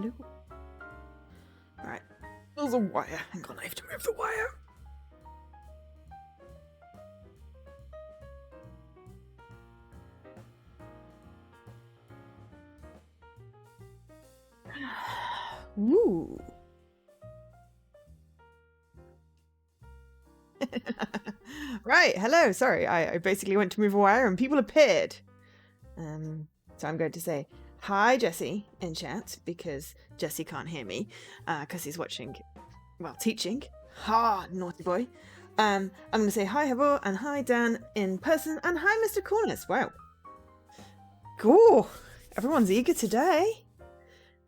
Hello. Alright. There's a wire. Hang on, I have to move the wire. Woo. Right, hello. Sorry, I basically went to move a wire and people appeared. So I'm going to say hi, Jesse, in chat because Jesse can't hear me because he's watching, well, teaching. Ha, naughty boy. I'm going to say hi, Havor, and hi, Dan, in person, and hi, Mr. Cornus. Wow. Cool. Everyone's eager today.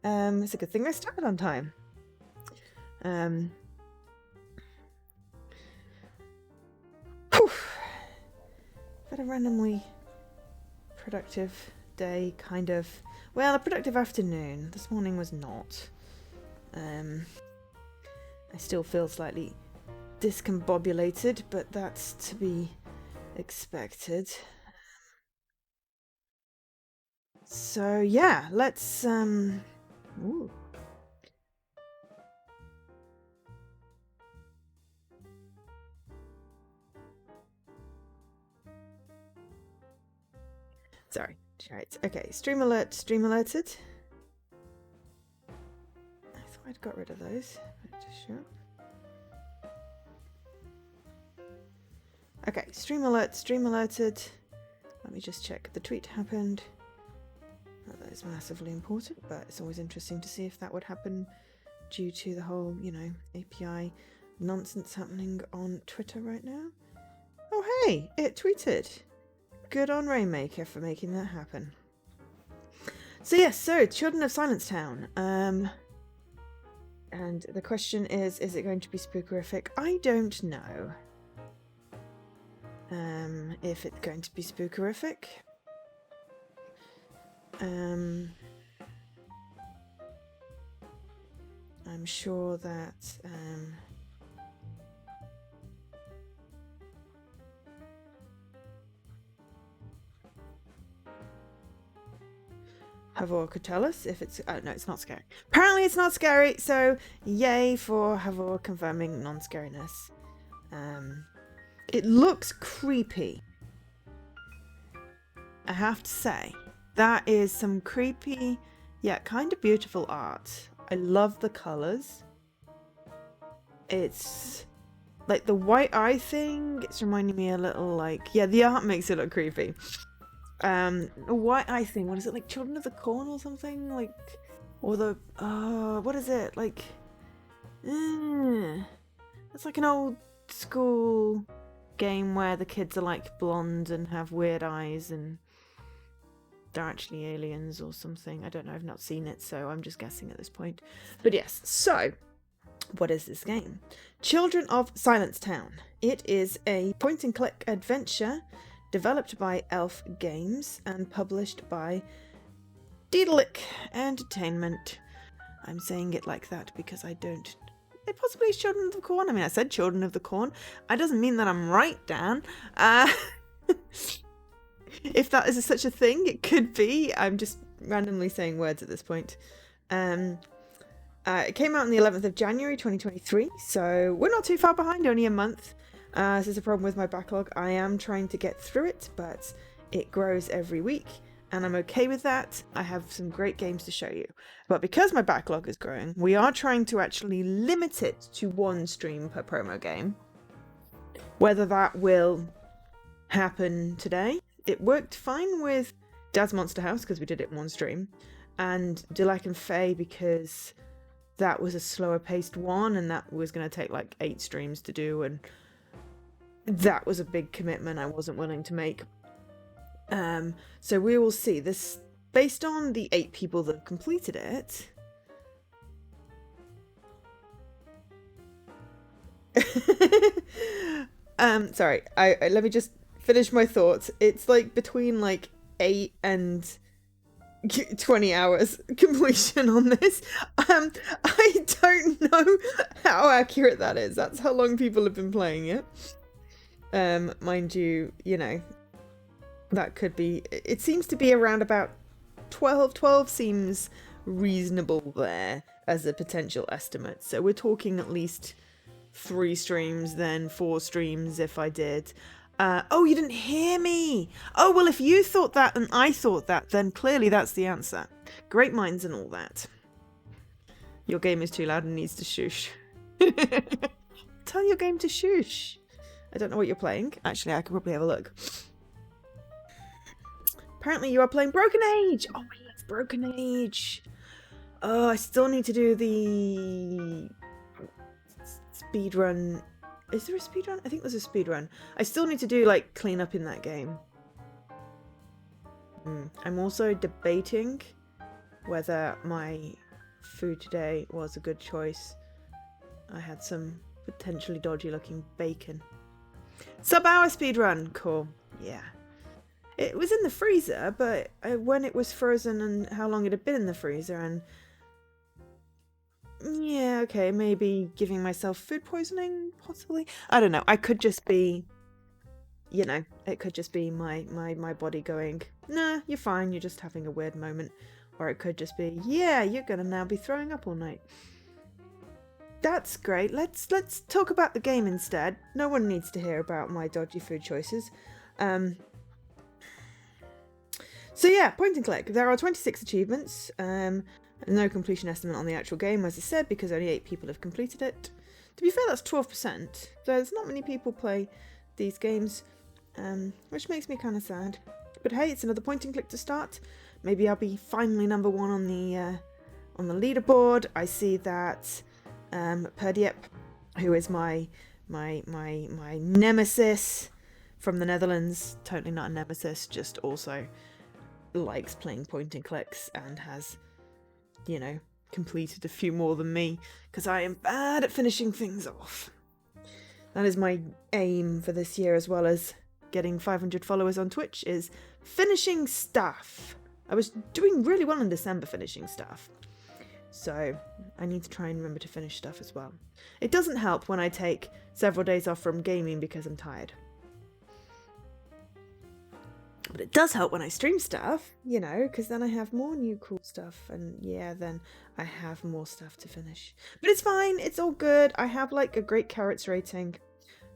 It's a good thing I started on time. Had a randomly productive day, kind of. Well, a productive afternoon. This morning was not. I still feel slightly discombobulated, but that's to be expected. So yeah, let's ooh. Sorry. Right. Okay. Stream alerted. I thought I'd got rid of those. Sure. Okay. Stream alerted. Let me just check. The tweet happened. Not that it's massively important, but it's always interesting to see if that would happen due to the whole, API nonsense happening on Twitter right now. Oh, hey, it tweeted. Good on Rainmaker for making that happen. So yes, Children of Silentown. And the question is it going to be spookerific? I don't know. If it's going to be spookerific. I'm sure that Havor could tell us if it's... Oh, no, it's not scary. Apparently it's not scary, so yay for Havor confirming non-scariness. It looks creepy. I have to say. That is some creepy, yet kind of beautiful art. I love the colours. It's... like the white eye thing, it's reminding me a little like... Yeah, the art makes it look creepy. The white eye thing, what is it, like Children of the Corn or something? Like, or the, what is it, like, it's like an old school game where the kids are like blonde and have weird eyes and they're actually aliens or something. I don't know, I've not seen it, so I'm just guessing at this point. But yes, so, what is this game? Children of Silentown. It is a point-and-click adventure developed by Elf Games and published by Daedalic Entertainment. I'm saying it like that because I don't... It possibly is Children of the Corn. I mean, I said Children of the Corn. That doesn't mean that I'm right, Dan. If that is such a thing, it could be. I'm just randomly saying words at this point. It came out on the 11th of January 2023, so we're not too far behind, only a month. This is a problem with my backlog. I am trying to get through it, but it grows every week, and I'm okay with that. I have some great games to show you. But because my backlog is growing, we are trying to actually limit it to one stream per promo game. Whether that will happen today. It worked fine with Dad's Monster House, because we did it in one stream, and Delac and Faye, because that was a slower paced one, and that was going to take like 8 streams to do, and that was a big commitment I wasn't willing to make. So we will see. This, based on the 8 people that completed it. Sorry, I let me just finish my thoughts. It's like between like 8 and 20 hours completion on this. I don't know how accurate that is. That's how long people have been playing it. Mind you, that could be... It seems to be around about 12. 12 seems reasonable there as a potential estimate. So we're talking at least 3 streams, then 4 streams if I did. Oh, you didn't hear me! Oh, well, if you thought that and I thought that, then clearly that's the answer. Great minds and all that. Your game is too loud and needs to shush. Tell your game to shush. I don't know what you're playing. Actually, I could probably have a look. Apparently you are playing Broken Age! Oh, I love Broken Age! Oh, I still need to do the speedrun. Is there a speedrun? I think there's a speedrun. I still need to do, like, clean up in that game. I'm also debating whether my food today was a good choice. I had some potentially dodgy looking bacon. Sub-hour speedrun! Cool. Yeah. It was in the freezer, but when it was frozen and how long it had been in the freezer, and yeah, okay, maybe giving myself food poisoning, possibly. I don't know. I could just be, you know, it could just be my body going, nah, you're fine, you're just having a weird moment. Or it could just be, yeah, you're gonna now be throwing up all night. That's great. Let's talk about the game instead. No one needs to hear about my dodgy food choices. So yeah, point and click. There are 26 achievements. No completion estimate on the actual game, as I said, because only 8 people have completed it. To be fair, that's 12%. There's not many people play these games, which makes me kind of sad. But hey, it's another point and click to start. Maybe I'll be finally number 1 on the leaderboard. I see that Perdiep, who is my nemesis from the Netherlands, totally not a nemesis, just also likes playing point and clicks and has, you know, completed a few more than me, because I am bad at finishing things off. That is my aim for this year, as well as getting 500 followers on Twitch, is finishing stuff. I was doing really well in December finishing stuff, so I need to try and remember to finish stuff as well. It doesn't help when I take several days off from gaming because I'm tired. But it does help when I stream stuff, you know, because then I have more new cool stuff, and yeah, then I have more stuff to finish. But it's fine, it's all good. I have like a great carrots rating,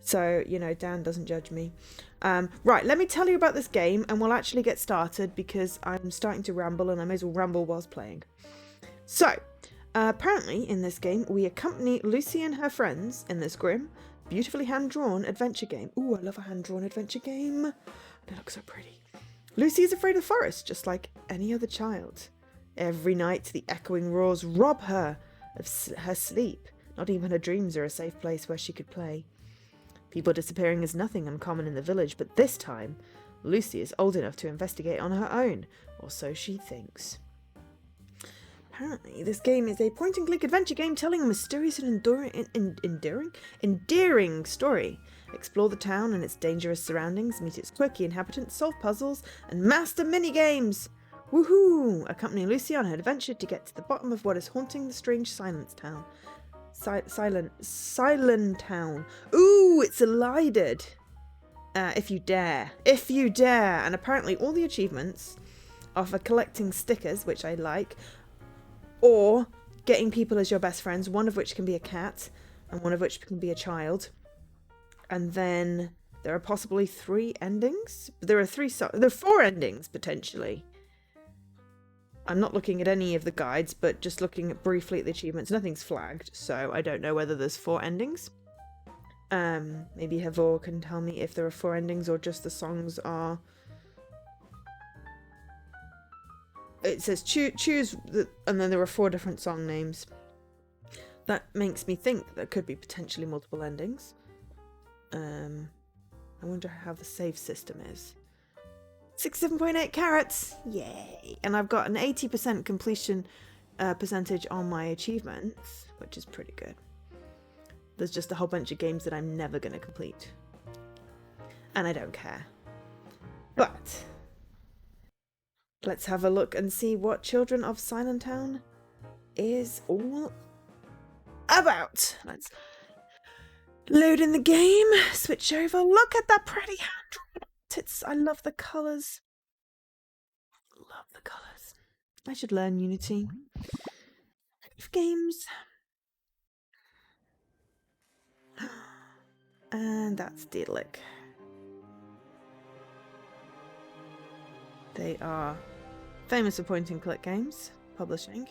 so, you know, Dan doesn't judge me. Right, let me tell you about this game, and we'll actually get started, because I'm starting to ramble, and I may as well ramble whilst playing. So, apparently in this game, we accompany Lucy and her friends in this grim, beautifully hand-drawn adventure game. Ooh, I love a hand-drawn adventure game. They look so pretty. Lucy is afraid of the forest, just like any other child. Every night, the echoing roars rob her of her sleep. Not even her dreams are a safe place where she could play. People disappearing is nothing uncommon in the village, but this time, Lucy is old enough to investigate on her own, or so she thinks. Apparently, this game is a point-and-click adventure game telling a mysterious and endearing story. Explore the town and its dangerous surroundings, meet its quirky inhabitants, solve puzzles, and master mini-games! Woohoo! Accompany Lucy on her adventure to get to the bottom of what is haunting the strange Silentown. Silentown. Ooh, it's elided! If you dare. If you dare! And apparently all the achievements are for collecting stickers, which I like, or getting people as your best friends, one of which can be a cat, and one of which can be a child. And then there are possibly 3 endings. There are 4 endings, potentially. I'm not looking at any of the guides, but just looking at briefly at the achievements. Nothing's flagged, so I don't know whether there's 4 endings. Maybe Havor can tell me if there are 4 endings or just the songs are... It says choose, and then there are 4 different song names. That makes me think there could be potentially multiple endings. I wonder how the save system is. 67.8 carrots! Yay! And I've got an 80% completion percentage on my achievements, which is pretty good. There's just a whole bunch of games that I'm never going to complete. And I don't care. But let's have a look and see what Children of Silentown is all about. Let's load in the game, switch over. Look at that pretty hand. I love the colours. Love the colours. I should learn Unity. Games. And that's Daedalic. They are famous for point-and-click games, publishing.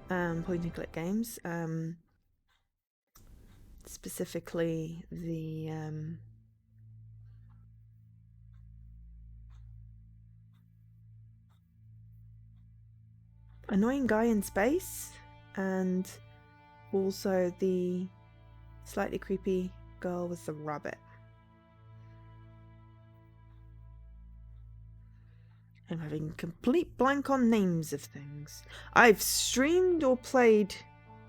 Point-and-click games. Specifically the Annoying Guy in Space, and also the slightly creepy girl with the rabbit. I'm having complete blank on names of things. I've streamed or played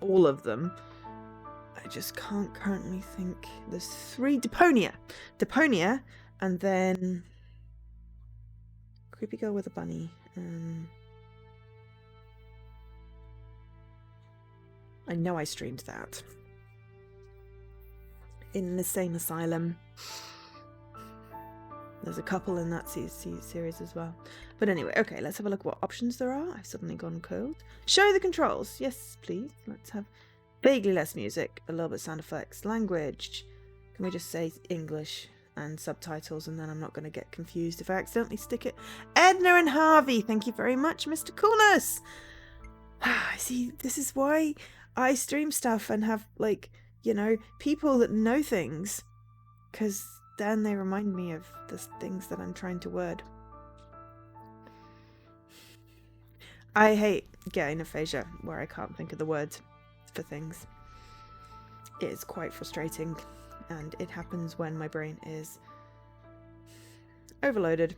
all of them. I just can't currently think. There's 3. Deponia, and then creepy girl with a bunny. I know I streamed that. In the same asylum. There's a couple in that series as well. But anyway, okay, let's have a look at what options there are. I've suddenly gone cold. Show the controls. Yes, please. Let's have vaguely less music, a little bit of sound effects. Language. Can we just say English and subtitles, and then I'm not going to get confused if I accidentally stick it. Edna and Harvey, thank you very much, Mr. Coolness. See, this is why I stream stuff and have, like, you know, people that know things, because then they remind me of the things that I'm trying to word. I hate getting aphasia where I can't think of the words for things. It is quite frustrating, and it happens when my brain is overloaded,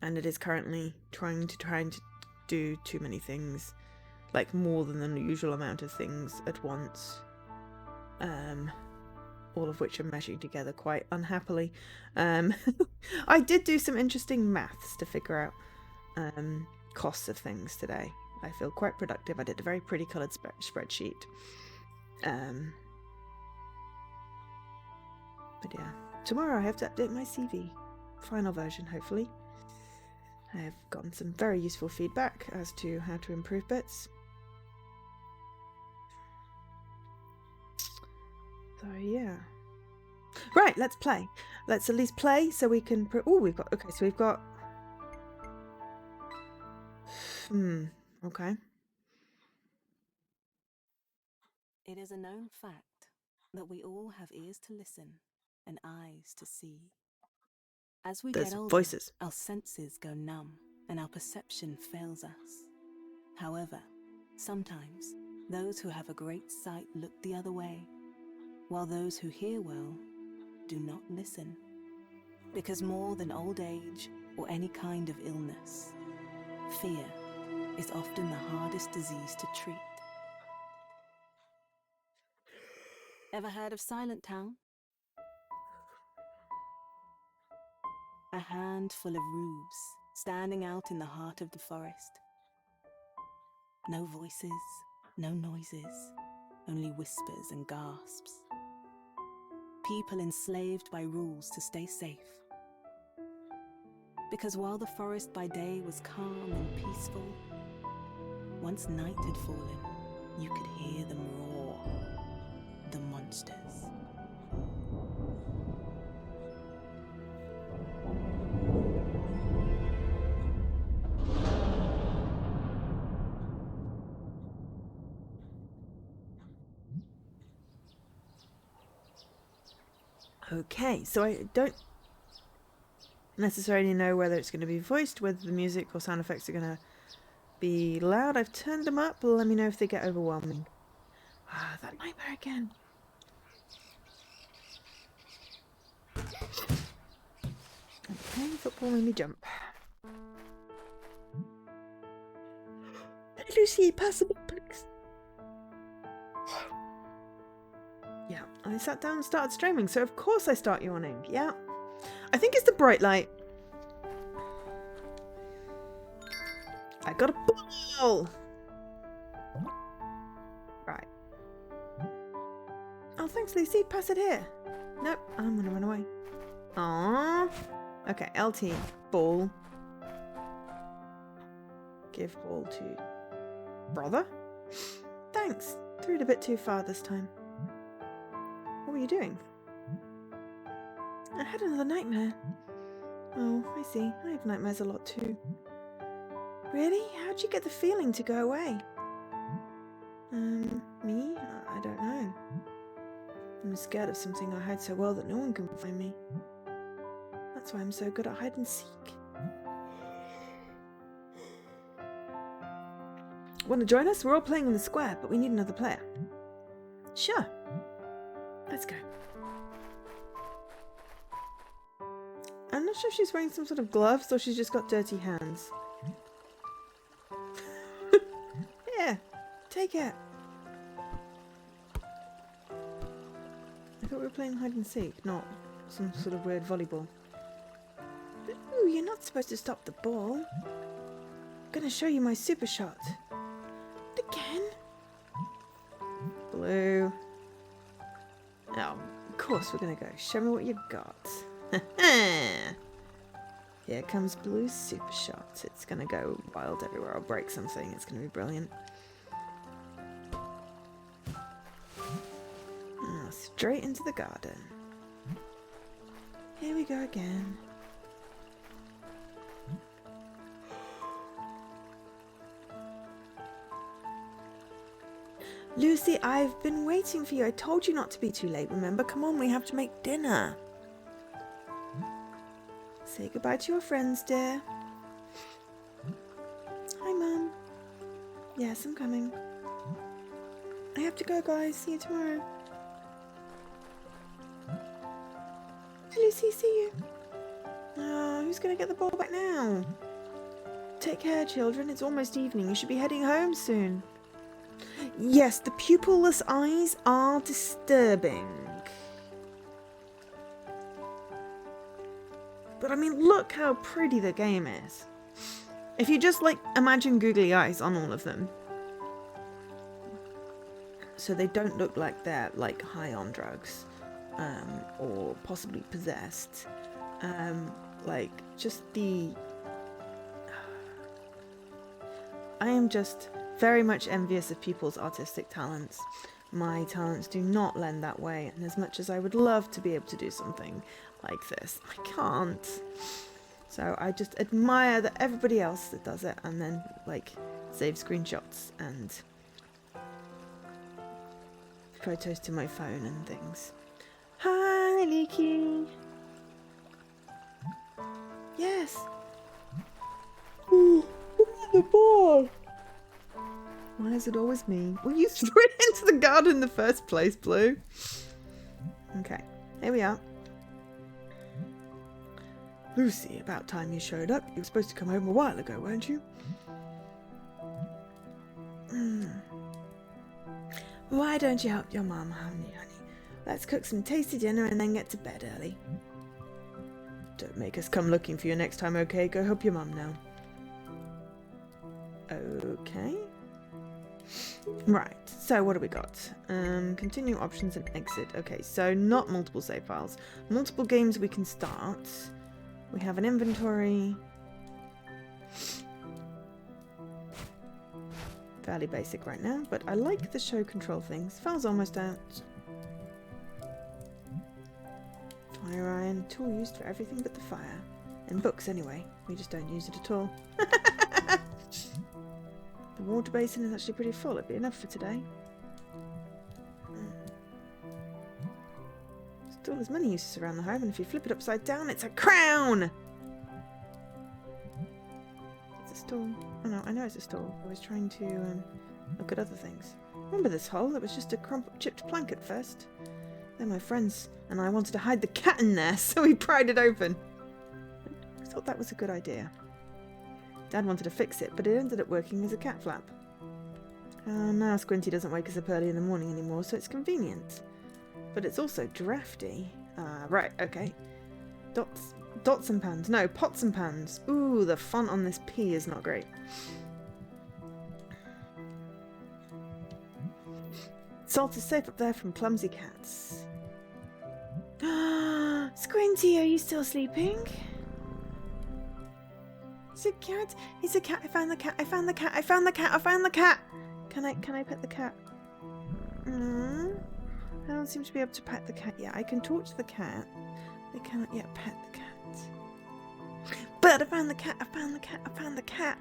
and it is currently trying to do too many things, like more than the usual amount of things at once. All of which are meshing together quite unhappily. I did do some interesting maths to figure out costs of things today. I feel quite productive. I did a very pretty coloured spreadsheet. But yeah, tomorrow I have to update my CV. Final version, hopefully. I have gotten some very useful feedback as to how to improve bits. So yeah. Right, let's play. Let's at least play so we can... we've got... Okay, so we've got... Okay. It is a known fact that we all have ears to listen and eyes to see. As we get older, voices. Our senses go numb and our perception fails us. However, sometimes those who have a great sight look the other way, while those who hear well do not listen. Because more than old age or any kind of illness, fear is often the hardest disease to treat. Ever heard of Silentown? A handful of roofs standing out in the heart of the forest. No voices, no noises, only whispers and gasps. People enslaved by rules to stay safe. Because while the forest by day was calm and peaceful, once night had fallen, you could hear them roar. The monsters. Okay, so I don't necessarily know whether it's going to be voiced, whether the music or sound effects are going to be loud. I've turned them up. Let me know if they get overwhelming. That nightmare again. Okay, football made me jump. Hey Lucy, pass the books. Yeah, I sat down and started streaming, so of course I start yawning. Yeah. I think it's the bright light. I got a ball! Right. Oh, thanks, Lucy. Pass it here. Nope, I'm gonna run away. Aww. Okay, LT. Ball. Give ball to brother. Thanks. Threw it a bit too far this time. What were you doing? I had another nightmare. Oh, I see. I have nightmares a lot too. Really? How'd you get the feeling to go away? Me? I don't know. I'm scared of something I hide so well that no one can find me. That's why I'm so good at hide and seek. Want to join us? We're all playing in the square, but we need another player. Sure. Let's go. I'm not sure if she's wearing some sort of gloves or she's just got dirty hands. Here, take it. I thought we were playing hide and seek, not some sort of weird volleyball. Ooh, you're not supposed to stop the ball. I'm gonna show you my super shot. Again? Blue. Oh, of course we're gonna go. Show me what you got. Here comes Blue's super shot. It's gonna go wild everywhere. I'll break something. It's gonna be brilliant. Oh, straight into the garden. Here we go again. Lucy, I've been waiting for you. I told you not to be too late, remember? Come on, we have to make dinner. Say goodbye to your friends, dear. Hi, Mum. Yes, I'm coming. I have to go, guys. See you tomorrow. Hi, Lucy. See you. Oh, who's going to get the ball back now? Take care, children. It's almost evening. You should be heading home soon. Yes, the pupilless eyes are disturbing. But I mean, look how pretty the game is. If you just imagine googly eyes on all of them. So they don't look like they're high on drugs. Or possibly possessed. Just the... I am just very much envious of people's artistic talents. My talents do not lend that way, and as much as I would love to be able to do something like this, I can't. So I just admire that everybody else that does it, and then save screenshots and photos to my phone and things. Hi, Leaky. Yes. Ooh, look at the ball. Why is it always me? Well, you threw it into the garden in the first place, Blue. Okay, here we are. Lucy, about time you showed up. You were supposed to come home a while ago, weren't you? Why don't you help your mum, honey? Let's cook some tasty dinner and then get to bed early. Don't make us come looking for you next time, okay? Go help your mum now. Okay. Right, so what do we got? Continue options and exit. Okay, so not multiple save files. Multiple games we can start. We have an inventory. Fairly basic right now, but I like the show control things. File's almost out. Fire iron, tool used for everything but the fire. In books anyway, we just don't use it at all. The water basin is actually pretty full. It'd be enough for today. Still has many uses around the home, and if you flip it upside down, it's a crown! It's a stall. Oh no, I know it's a stall. I was trying to look at other things. Remember this hole? It was just a chipped plank at first. Then my friends and I wanted to hide the cat in there, so we pried it open. I thought that was a good idea. Dad wanted to fix it, but it ended up working as a cat flap. Now Squinty doesn't wake us up early in the morning anymore, so it's convenient. But it's also drafty. Right, okay. Dots and pans. No, pots and pans. Ooh, the font on this P is not great. Salt is safe up there from clumsy cats. Squinty, are you still sleeping? It's a cat. It's a cat. I found the cat. I found the cat. I found the cat. I found the cat. Can I pet the cat? I don't seem to be able to pet the cat yet. I can talk to the cat. I cannot yet pet the cat. But I found the cat. I found the cat. I found the cat.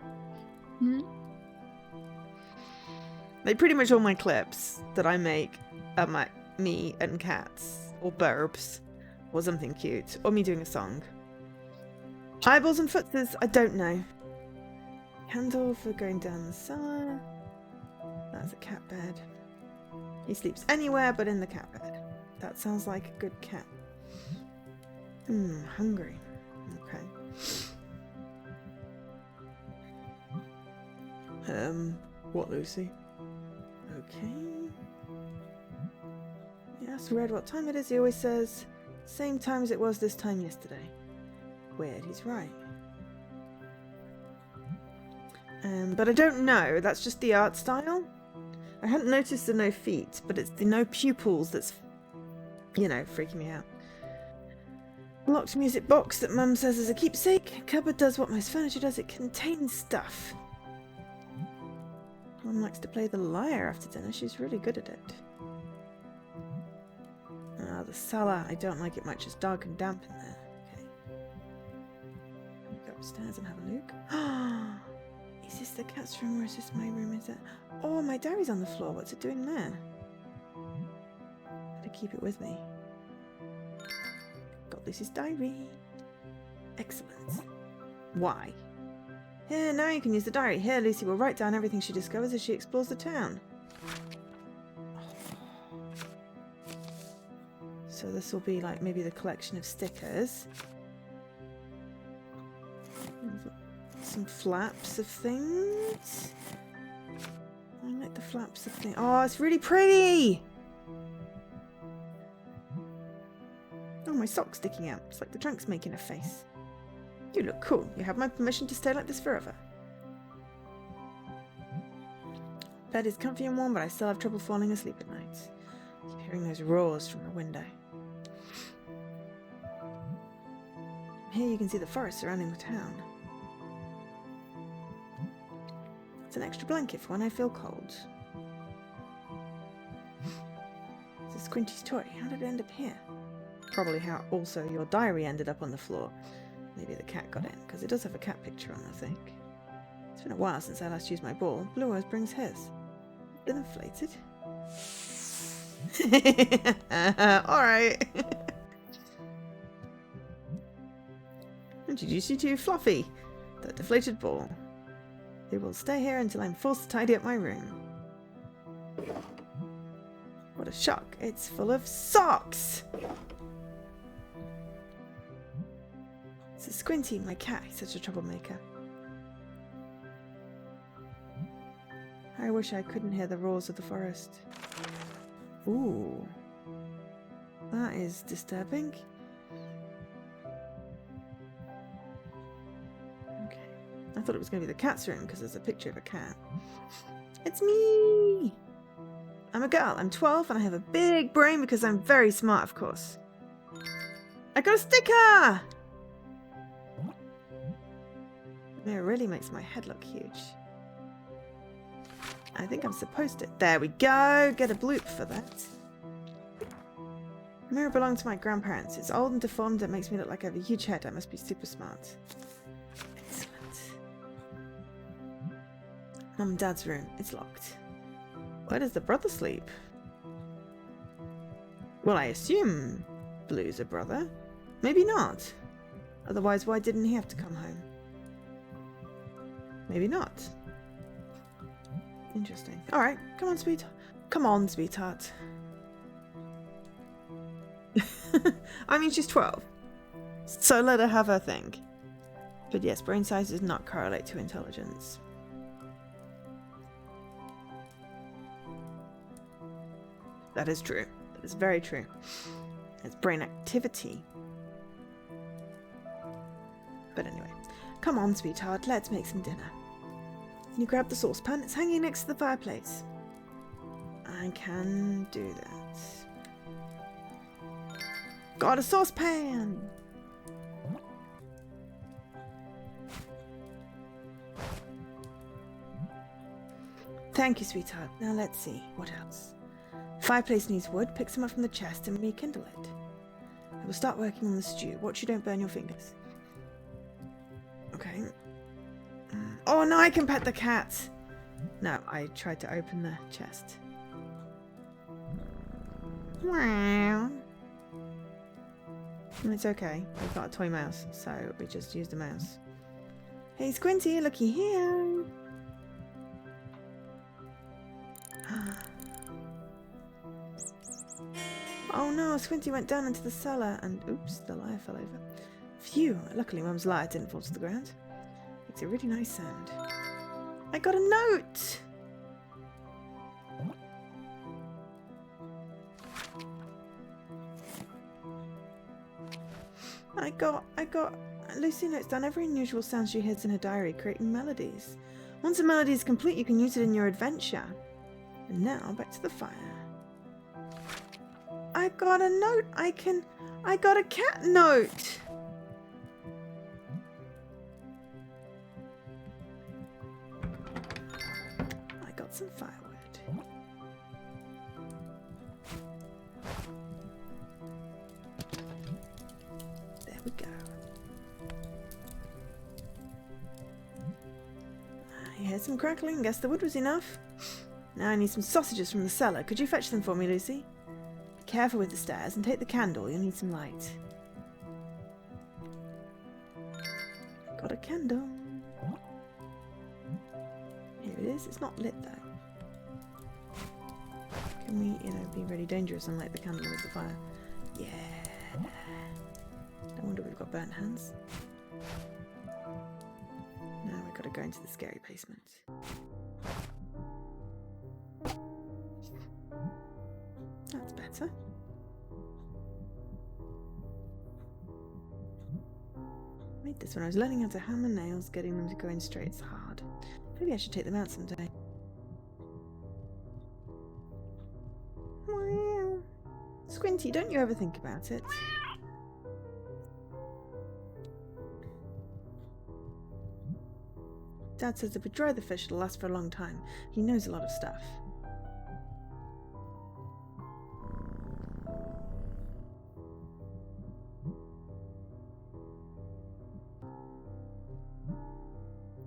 Like pretty much all my clips that I make are me and cats or burbs or something cute or me doing a song. Eyeballs and footers, I don't know. Candle for going down the cellar. That's a cat bed. He sleeps anywhere but in the cat bed. That sounds like a good cat. Hungry. Okay. What, Lucy? Okay. He asked Red what time it is. He always says, same time as it was this time yesterday. Weird, he's right. But I don't know. That's just the art style. I hadn't noticed the no feet, but it's the no pupils that's, you know, freaking me out. Locked music box that Mum says is a keepsake. Cupboard does what most furniture does. It contains stuff. Mum likes to play the lyre after dinner. She's really good at it. Ah, the cellar. I don't like it much. It's dark and damp in there. Okay. Go upstairs and have a look. Is this the cat's room or is this my room? Is it? Oh, my diary's on the floor. What's it doing there? Gotta keep it with me. Got Lucy's diary. Excellent. Why? Here, now you can use the diary. Here, Lucy will write down everything she discovers as she explores the town. So this will be like maybe the collection of stickers. Some flaps of things. I like the flaps of things. Oh, it's really pretty! Oh, my sock's sticking out. It's like the trunk's making a face. You look cool. You have my permission to stay like this forever. Bed is comfy and warm, but I still have trouble falling asleep at night. I keep hearing those roars from the window. Here you can see the forest surrounding the town. It's an extra blanket for when I feel cold. It's a Squinty's toy. How did it end up here? Probably how also your diary ended up on the floor. Maybe the cat got in, because it does have a cat picture on, I think. It's been a while since I last used my ball. Blue always brings his. Been inflated? Alright. Introduce you to Fluffy, the deflated ball. It will stay here until I'm forced to tidy up my room. What a shock. It's full of socks! This is Squinty, my cat. He's such a troublemaker. I wish I couldn't hear the roars of the forest. Ooh. That is disturbing. Okay. I thought it was going to be the cat's room because there's a picture of a cat. It's me! I'm a girl. I'm 12 and I have a big brain because I'm very smart, of course. I got a sticker! It really makes my head look huge. I think I'm supposed to. There we go. Get a bloop for that. The mirror belonged to my grandparents. It's old and deformed. It makes me look like I have a huge head. I must be super smart. Excellent. Mum and Dad's room. It's locked. Where does the brother sleep? Well, I assume Blue's a brother. Maybe not. Otherwise, why didn't he have to come home? Maybe not. Interesting. Alright, come on, sweetheart. Come on, sweetheart. I mean, she's 12. So let her have her thing. But yes, brain size does not correlate to intelligence. That is true. That is very true. It's brain activity. But anyway. Come on, sweetheart, let's make some dinner. You grab the saucepan, it's hanging next to the fireplace. I can do that. Got a saucepan! Thank you, sweetheart. Now let's see. What else? Fireplace needs wood. Pick some up from the chest and rekindle it. I will start working on the stew. Watch you don't burn your fingers. Okay. Oh, no, I can pet the cat. No, I tried to open the chest. Wow. It's okay. We've got a toy mouse, so we just used a mouse. Hey, Squinty, looky here. Oh no, Squinty went down into the cellar and oops, the lyre fell over. Phew, luckily Mum's lyre didn't fall to the ground. It's a really nice sound. I got a note! I got Lucy notes down every unusual sound she hears in her diary, creating melodies. Once a melody is complete, you can use it in your adventure. And now, back to the fire. I got a note. I got a cat note. I got some firewood. There we go. I hear some crackling. Guess the wood was enough. Now I need some sausages from the cellar. Could you fetch them for me, Lucy? Be careful with the stairs and take the candle. You'll need some light. Got a candle. Here it is. It's not lit though. Can we, be really dangerous and light the candle with the fire? Yeah. No wonder we've got burnt hands. Now we've got to go into the scary basement. That's better. Made this when I was learning how to hammer nails. Getting them to go in straight is hard. Maybe I should take them out someday. Wow. Squinty, don't you ever think about it? Dad says if we dry the fish, it'll last for a long time. He knows a lot of stuff.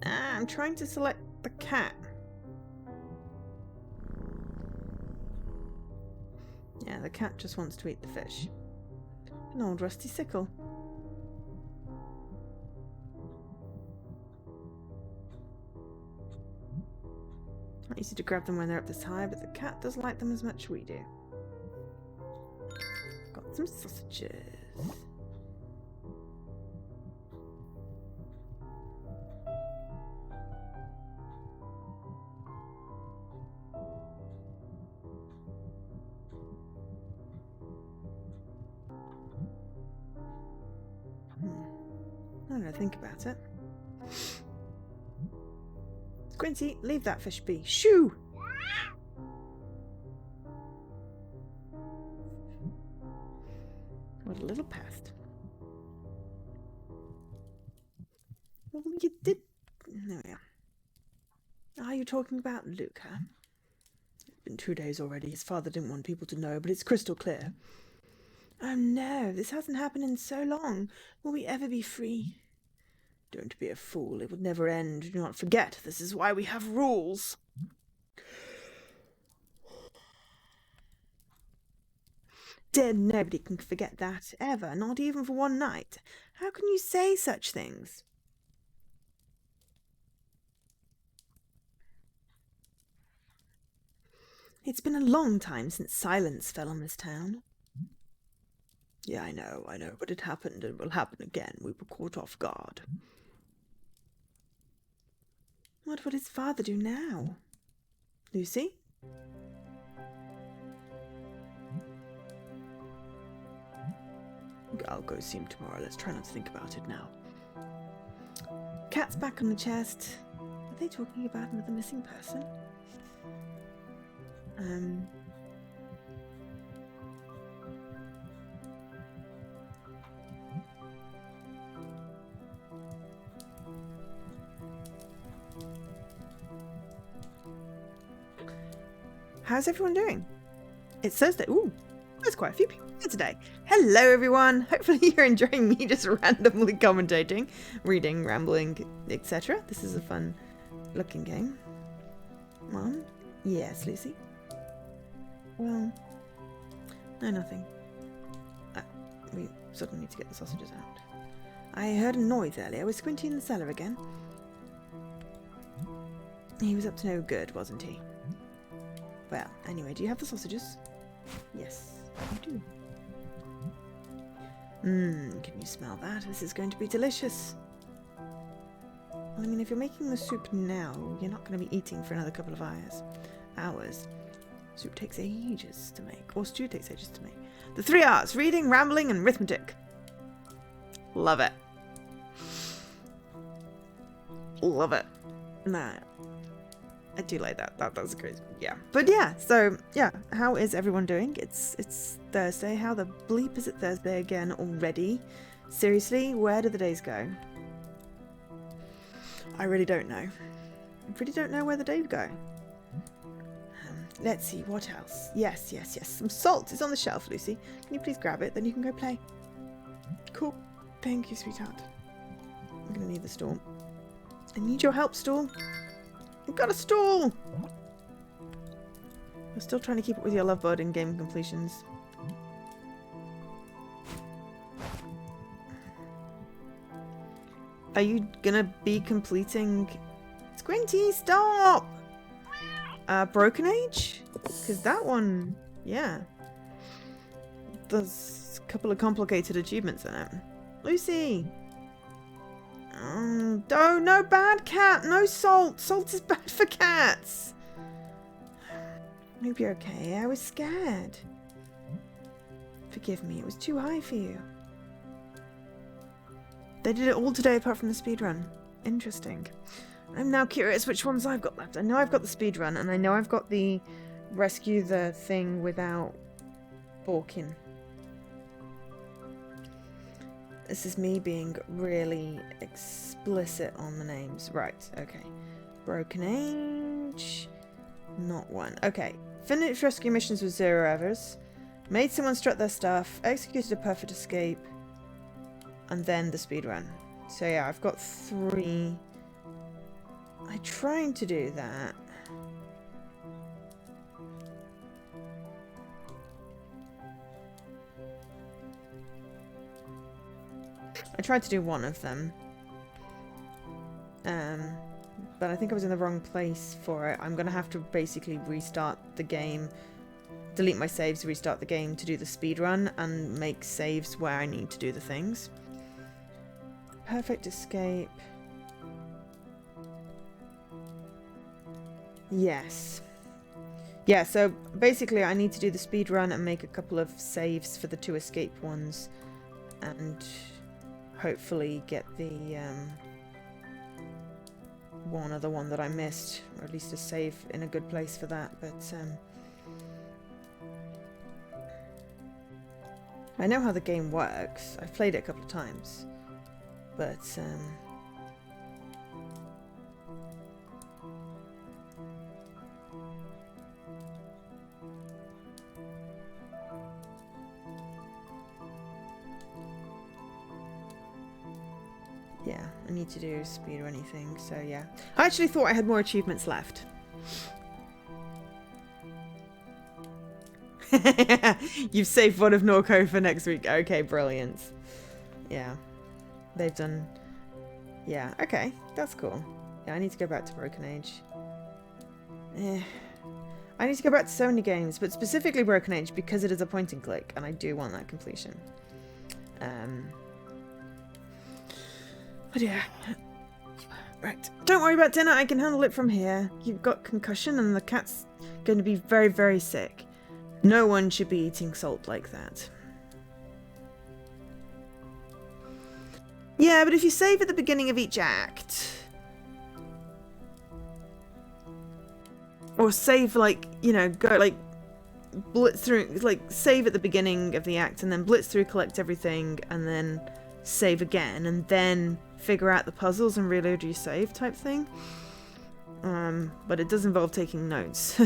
I'm trying to select the cat. Yeah, the cat just wants to eat the fish. An old rusty sickle. Not easy to grab them when they're up this high, but the cat does like them as much as we do. Got some sausages. I don't know, think about it. Squinty, leave that fish be. Shoo! What a little pest. Well, you did... There we are. Are you talking about Luca? It's been 2 days already. His father didn't want people to know, but it's crystal clear. Oh no, this hasn't happened in so long. Will we ever be free? Don't be a fool. It would never end. Do not forget, this is why we have rules. Dead, nobody can forget that, ever, not even for one night. How can you say such things? It's been a long time since silence fell on this town. Yeah, I know, but it happened and will happen again. We were caught off guard. What would his father do now? Lucy? I'll go see him tomorrow. Let's try not to think about it now. Cat's back on the chest. Are they talking about another missing person? How's everyone doing? It's Thursday. Ooh, there's quite a few people here today. Hello, everyone. Hopefully you're enjoying me just randomly commentating, reading, rambling, etc. This is a fun looking game. Mom? Yes, Lucy? Well, no, nothing. We sort of need to get the sausages out. I heard a noise earlier. Was Squinty in the cellar again? He was up to no good, wasn't he? Well, anyway, do you have the sausages? Yes, I do. Can you smell that? This is going to be delicious. Well, I mean, if you're making the soup now, you're not going to be eating for another couple of hours. Soup takes ages to make, or stew takes ages to make. The 3 R's: reading, rambling, and arithmetic. Love it. Love it. Nah, I do like that. That's great. Yeah. But yeah, so yeah, how is everyone doing? It's Thursday. How the bleep is it Thursday again already? Seriously, where do the days go? I really don't know. I really don't know where the days go. Let's see, what else? Yes. Some salt is on the shelf, Lucy. Can you please grab it? Then you can go play. Cool. Thank you, sweetheart. I'm gonna need the stool. I need your help, stool. I've got a stool! I'm still trying to keep up with your love bud in game completions. Are you gonna be completing... Squinty, stop! Broken Age? Because that one, yeah. There's a couple of complicated achievements in it. Lucy! No bad cat! No salt! Salt is bad for cats! I hope you're okay. I was scared. Forgive me, it was too high for you. They did it all today apart from the speedrun. Interesting. I'm now curious which ones I've got left. I know I've got the speedrun, and I know I've got the rescue the thing without balking. This is me being really explicit on the names. Right, okay. Broken Age. Not one. Okay. Finished rescue missions with 0 errors. Made someone strut their stuff. Executed a perfect escape. And then the speedrun. So yeah, I've got 3... I'm trying to do that. I tried to do one of them. But I think I was in the wrong place for it. I'm going to have to basically restart the game, delete my saves, restart the game to do the speedrun, and make saves where I need to do the things. Perfect escape. Yes. Yeah, so basically I need to do the speed run and make a couple of saves for the 2 escape ones, and hopefully get the one other one that I missed, or at least a save in a good place for that. But I know how the game works. I've played it a couple of times, but yeah, I need to do speed or anything, so yeah. I actually thought I had more achievements left. You've saved one of Norco for next week. Okay, brilliant. Yeah. They've done... Yeah, okay. That's cool. Yeah, I need to go back to Broken Age. I need to go back to so many games, but specifically Broken Age because it is a point and click, and I do want that completion. But yeah. Right. Don't worry about dinner. I can handle it from here. You've got concussion and the cat's going to be very, very sick. No one should be eating salt like that. Yeah, but if you save at the beginning of each act... Or save, like, you know, go, like, blitz through, like, save at the beginning of the act and then blitz through, collect everything, and then save again, and then figure out the puzzles and reload your save type thing. But it does involve taking notes.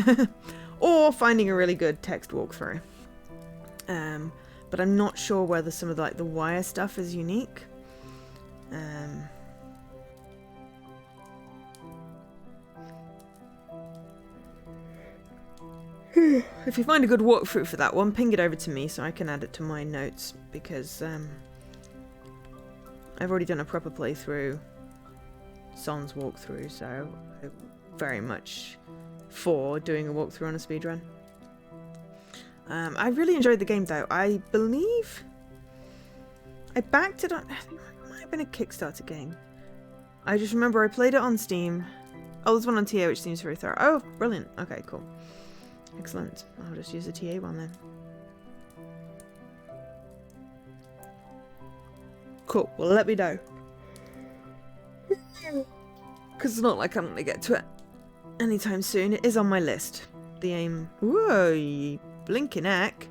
or finding a really good text walkthrough. But I'm not sure whether some of the, like the wire stuff is unique. If you find a good walkthrough for that one, ping it over to me so I can add it to my notes, because I've already done a proper playthrough, Son's walkthrough, so I'm very much for doing a walkthrough on a speedrun. I really enjoyed the game though. I believe I backed it on, I think it might have been a Kickstarter game. I just remember I played it on Steam. Oh, there's one on TA which seems very thorough. Oh, brilliant. Okay, cool. Excellent. I'll just use the TA one then. Cool. Well, let me know. Because it's not like I'm going to get to it anytime soon. It is on my list. The aim. Whoa, you blinking heck.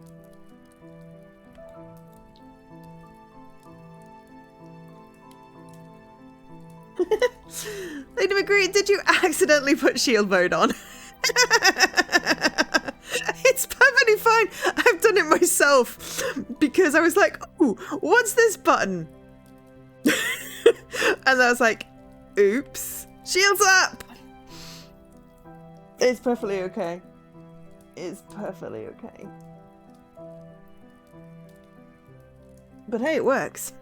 Lady McGree, did you accidentally put shield mode on? It's perfectly fine. I've done it myself because I was like, "Ooh, what's this button?" And I was like, "Oops, shields up." It's perfectly okay. It's perfectly okay. But hey, it works.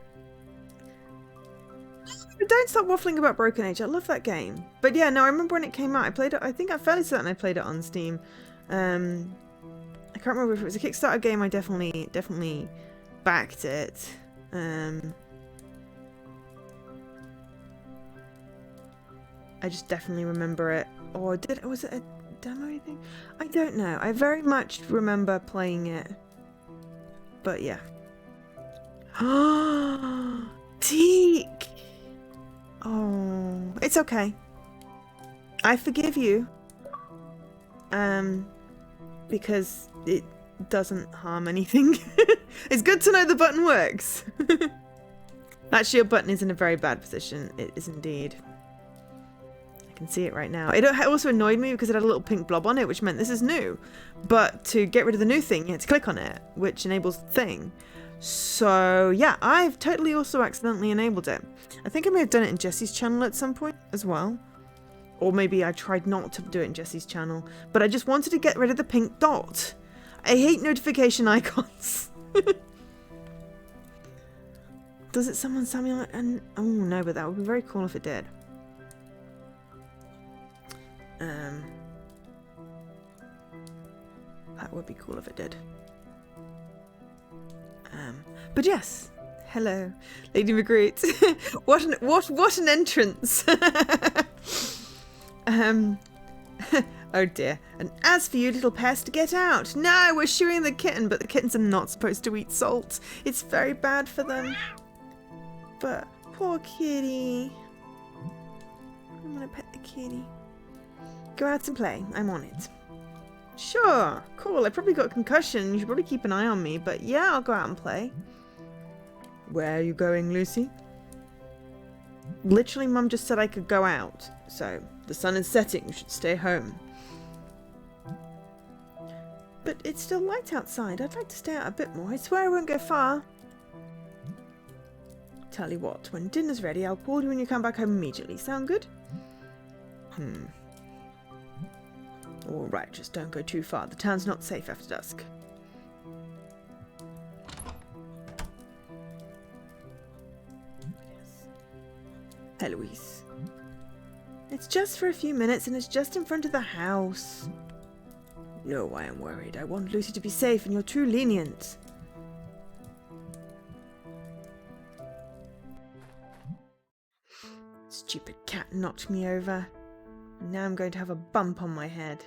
Don't stop waffling about Broken Age. I love that game. But yeah, no, I remember when it came out. I played it. I think I'm fairly certain I played it on Steam. I can't remember if it was a Kickstarter game. I definitely backed it. I just definitely remember it. Or was it a demo or anything? I don't know. I very much remember playing it. But yeah. Teak! Oh, it's okay. I forgive you. Because it doesn't harm anything. It's good to know the button works. That shield button is in a very bad position. It is indeed. I can see it right now. It also annoyed me because it had a little pink blob on it, which meant this is new. But to get rid of the new thing, you have to click on it, which enables the thing. So yeah, I've totally also accidentally enabled it. I think I may have done it in Jesse's channel at some point as well. Or maybe I tried not to do it in Jesse's channel. But I just wanted to get rid of the pink dot. I hate notification icons. Does it summon Samuel? And oh no, but that would be very cool if it did. That would be cool if it did. But yes, hello, Lady Magritte. what an entrance. Oh dear. And as for you, little pest, get out. No, we're shooing the kitten, but the kittens are not supposed to eat salt. It's very bad for them. But poor kitty. I'm gonna pet the kitty. Go out and play. I'm on it. Sure, cool. I probably got a concussion. You should probably keep an eye on me, but yeah, I'll go out and play. Where are you going, Lucy? Literally, Mum just said I could go out. So, the sun is setting. You should stay home. But it's still light outside. I'd like to stay out a bit more. I swear I won't go far. Tell you what, when dinner's ready, I'll call you when you come back home immediately. Sound good? Alright, just don't go too far. The town's not safe after dusk. Hey, Louise. It's just for a few minutes and it's just in front of the house. No, I am worried. I want Lucy to be safe and you're too lenient. Stupid cat knocked me over. Now I'm going to have a bump on my head.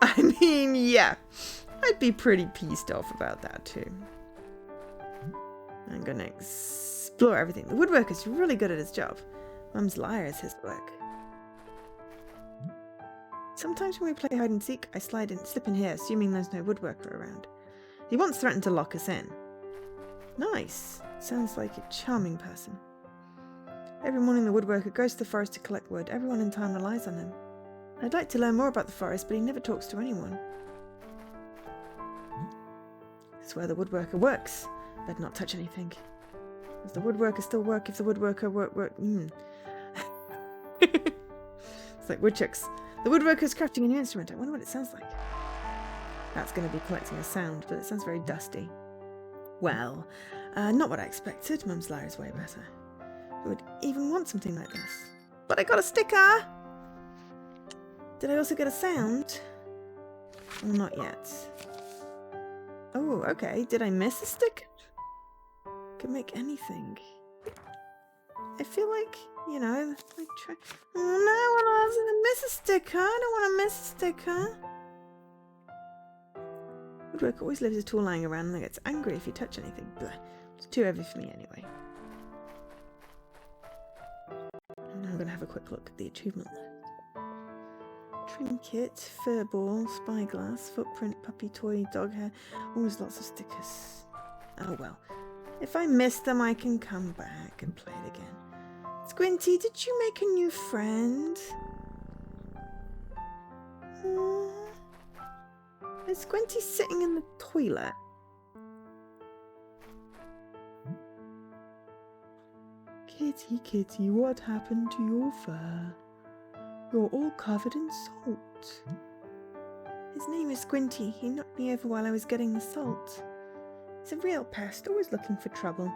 I mean, yeah. I'd be pretty pissed off about that too. I'm gonna explore everything. The woodworker's really good at his job. Mum's lyre is his work. Sometimes when we play hide and seek, I slip in here, assuming there's no woodworker around. He once threatened to lock us in. Nice. Sounds like a charming person. Every morning the woodworker goes to the forest to collect wood. Everyone in town relies on him. I'd like to learn more about the forest, but he never talks to anyone. It's where the woodworker works. Better not touch anything. Does the woodworker still work if the woodworker work? It's like woodchucks. The woodworker's crafting a new instrument. I wonder what it sounds like. That's going to be collecting a sound, but it sounds very dusty. Well, not what I expected. Mum's lie is way better. Who would even want something like this? But I got a sticker! Did I also get a sound? Well, not yet. Oh, okay. Did I miss a sticker? Could make anything. I feel like, you know, like try. Oh no, I was gonna miss a sticker. I don't want to miss a sticker. Woodwork always leaves a tool lying around and gets angry if you touch anything. Blah. It's too heavy for me anyway. And I'm gonna have a quick look at the achievement list. Trinket, fur ball, spyglass, footprint, puppy toy, dog hair. Always lots of stickers. Oh well. If I miss them, I can come back and play it again. Squinty, did you make a new friend? Is Squinty sitting in the toilet? Kitty, kitty, what happened to your fur? You're all covered in salt. His name is Squinty. He knocked me over while I was getting the salt. He's a real pest, always looking for trouble.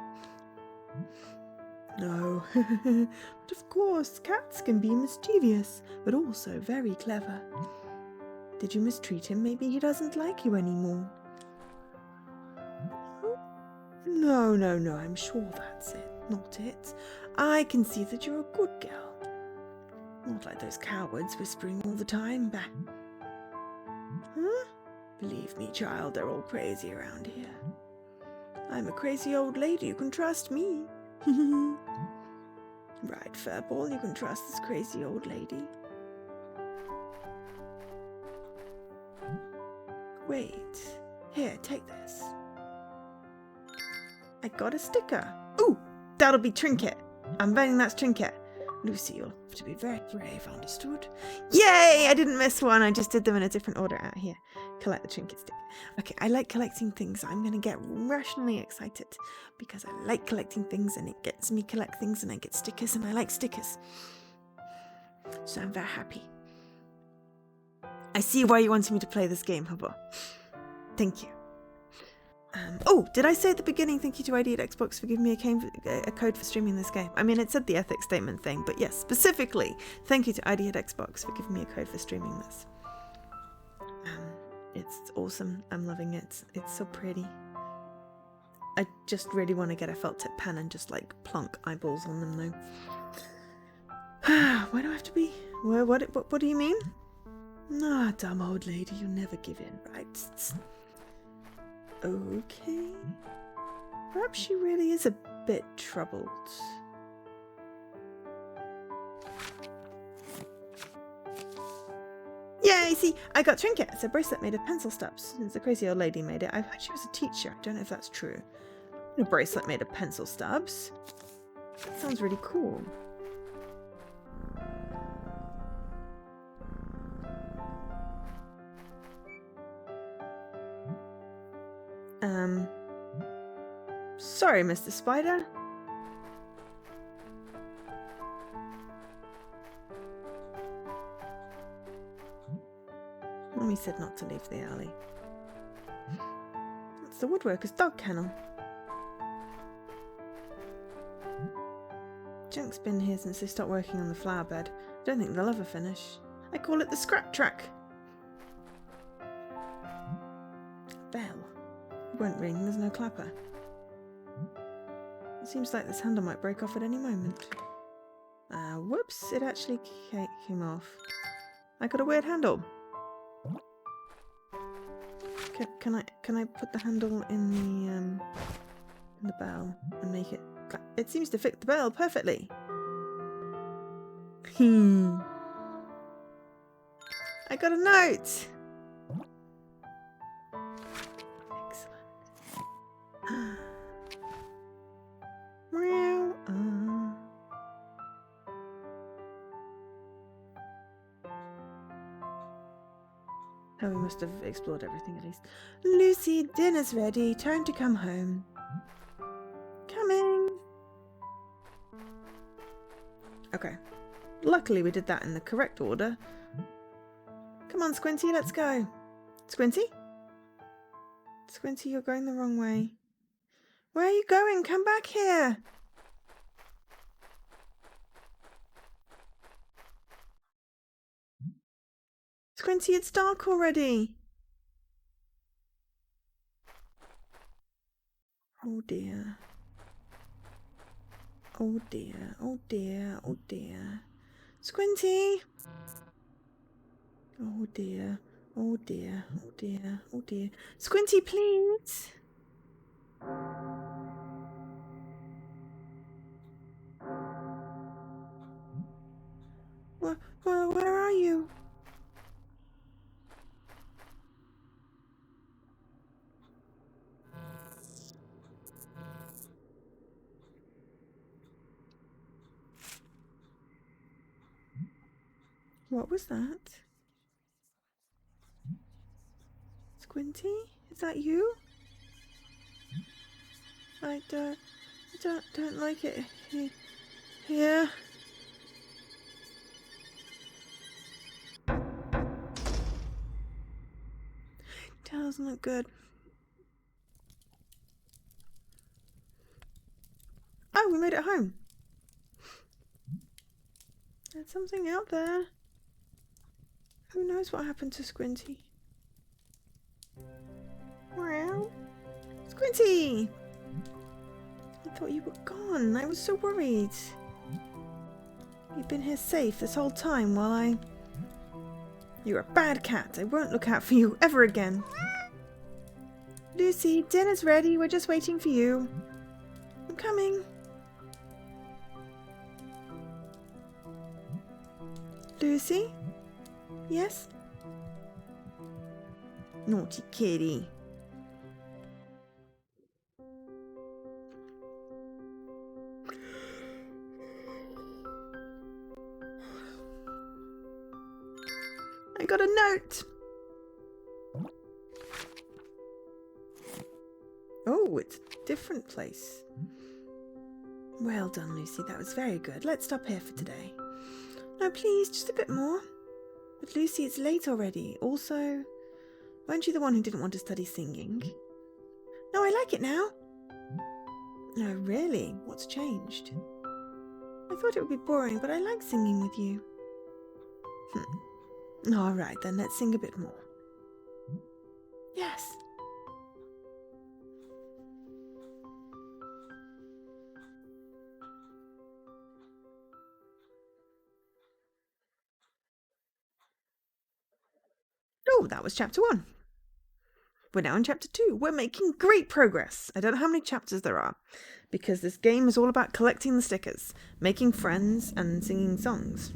No, but of course, cats can be mischievous, but also very clever. Did you mistreat him? Maybe he doesn't like you anymore. No, I'm sure that's it, not it. I can see that you're a good girl. Not like those cowards whispering all the time. Bah. Huh? Believe me, child, they're all crazy around here. I'm a crazy old lady, you can trust me. Right, Furball, you can trust this crazy old lady. Wait. Here, take this. I got a sticker. Ooh, that'll be Trinket. I'm betting that's Trinket. Lucy, you'll have to be very brave, understood? Yay! I didn't miss one. I just did them in a different order out here. Collect the trinket stick. Okay, I like collecting things. I'm going to get rationally excited because I like collecting things and it gets me collect things and I get stickers and I like stickers. So I'm very happy. I see why you wanted me to play this game, Hubba. Thank you. Oh, did I say at the beginning, thank you to ID at Xbox for giving me a code for streaming this game? I mean, it said the ethics statement thing, but yes, specifically, thank you to ID at Xbox for giving me a code for streaming this. It's awesome. I'm loving it. It's so pretty. I just really want to get a felt tip pen and just like plonk eyeballs on them though. Why do I have to be? What do you mean? Ah, dumb old lady, you never give in, right? Okay. Perhaps she really is a bit troubled. Yay, see, I got Trinket. It's a bracelet made of pencil stubs. It's a crazy old lady made it. I've heard she was a teacher. I don't know if that's true. A bracelet made of pencil stubs. That sounds really cool. Sorry, Mr. Spider. Mummy said not to leave the alley. That's the woodworker's dog kennel. Junk's been here since they stopped working on the flower bed. I don't think they'll ever finish. I call it the scrap track. Bell. It won't ring, there's no clapper. It seems like this handle might break off at any moment. Whoops, it actually came off. I got a weird handle. Can I put the handle in the bell and make it clap? It seems to fit the bell perfectly. I got a note. Excellent. Oh, we must have explored everything at least. Lucy, dinner's ready. Time to come home. Coming. Okay. Luckily we did that in the correct order. Come on, Squinty, let's go. Squinty? Squinty, you're going the wrong way. Where are you going? Come back here. Squinty, it's dark already. Oh dear. Oh dear, oh dear, oh dear. Squinty! Oh dear, oh dear, oh dear, oh dear. Squinty, please! Where are you? What was that? Squinty? Is that you? I don't like it here. Doesn't look good. Oh, we made it home. There's something out there. Who knows what happened to Squinty? Meow. Squinty! I thought you were gone. I was so worried. You've been here safe this whole time while I... You're a bad cat. I won't look out for you ever again. Lucy, dinner's ready. We're just waiting for you. I'm coming. Lucy? Yes? Naughty kitty. I got a note. Oh, it's a different place. Well done, Lucy. That was very good. Let's stop here for today. No, please, just a bit more. But Lucy, it's late already. Also, weren't you the one who didn't want to study singing? No, I like it now. No, really? What's changed? I thought it would be boring, but I like singing with you. All right, then let's sing a bit more. Yes. Oh, that was chapter 1. We're now in chapter 2. We're making great progress. I don't know how many chapters there are, because this game is all about collecting the stickers, making friends, and singing songs.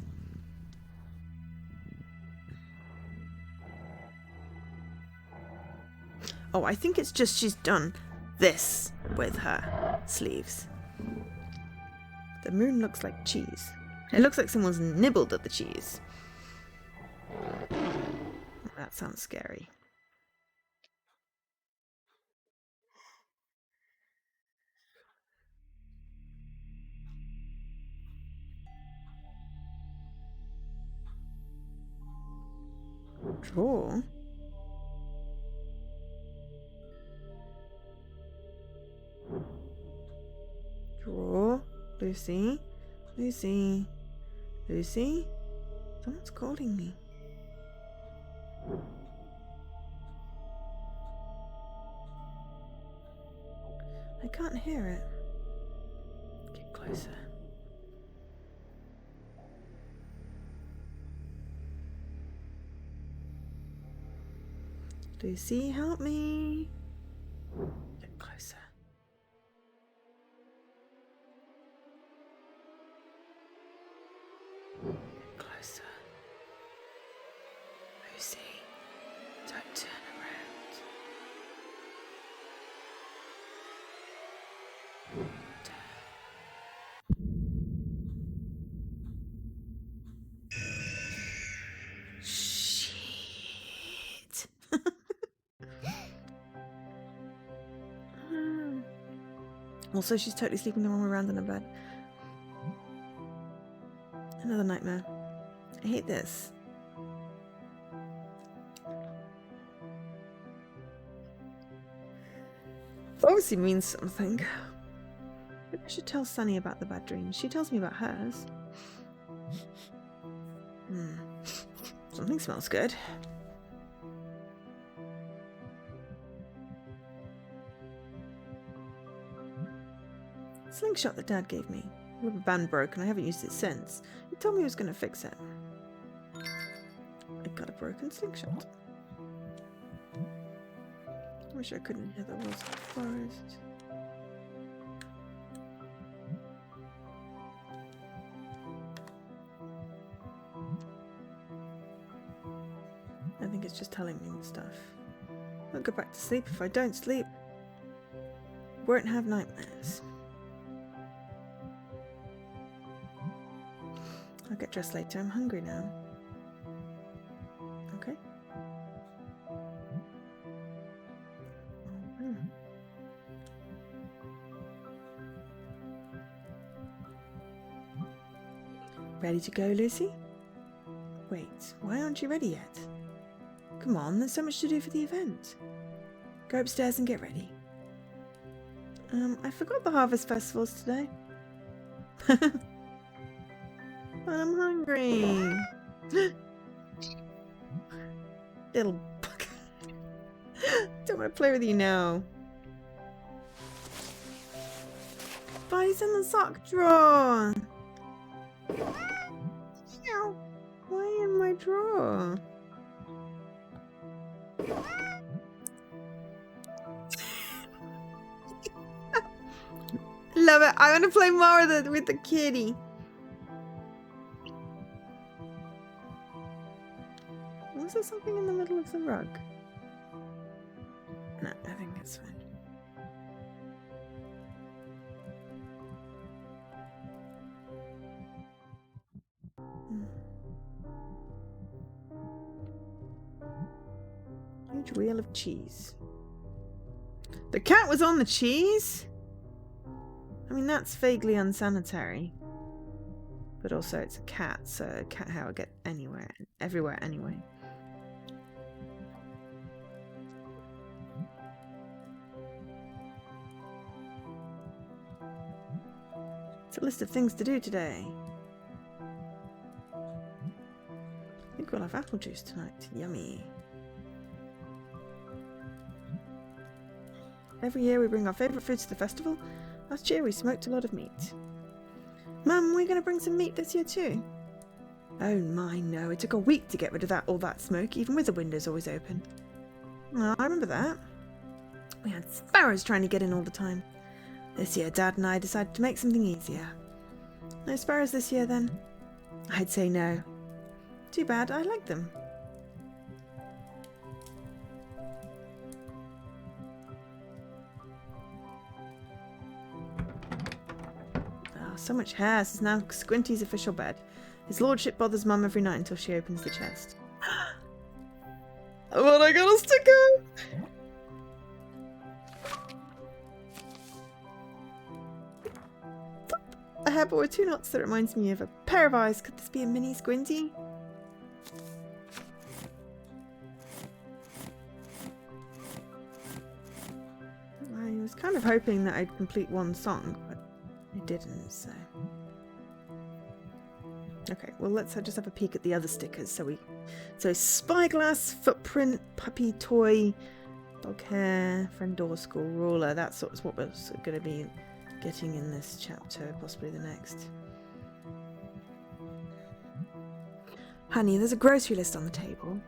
Oh, I think it's just she's done this with her sleeves. The moon looks like cheese. It looks like someone's nibbled at the cheese. That sounds scary. Draw? Draw? Lucy? Lucy? Lucy? Someone's calling me. I can't hear it. Get closer. Lucy, help me. Get closer. Get closer. Lucy, don't turn around. Shit. Also, she's totally sleeping the wrong way around in her bed. Another nightmare. I hate this. It obviously means something. Maybe I should tell Sunny about the bad dreams. She tells me about hers. Something smells good. Slingshot that Dad gave me. The rubber band broke and I haven't used it since. He told me he was going to fix it. I got a broken slingshot. I wish I couldn't hear the walls of the forest. I think it's just telling me stuff. I'll go back to sleep if I don't sleep. Won't have nightmares. I'll get dressed later. I'm hungry now. Okay. Ready to go, Lucy? Wait, why aren't you ready yet? Come on, there's so much to do for the event. Go upstairs and get ready. I forgot the Harvest Festival's today. But I'm hungry. Little bug. Don't want to play with you now. But he's in the sock drawer. Why in my drawer? Love it. I want to play more with the kitty. Was there something in the middle of the rug? No, I think it's fine. Huge wheel of cheese. The cat was on the cheese? I mean, that's vaguely unsanitary. But also it's a cat, so cat hair will get everywhere anyway. It's a list of things to do today. I think we'll have apple juice tonight. Yummy. Every year we bring our favourite foods to the festival. Last year we smoked a lot of meat. Mum, we're going to bring some meat this year too. Oh my, no. It took a week to get rid of all that smoke, even with the windows always open. Oh, I remember that. We had sparrows trying to get in all the time. This year Dad and I decided to make something easier. No sparrows this year then? I'd say no. Too bad, I like them. So much hair. This is now Squinty's official bed. His lordship bothers Mum every night until she opens the chest. But I got a sticker! A hairball with 2 knots that reminds me of a pair of eyes. Could this be a mini Squinty? I was kind of hoping that I'd complete one song, but I didn't, so... Okay, well let's just have a peek at the other stickers. So spyglass, footprint, puppy toy, dog hair, friend door, school ruler. That's sort of what we're going to be getting in this chapter, possibly the next. Honey, there's a grocery list on the table.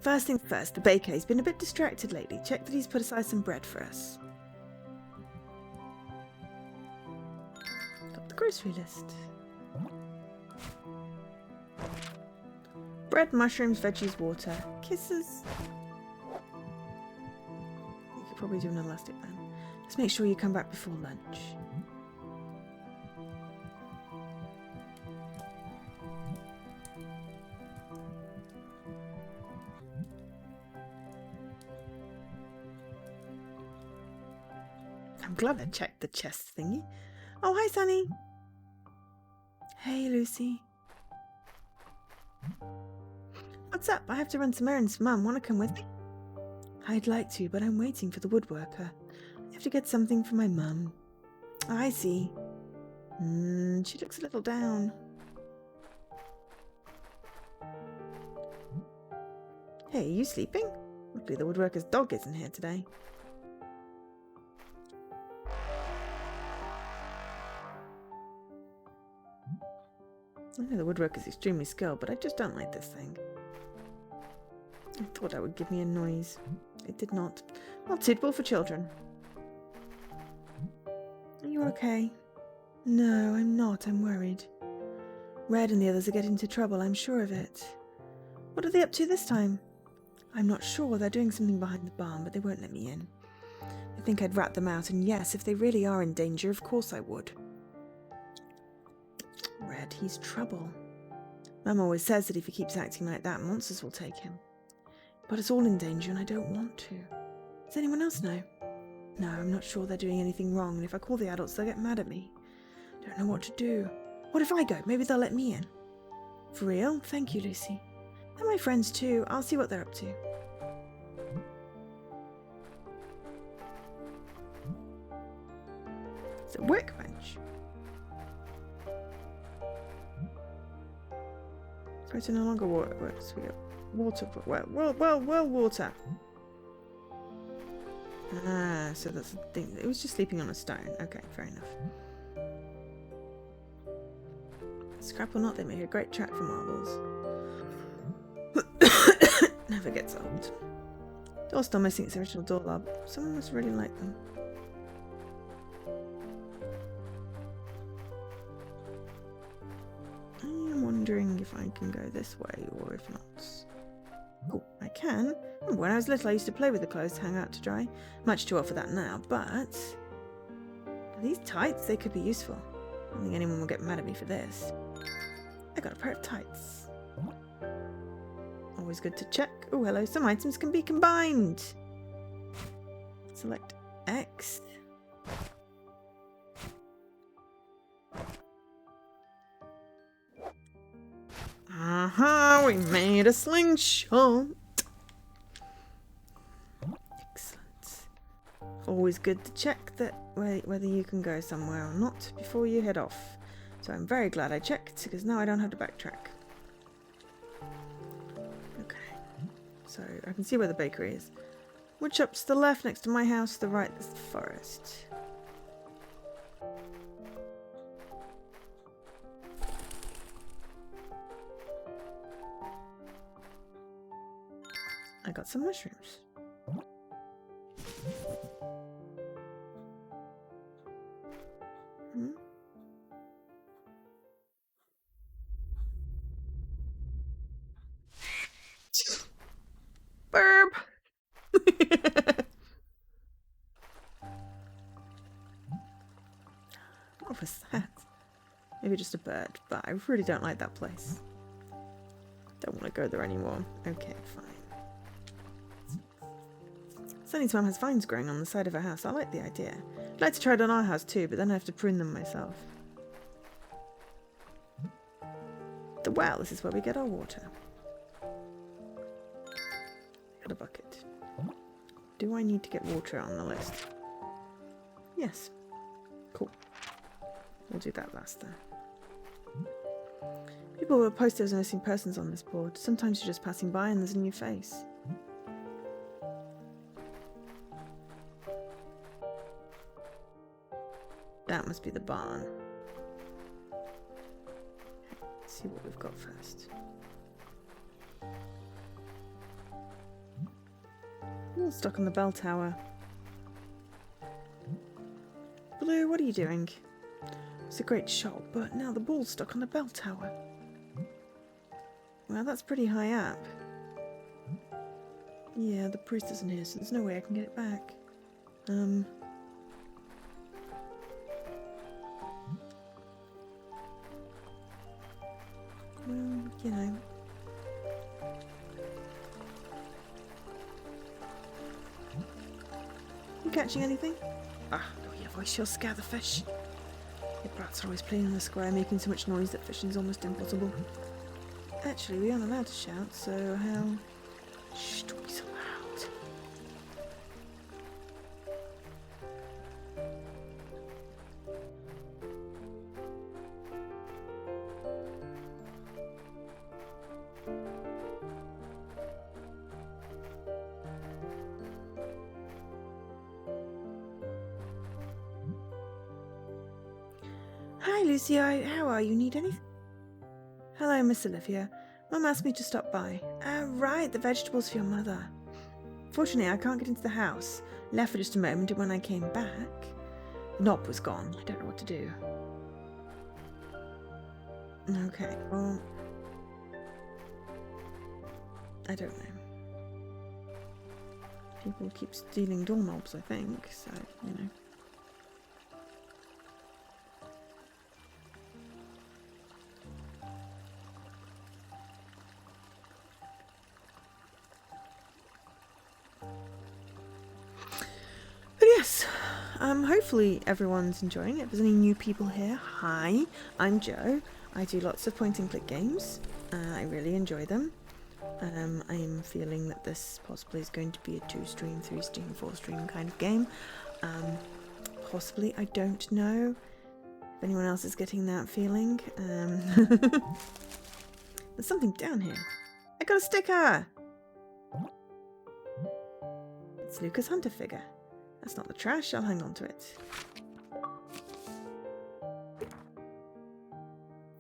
First things first, the baker. He's been a bit distracted lately. Check that he's put aside some bread for us. Got the grocery list. Bread, mushrooms, veggies, water. Kisses. You could probably do an elastic band. Just make sure you come back before lunch. I'm glad I checked the chest thingy. Oh, hi, Sunny. Hey, Lucy. What's up? I have to run some errands for Mum. Want to come with me? I'd like to, but I'm waiting for the woodworker. I have to get something for my mum. Oh, I see. She looks a little down. Hey, are you sleeping? Luckily the woodworker's dog isn't here today. I know the woodworker's extremely skilled, but I just don't like this thing. I thought that would give me a noise. It did not. Not suitable for children. Are you okay? No, I'm not. I'm worried. Red and the others are getting into trouble, I'm sure of it. What are they up to this time? I'm not sure. They're doing something behind the barn, but they won't let me in. I think I'd rat them out, and yes, if they really are in danger, of course I would. Red, he's trouble. Mum always says that if he keeps acting like that, monsters will take him. But it's all in danger, and I don't want to. Does anyone else know? No, I'm not sure they're doing anything wrong, and if I call the adults, they'll get mad at me. Don't know what to do. What if I go? Maybe they'll let me in. For real? Thank you, Lucy. They're my friends too. I'll see what they're up to. It's a workbench. Suppose it no longer works. We got water. Well, water. Ah, so that's the thing. It was just sleeping on a stone. Okay, fair enough. Scrap or not, they make a great track for marbles. Never gets old. Door's still missing its original door lob. Someone must really like them. I'm wondering if I can go this way or if not. Oh, I can. When I was little, I used to play with the clothes to hang out to dry. Much too old for that now, but these tights, they could be useful. I don't think anyone will get mad at me for this. I got a pair of tights. Always good to check. Oh, hello. Some items can be combined. Select X. Aha, we made a slingshot. Excellent. Always good to check that whether you can go somewhere or not before you head off. So I'm very glad I checked, because now I don't have to backtrack. Okay. So I can see where the bakery is. Woodshop's to the left next to my house, to the right is the forest. I got some mushrooms. Burp! What was that? Maybe just a bird, but I really don't like that place. Don't want to go there anymore. Okay, fine. Sunny's mum has vines growing on the side of her house. I like the idea. I'd like to try it on our house too, but then I have to prune them myself. The well, this is where we get our water. Got a bucket. Do I need to get water on the list? Yes. Cool. We'll do that last then. People will post those missing persons on this board. Sometimes you're just passing by and there's a new face. That must be the barn. Let's see what we've got first. All stuck on the bell tower. Blue, what are you doing? It's a great shot, but now the ball's stuck on the bell tower. Well, that's pretty high up. Yeah, the priest isn't here, so there's no way I can get it back. Well, you know. You catching anything? Ah, oh, you voice, she'll scare the fish. The brats are always playing in the square, making so much noise that fishing's almost impossible. Actually, we aren't allowed to shout, so how... Shh, don't be so loud. Hi, Lucy. How are you? Need anything? Hello, Miss Olivia. Mum asked me to stop by. Right, the vegetables for your mother. Fortunately, I can't get into the house. Left for just a moment, and when I came back, the knob was gone. I don't know what to do. Okay, well... I don't know. People keep stealing doorknobs, I think, so, you know. But yes, hopefully everyone's enjoying it. If there's any new people here, hi, I'm Jo. I do lots of point and click games. I really enjoy them. I'm feeling that this possibly is going to be a 2-stream, 3-stream, 4-stream kind of game. Possibly, I don't know if anyone else is getting that feeling. There's something down here. I got a sticker! It's Luca's hunter figure. That's not the trash, I'll hang on to it.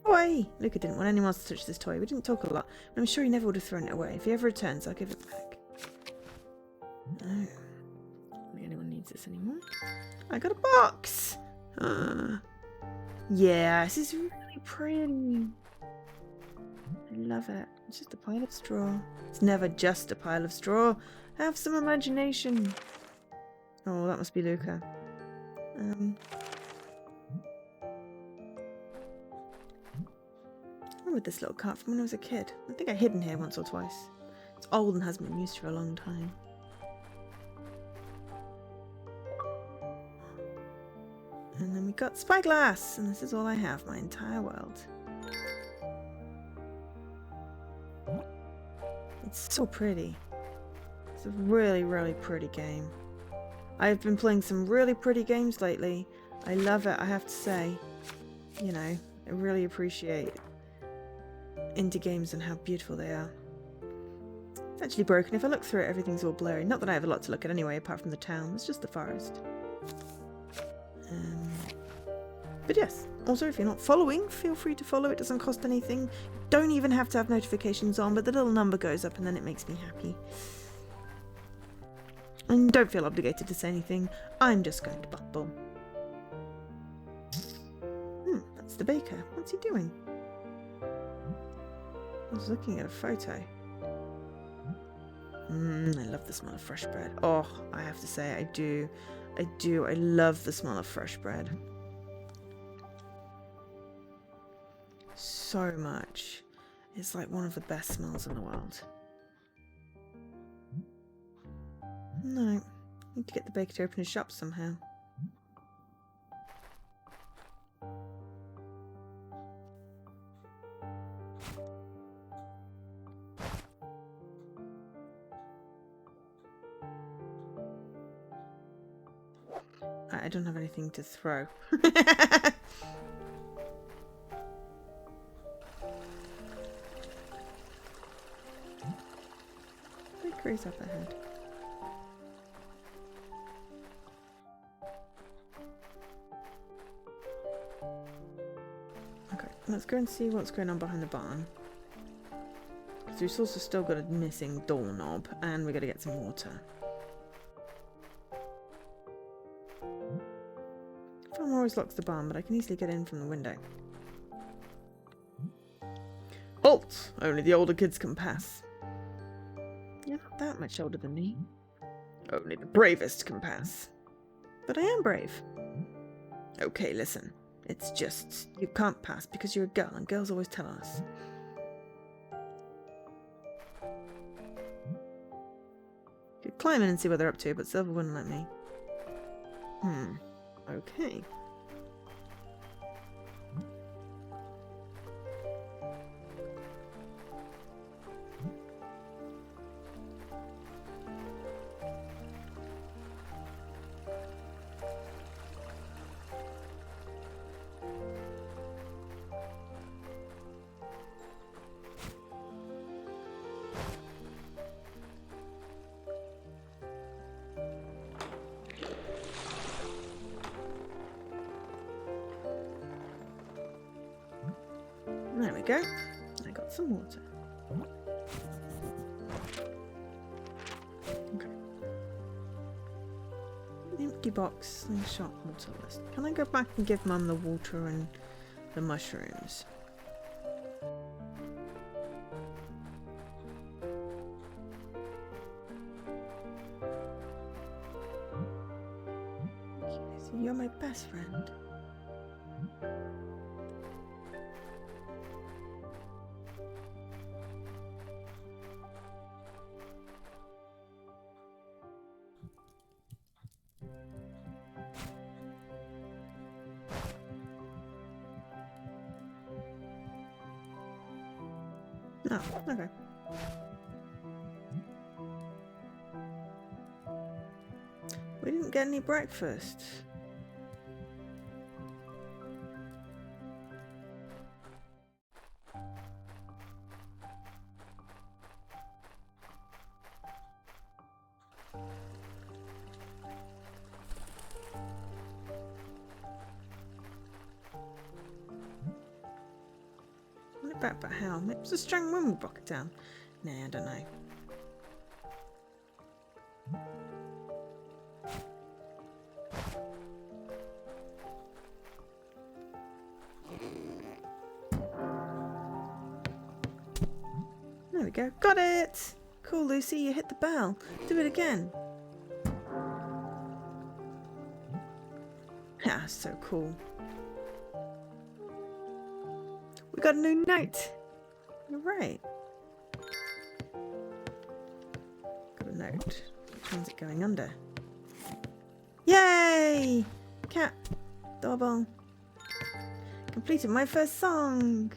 Boy! Luca didn't want anyone else to touch this toy. We didn't talk a lot, but I'm sure he never would have thrown it away. If he ever returns, I'll give it back. No. I don't think anyone needs this anymore. I got a box! Yeah, this is really pretty. I love it. It's just a pile of straw. It's never just a pile of straw. Have some imagination. Oh, that must be Luca. I remember this little cart from when I was a kid. I think I hid in here once or twice. It's old and hasn't been used for a long time. And then we got spyglass, and this is all I have, my entire world. It's so pretty. It's a really, really pretty game. I've been playing some really pretty games lately. I love it, I have to say. You know, I really appreciate indie games and how beautiful they are. It's actually broken. If I look through it, everything's all blurry. Not that I have a lot to look at anyway, apart from the town. It's just the forest. But yes, also if you're not following, feel free to follow. It doesn't cost anything. You don't even have to have notifications on, but the little number goes up and then it makes me happy. And don't feel obligated to say anything. I'm just going to bumble. That's the baker. What's he doing? I was looking at a photo. I love the smell of fresh bread. Oh, I have to say, I do. I love the smell of fresh bread. So much. It's like one of the best smells in the world. No. Need to get the baker to open his shop somehow. I don't have anything to throw. Bakery's up ahead. Okay, let's go and see what's going on behind the barn. Because we've also still got a missing doorknob, and we're going to get some water. Farm always locks the barn, but I can easily get in from the window. Halt! Only the older kids can pass. You're not that much older than me. Only the bravest can pass. But I am brave. Okay, listen. It's just, you can't pass because you're a girl, and girls always tell us. Could climb in and see what they're up to, but Silver wouldn't let me. Okay. There we go. I got some water. Okay. Empty box, slingshot, water list. Can I go back and give Mum the water and the mushrooms? Okay, so you're my best friend. Oh, okay. We didn't get any breakfast. What about how? It was a strong wind we broke it down. Nah, I don't know. There we go. Got it! Cool, Lucy, you hit the bell. Do it again. Ah, so cool. We got a new note. You're right. Got a note. Which one's it going under? Yay! Cat. Doorbell. Completed my first song.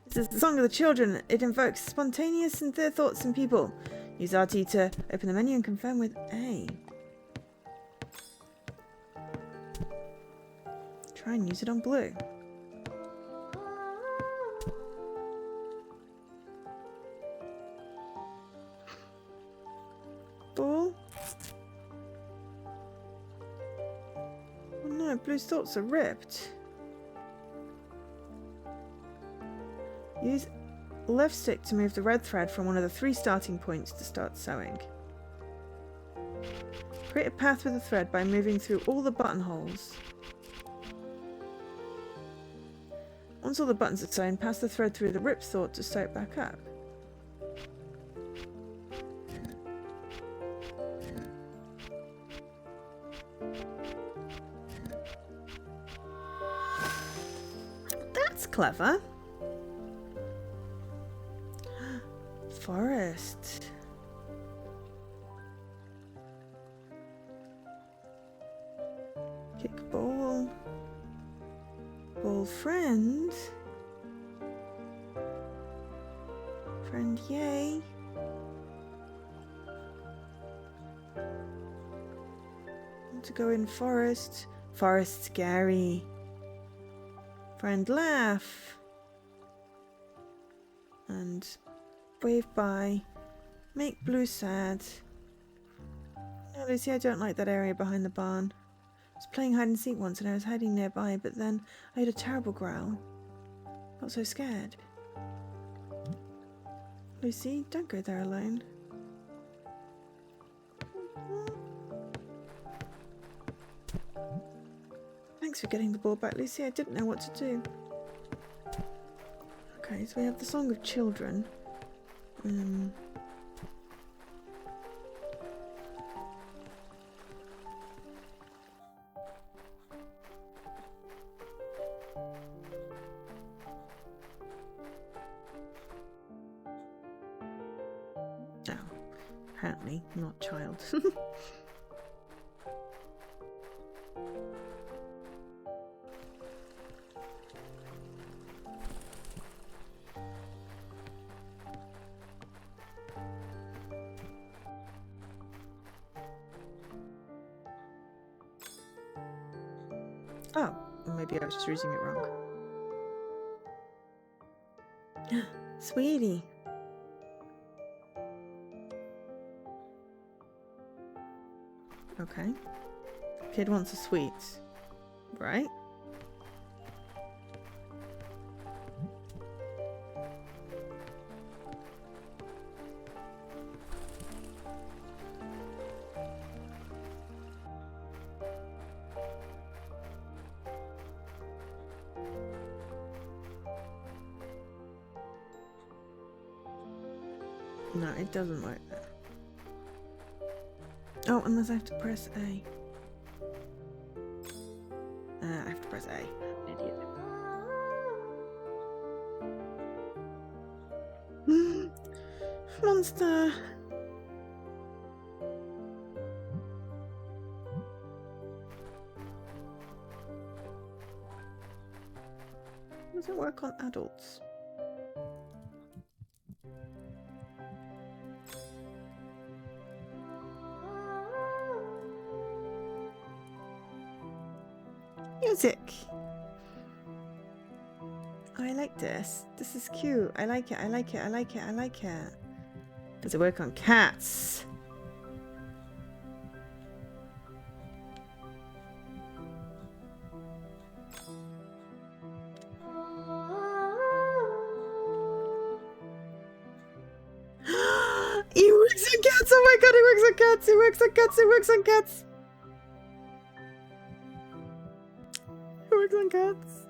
This is the song of the children. It invokes spontaneous, sincere thoughts in people. Use RT to open the menu and confirm with A. Try and use it on blue. Ball. Oh no, blue's thoughts are ripped. Use left stick to move the red thread from one of the 3 starting points to start sewing. Create a path with the thread by moving through all the buttonholes. Once all the buttons are sewn, pass the thread through the ripped thought to sew it back up. That's clever. Forest. Kick ball. Ball friend. Friend yay. Want to go in forest. Forest scary. Friend laugh. And wave by. Make blue sad. No, Lucy, I don't like that area behind the barn. I was playing hide and seek once and I was hiding nearby, but then I heard a terrible growl. Got so scared. Lucy, don't go there alone. Thanks for getting the ball back, Lucy. I didn't know what to do. Okay, so we have the Song of Children. Oh, apparently not child. Oh, maybe I was just reading it wrong. Sweetie. Okay. Kid wants a sweet. Right? No, it doesn't work there. Oh, unless I have to press A. I have to press A. I'm an idiot. Monster! Doesn't work on adults. Music! Oh, I like this. This is cute. I like it, I like it, I like it, I like it. Does it work on cats? It works on cats! Oh my god, it works on cats! It works on cats! It works on cats! It works on cats.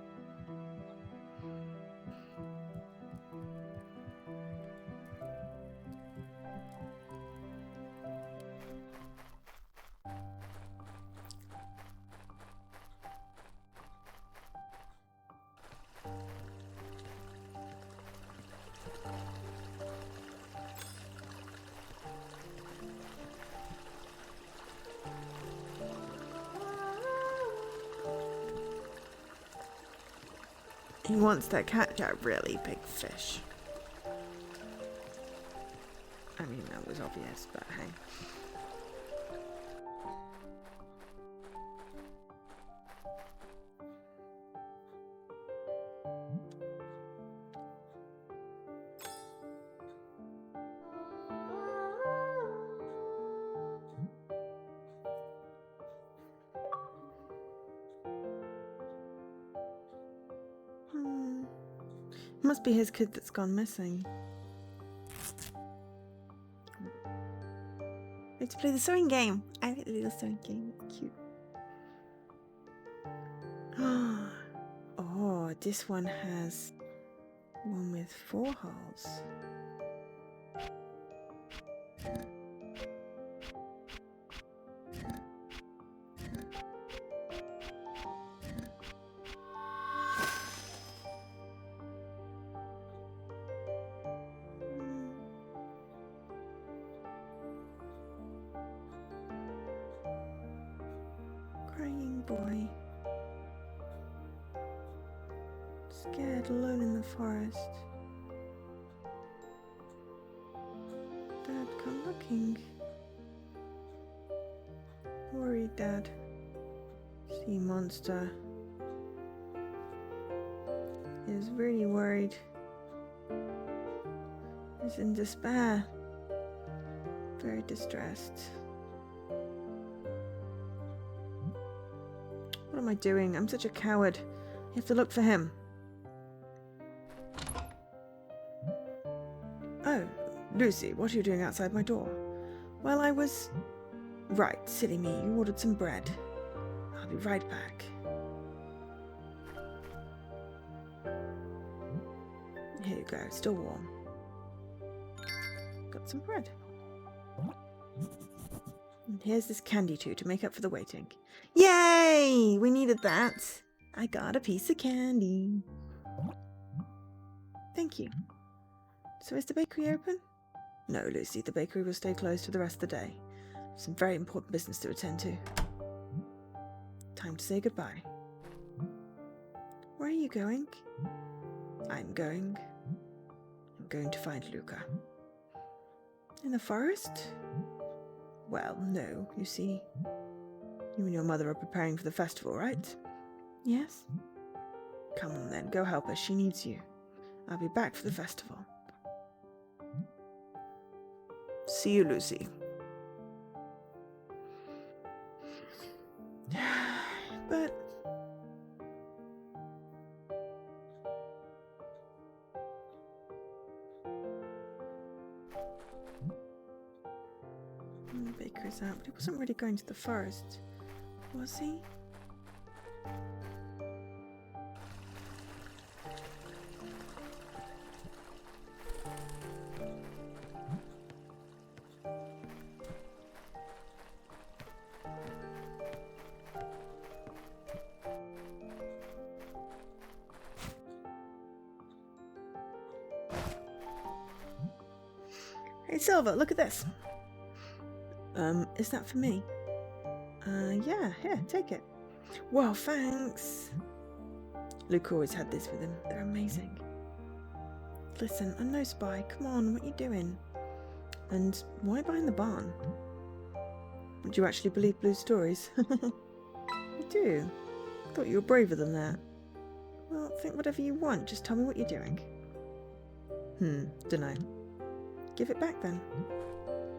He wants to catch a really big fish. I mean, that was obvious, but hey. Must be his kid that's gone missing. Let's play the sewing game. I like the little sewing game. It's cute. Oh, this one has one with 4 holes. Crying boy. Scared, alone in the forest. Dad, come looking. Worried Dad. Sea monster. Is really worried. Is in despair. Very distressed. What am I doing? I'm such a coward. You have to look for him. Oh, Lucy, what are you doing outside my door? Well, I was... Right, silly me, you ordered some bread. I'll be right back. Here you go, it's still warm. Got some bread. And here's this candy too to make up for the waiting. Yay! We needed that. I got a piece of candy. Thank you. So is the bakery open? No, Lucy, the bakery will stay closed for the rest of the day. Some very important business to attend to. Time to say goodbye. Where are you going? I'm going to find Luca. In the forest? Well, no, you see. You and your mother are preparing for the festival, right? Yes? Come on then, go help her. She needs you. I'll be back for the festival. See you, Lucy. But... Baker's out, but he wasn't really going to the forest, was he? Hey Silver, look at this. Is that for me? Yeah, here, take it. Well, thanks. Luke always had this with him. They're amazing. Listen, I'm no spy. Come on, what are you doing? And why behind the barn? Do you actually believe blue stories? You do? I thought you were braver than that. Well, think whatever you want. Just tell me what you're doing. Dunno. Give it back then.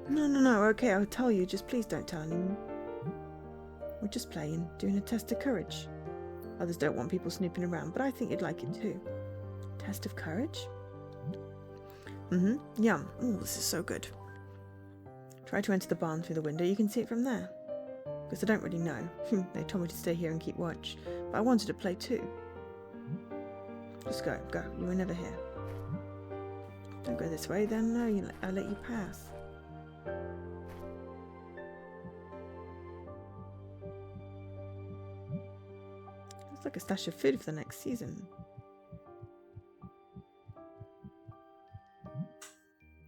No, okay, I'll tell you, just please don't tell anyone. We're just playing, doing a test of courage. Others don't want people snooping around, but I think you'd like it too. Test of courage? Yum. Oh, this is so good. Try to enter the barn through the window, you can see it from there. Because I don't really know. They told me to stay here and keep watch, but I wanted to play too. Just go, you were never here. Don't go this way then, no, I'll let you pass. Looks like a stash of food for the next season.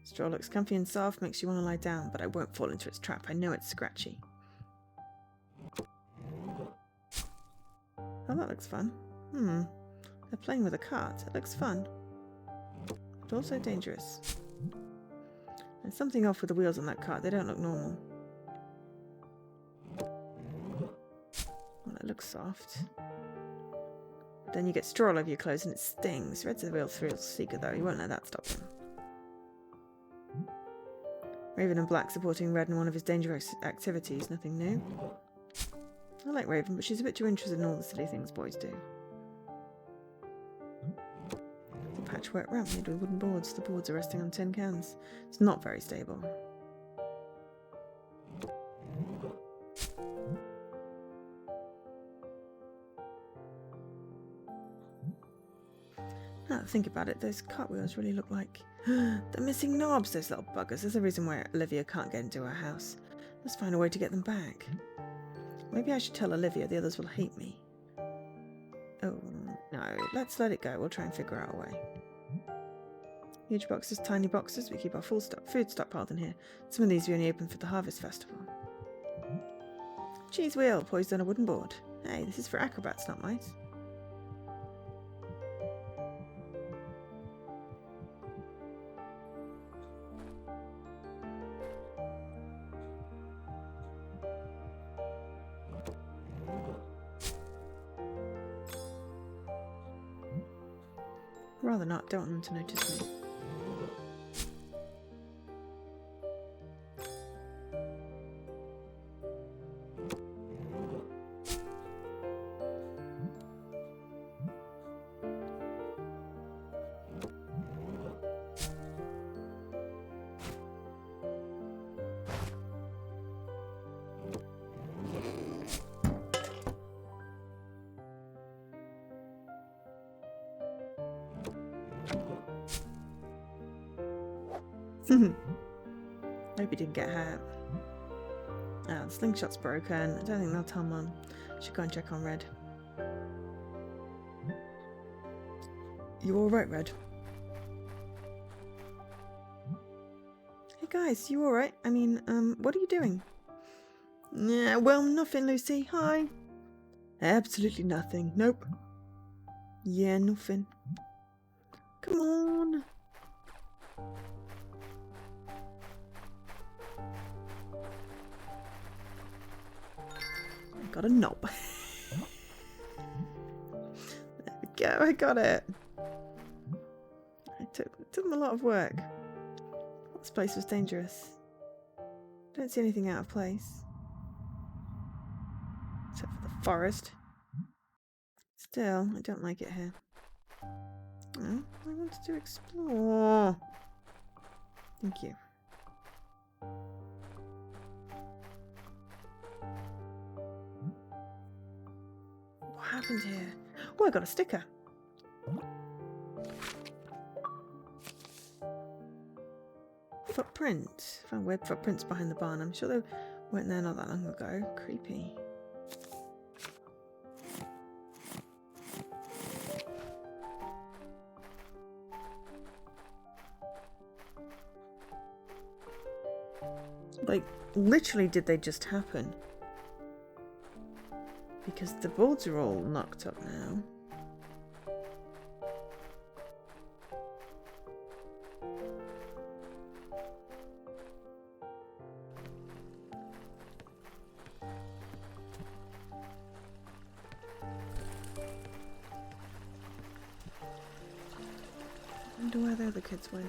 Straw looks comfy and soft, makes you want to lie down, but I won't fall into its trap. I know it's scratchy. Oh, that looks fun. They're playing with a cart. It looks fun. But also dangerous. There's something off with the wheels on that cart. They don't look normal. Well, it looks soft. But then you get straw all over your clothes and it stings. Red's a real thrill seeker though. You won't let that stop him. Raven and Black supporting Red in one of his dangerous activities. Nothing new. I like Raven, but she's a bit too interested in all the silly things boys do. The patchwork ramp made with wooden boards. The boards are resting on tin cans. It's not very stable. Now that I think about it, those cartwheels really look like... They're missing knobs, those little buggers. There's a reason why Olivia can't get into her house. Let's find a way to get them back. Maybe I should tell Olivia, the others will hate me. Oh, no, let's let it go. We'll try and figure out a way. Huge boxes, tiny boxes. We keep our food stockpiled in here. Some of these we only open for the Harvest Festival. Cheese wheel, poised on a wooden board. Hey, this is for acrobats, not mice. Rather not, don't want them to notice me. Hope he didn't get hurt. Ah, the slingshot's broken. I don't think they'll tell Mum. Should go and check on Red. You alright, Red? Hey guys, you alright? I mean, what are you doing? Yeah, well, nothing, Lucy. Hi. Absolutely nothing. Nope. Yeah, nothing. Come on. Got a knob. it! I got it! It took them a lot of work. This place was dangerous. Don't see anything out of place. Except for the forest. Still, I don't like it here. Oh, I wanted to explore. Thank you. What happened here? Oh, I got a sticker. Footprint. Found weird footprints behind the barn. I'm sure they weren't there not that long ago. Creepy. Like, literally, did they just happen? Because the boards are all knocked up now. I wonder where the other kids went.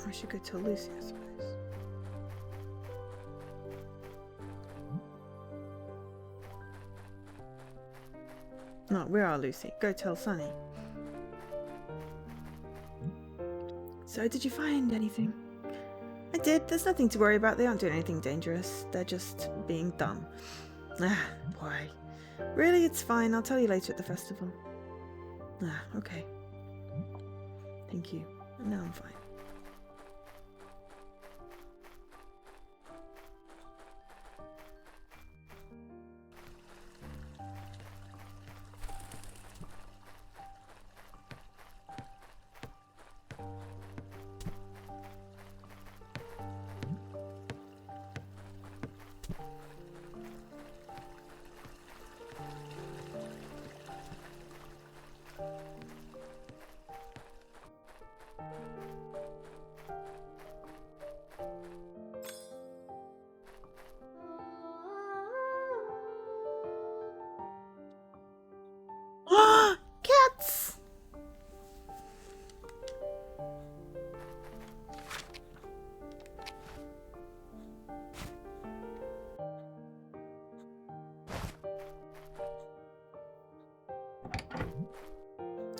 I should go tell Lucy, I suppose. No, where are Lucy? Go tell Sunny. So, did you find anything? I did. There's nothing to worry about. They aren't doing anything dangerous. They're just being dumb. Ah, why? Really, it's fine. I'll tell you later at the festival. Ah, okay. Thank you. Now I'm fine. Cats!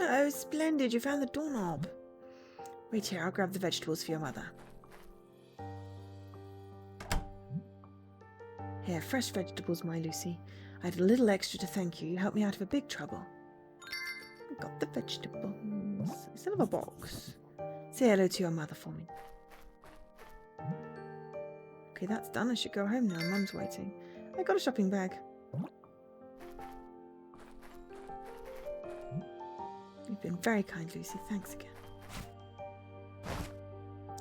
Oh, splendid. You found the doorknob. Wait here. I'll grab the vegetables for your mother. Here, fresh vegetables, my Lucy. I had a little extra to thank you. You helped me out of a big trouble. I got the vegetables. I still have a box. Say hello to your mother for me. Okay, that's done. I should go home now. Mum's waiting. I got a shopping bag. You've been very kind, Lucy. Thanks again.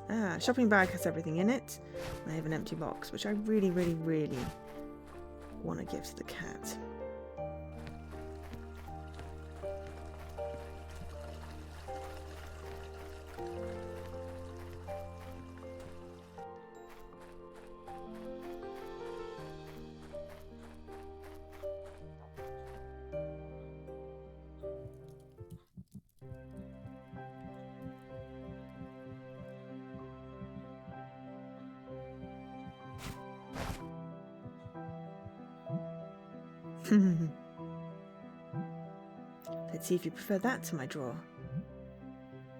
Ah, shopping bag has everything in it. I have an empty box, which I really, really, really want to give to the cat. Let's see if you prefer that to my drawer.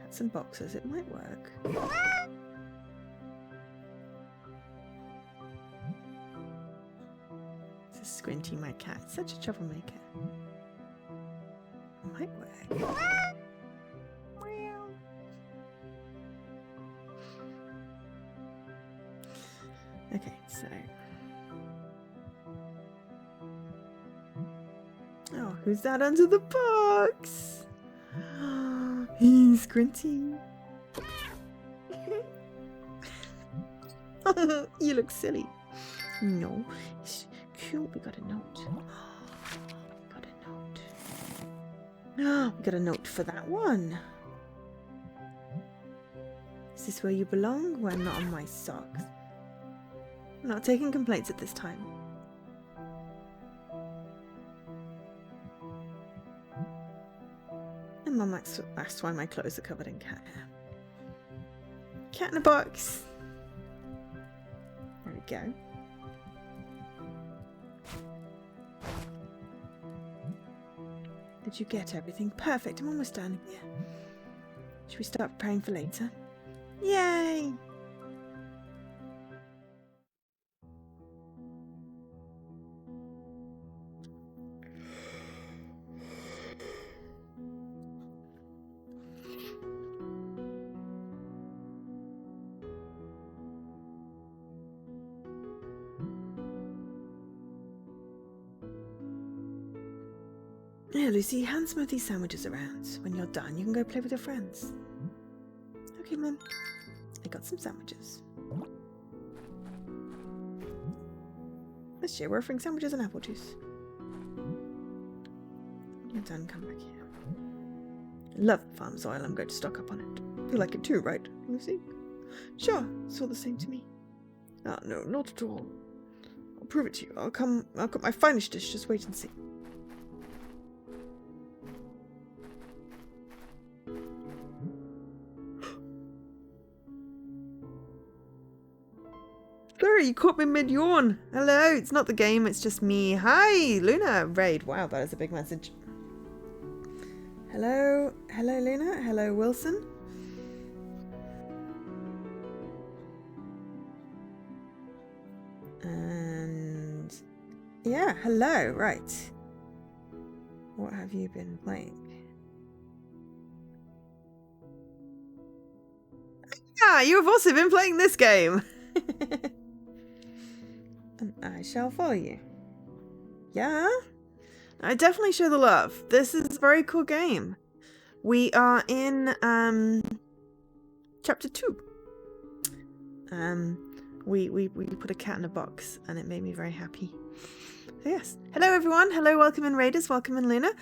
Had some boxes, it might work. Squinty, my cat. Such a troublemaker. Might work. Okay, so... Oh, who's that under the box? He's Squinty. You look silly. No, it's cute. We got a note. Got a note. We got a note for that one. Is this where you belong? Well, not on my socks. I'm not taking complaints at this time. And Mum asked why my clothes are covered in cat hair. Cat in a box. There we go. Did you get everything? Perfect. I'm almost done here. Should we start preparing for later? Yay! Yeah, Lucy, hand some of these sandwiches around. When you're done, you can go play with your friends. Okay, Mum. I got some sandwiches. This year we're offering sandwiches and apple juice. When you're done, come back here. I love farm soil. I'm going to stock up on it. You like it too, right, Lucy? Sure, it's all the same to me. Ah, no, not at all. I'll prove it to you. I'll cook my finest dish. Just wait and see. Sorry, you caught me mid-yawn. Hello, it's not the game, it's just me. Hi, Luna. Raid. Wow, that is a big message. Hello. Hello, Luna. Hello, Wilson. And... yeah, hello. Right. What have you been playing? Ah, you have also been playing this game. And I shall follow you. Yeah? I definitely show the love. This is a very cool game. We are in chapter 2. We put a cat in a box and it made me very happy. So yes. Hello everyone. Hello, welcome in Raiders, welcome in Luna.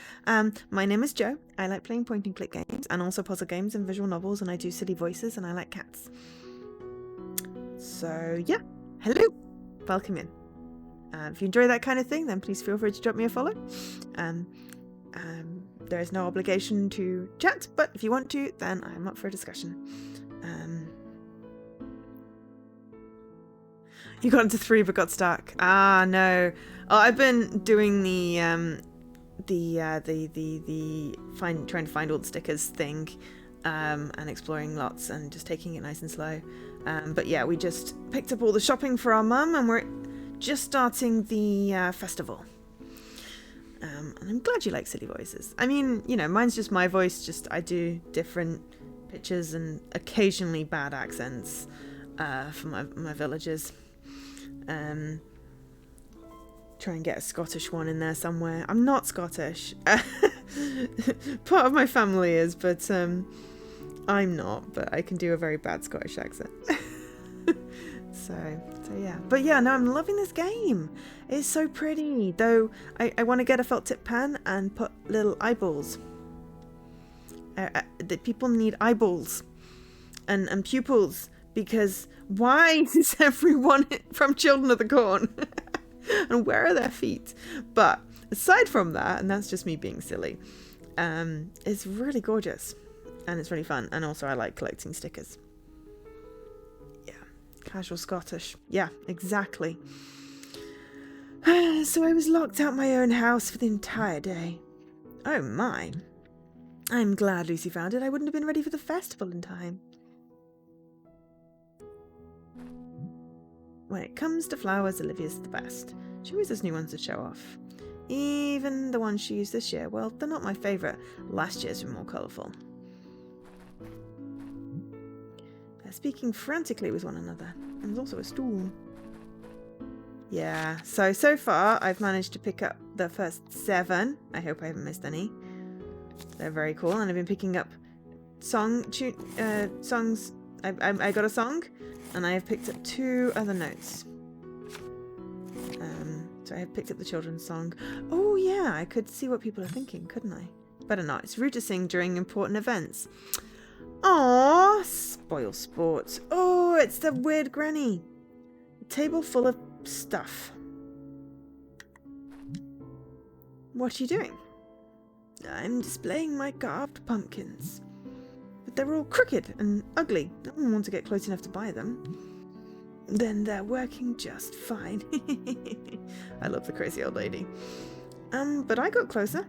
My name is Jo. I like playing point and click games and also puzzle games and visual novels, and I do silly voices and I like cats. So yeah. Hello. Welcome in. If you enjoy that kind of thing, then please feel free to drop me a follow. There is no obligation to chat, but if you want to, then I'm up for a discussion. You got into 3 but got stuck. Ah, no. Oh, I've been doing trying to find all the stickers thing, and exploring lots and just taking it nice and slow. But yeah, we just picked up all the shopping for our mum and we're just starting the festival. And I'm glad you like silly voices. I mean, you know, mine's just my voice, just I do different pitches and occasionally bad accents for my villagers. Try and get a Scottish one in there somewhere. I'm not Scottish. Part of my family is, but I'm not, but I can do a very bad Scottish accent. So yeah. But yeah, no, I'm loving this game. It's so pretty. Though I want to get a felt tip pen and put little eyeballs. The people need eyeballs and pupils, because why is everyone from Children of the Corn? And where are their feet? But aside from that, and that's just me being silly, it's really gorgeous and it's really fun. And also I like collecting stickers. Yeah, casual Scottish. Yeah, exactly. So I was locked out my own house for the entire day. Oh my. I'm glad Lucy found it. I wouldn't have been ready for the festival in time. When it comes to flowers, Olivia's the best. She always has new ones to show off. Even the ones she used this year, well, they're not my favourite. Last year's were more colourful. They're speaking frantically with one another. And there's also a stool. Yeah, so far I've managed to pick up the first 7. I hope I haven't missed any. They're very cool, and I've been picking up songs. I got a song, and I have picked up 2 other notes. So I have picked up the children's song. Oh yeah, I could see what people are thinking, couldn't I? Better not. It's rude to sing during important events. Aww, spoil sport. Oh, it's the weird granny. A table full of stuff. What are you doing? I'm displaying my carved pumpkins. But they're all crooked and ugly. No one wants to get close enough to buy them. Then they're working just fine. I love the crazy old lady. But I got closer.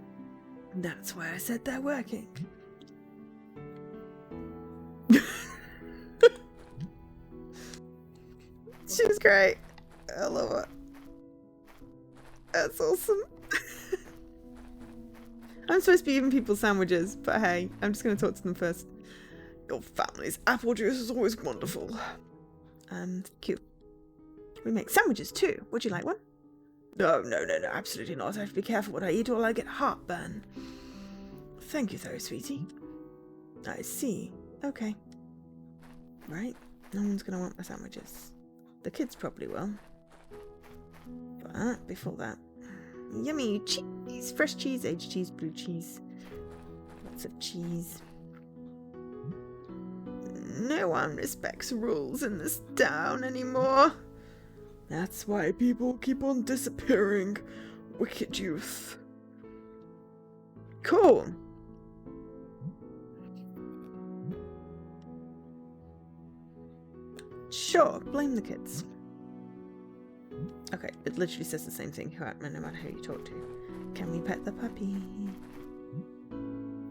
That's why I said they're working. She's great. I love her. That's awesome. I'm supposed to be giving people sandwiches, but hey, I'm just going to talk to them first. Your family's apple juice is always wonderful. Cute. We make sandwiches too. Would you like one? No, absolutely not. I have to be careful what I eat or I'll get heartburn. Thank you though, sweetie. I see. Okay. Right. No one's going to want my sandwiches. The kids probably will. But before that, yummy cheese, fresh cheese, aged cheese, blue cheese. Lots of cheese. No one respects rules in this town anymore. That's why people keep on disappearing. Wicked youth. Cool. Sure, blame the kids. Okay, it literally says the same thing no matter who you talk to. Can we pet the puppy?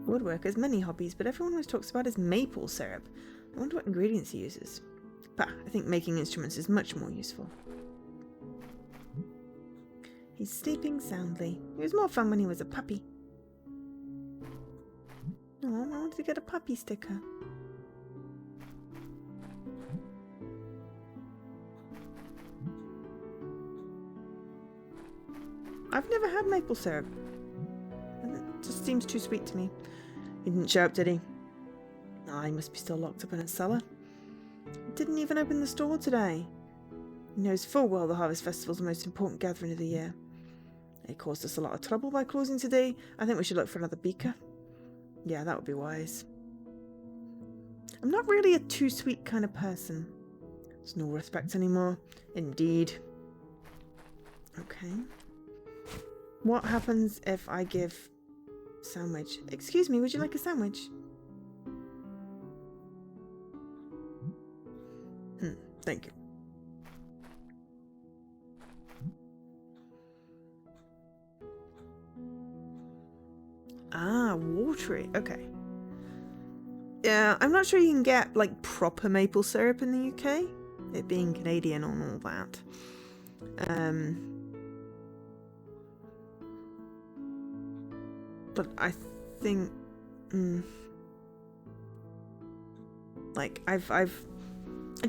Woodwork has many hobbies, but everyone always talks about his maple syrup. I wonder what ingredients he uses. But I think making instruments is much more useful. He's sleeping soundly. It was more fun when he was a puppy. Oh, I wanted to get a puppy sticker. I've never had maple syrup. It just seems too sweet to me. He didn't show up, did he? Ah, he must be still locked up in a cellar. He didn't even open the store today. He knows full well the Harvest Festival's the most important gathering of the year. It caused us a lot of trouble by closing today. I think we should look for another beaker. Yeah, that would be wise. I'm not really a too sweet kind of person. There's no respect anymore. Indeed. Okay. What happens if I give sandwich? Excuse me, would you like a sandwich? Thank you. Ah, watery. Okay. Yeah, I'm not sure you can get like proper maple syrup in the UK. It being Canadian and all that. But I think, like it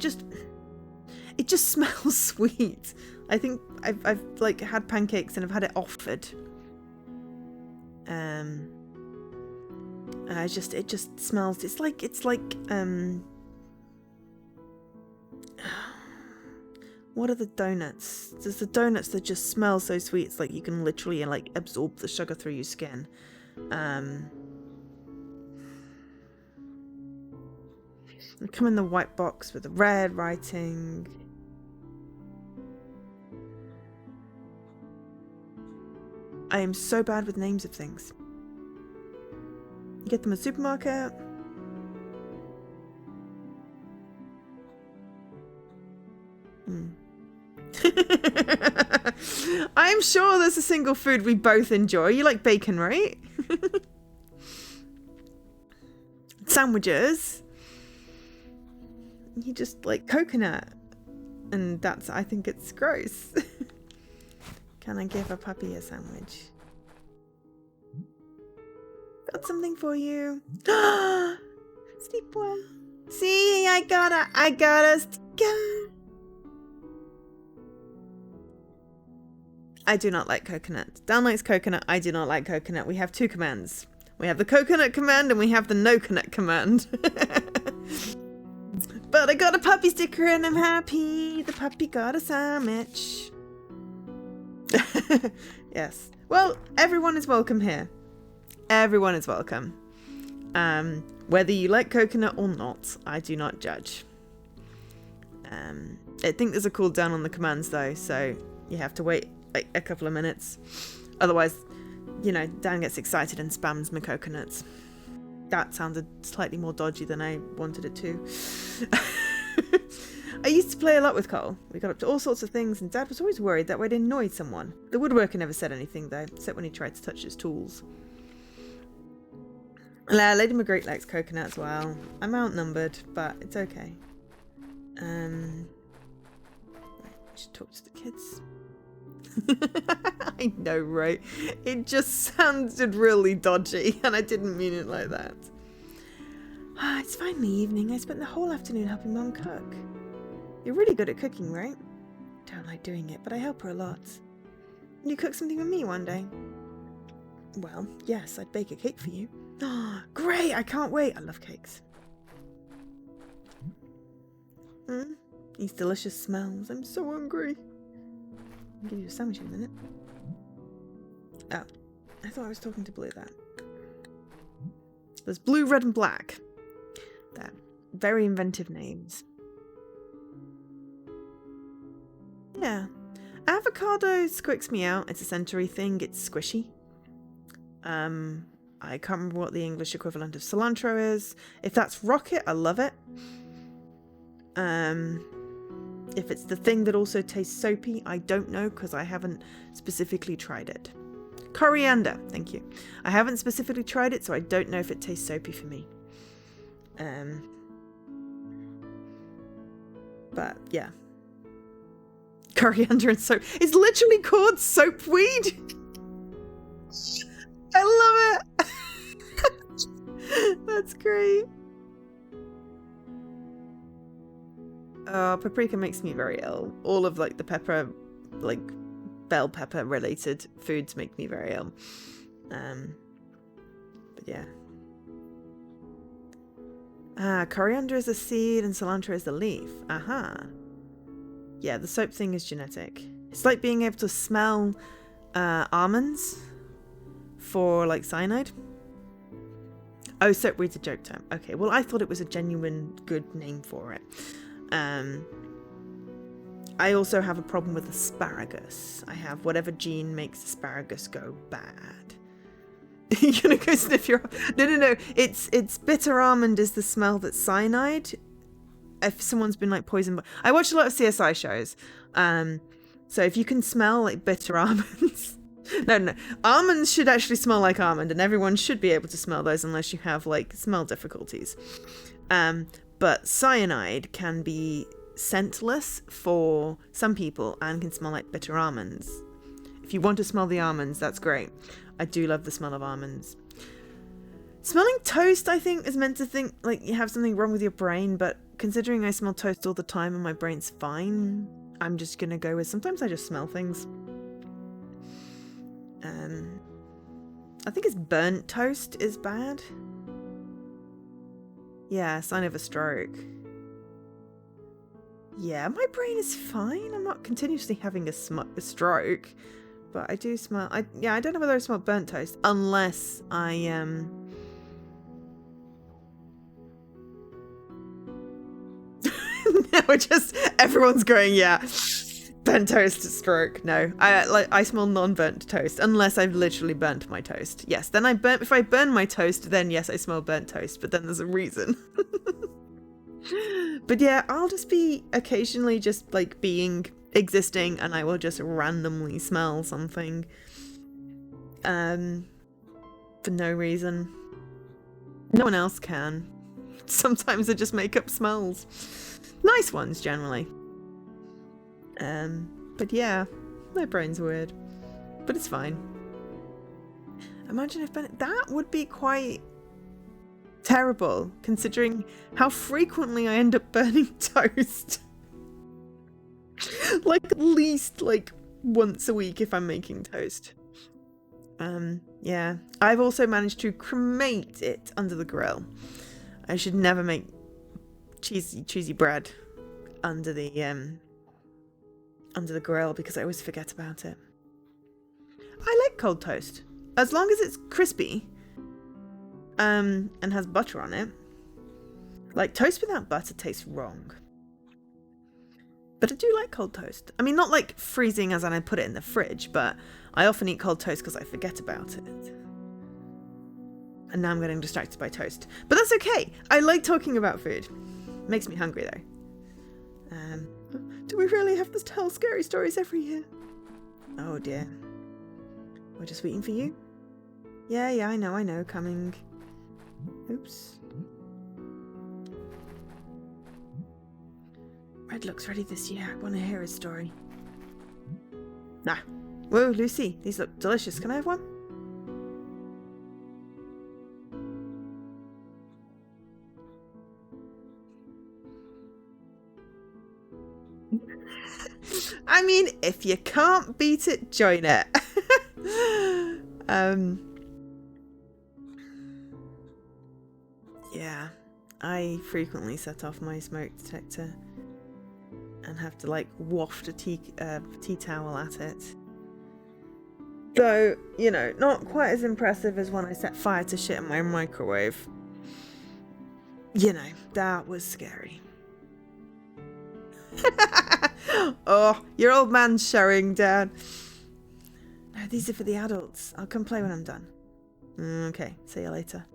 just smells sweet. I think I've like had pancakes and I've had it offered. And it just smells. It's like what are the donuts? There's the donuts that just smell so sweet. It's like you can literally like absorb the sugar through your skin. They come in the white box with the red writing. I am so bad with names of things. You get them at the supermarket. I'm sure there's a single food we both enjoy. You like bacon, right? Sandwiches. You just like coconut. And I think it's gross. Can I give a puppy a sandwich? Got something for you. Sleep well. See, I got a sticker. I do not like coconut. Dan likes coconut. I do not like coconut. We have two commands. We have the coconut command and we have the no coconut command. But I got a puppy sticker and I'm happy. The puppy got a sandwich. Yes. Well, everyone is welcome here. Everyone is welcome. Whether you like coconut or not, I do not judge. I think there's a cooldown on the commands though, so you have to wait like a couple of minutes. Otherwise, you know, Dan gets excited and spams my coconuts. That sounded slightly more dodgy than I wanted it to. I used to play a lot with Cole. We got up to all sorts of things and Dad was always worried that we'd annoyed someone. The woodworker never said anything though, except when he tried to touch his tools. Lady McGreat likes coconut as well. I'm outnumbered, but it's okay. I should talk to the kids. I know, right? It just sounded really dodgy, and I didn't mean it like that. It's finally evening. I spent the whole afternoon helping Mum cook. You're really good at cooking, right? Don't like doing it, but I help her a lot. Will you cook something with me one day? Well, yes, I'd bake a cake for you. Great! I can't wait. I love cakes. These delicious smells. I'm so hungry. I'll give you a sandwich in a minute. Oh, I thought I was talking to Blue then. There's Blue, Red and Black. They're very inventive names. Yeah. Avocado squicks me out. It's a century thing. It's squishy. I can't remember what the English equivalent of cilantro is. If that's rocket, I love it. If it's the thing that also tastes soapy, I don't know because I haven't specifically tried it. Coriander, thank you. I haven't specifically tried it, so I don't know if it tastes soapy for me. But yeah. Coriander and soap. It's literally called soapweed. I love it. That's great. Paprika makes me very ill. All of like the pepper, like bell pepper related foods make me very ill. But yeah. Coriander is the seed and cilantro is the leaf. Aha. Yeah, the soap thing is genetic. It's like being able to smell almonds for like cyanide. Oh, soapweed's a joke term. Okay, well I thought it was a genuine good name for it. I also have a problem with asparagus. I have whatever gene makes asparagus go bad. You're gonna go sniff your... No. It's bitter almond is the smell that's cyanide. If someone's been like poisoned by... I watch a lot of CSI shows. So if you can smell like bitter almonds... No. Almonds should actually smell like almond and everyone should be able to smell those unless you have like smell difficulties. But cyanide can be scentless for some people and can smell like bitter almonds. If you want to smell the almonds, that's great. I do love the smell of almonds. Smelling toast, I think, is meant to think like you have something wrong with your brain, but considering I smell toast all the time and my brain's fine, I'm just gonna go with sometimes I just smell things. I think it's burnt toast is bad. Yeah, sign of a stroke. Yeah, my brain is fine. I'm not continuously having a stroke, but I do smell... I don't know whether I smell burnt toast, unless I... No, just... Everyone's going, yeah. Burnt toast, stroke. No, I smell non-burnt toast, unless I've literally burnt my toast. Yes, then if I burn my toast, then yes, I smell burnt toast, but then there's a reason. But yeah, I'll just be occasionally just like existing and I will just randomly smell something. For no reason. No one else can. Sometimes I just make up smells. Nice ones, generally. But yeah, my brain's weird. but it's fine. Imagine if that would be quite terrible, considering how frequently I end up burning toast. Like at least like once a week if I'm making toast. Yeah. I've also managed to cremate it under the grill. I should never make cheesy bread under the grill because I always forget about it. I like cold toast. As long as it's crispy and has butter on it. Like, toast without butter tastes wrong. But I do like cold toast. I mean, not like freezing as in I put it in the fridge, but I often eat cold toast because I forget about it. And now I'm getting distracted by toast. But that's okay. I like talking about food. Makes me hungry, though. Do we really have to tell scary stories every year? Oh, dear. We're just waiting for you? Yeah, I know. Coming. Oops. Red looks ready this year. I want to hear his story. Nah. Whoa, Lucy. These look delicious. Can I have one? I mean, if you can't beat it, join it. Yeah, I frequently set off my smoke detector and have to like waft a tea towel at it. Though, you know, not quite as impressive as when I set fire to shit in my microwave. You know, that was scary. Oh, your old man's showing, Dad. No, these are for the adults. I'll come play when I'm done. Okay, see you later.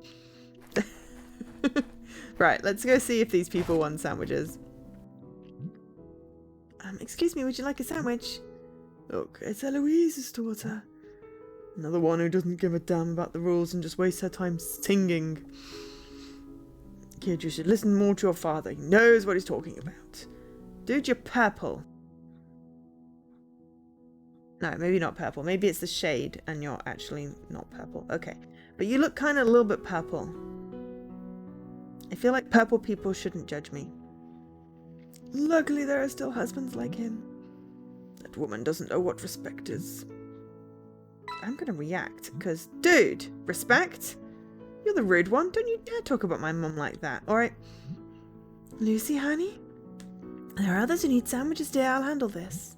Right, let's go see if these people want sandwiches. Excuse me, would you like a sandwich? Look, it's Eloise's daughter. Another one who doesn't give a damn about the rules and just wastes her time singing. Kid, you should listen more to your father. He knows what he's talking about. Dude, you're purple. No, maybe not purple. Maybe it's the shade and you're actually not purple. Okay. But you look kind of a little bit purple. I feel like purple people shouldn't judge me. Luckily, there are still husbands like him. That woman doesn't know what respect is. I'm gonna react, because, dude, respect? You're the rude one. Don't you dare talk about my mum like that, alright? Lucy, honey? There are others who need sandwiches, dear. I'll handle this.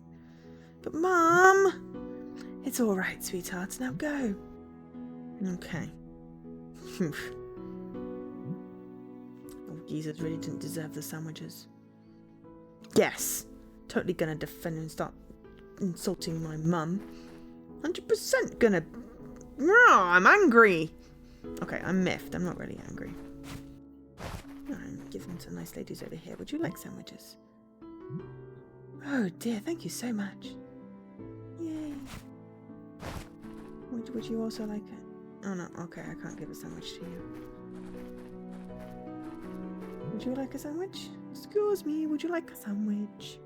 But, Mum! It's alright, sweetheart. Now go. Okay. Oh, Jesus really didn't deserve the sandwiches. Yes. Totally gonna defend and start insulting my mum. 100% gonna... I'm angry! Okay, I'm miffed. I'm not really angry. I'm giving to nice ladies over here. Would you like sandwiches? Oh dear, thank you so much. Yay. Would you also like it? Oh no, okay, I can't give a sandwich to you. Would you like a sandwich? Excuse me, would you like a sandwich?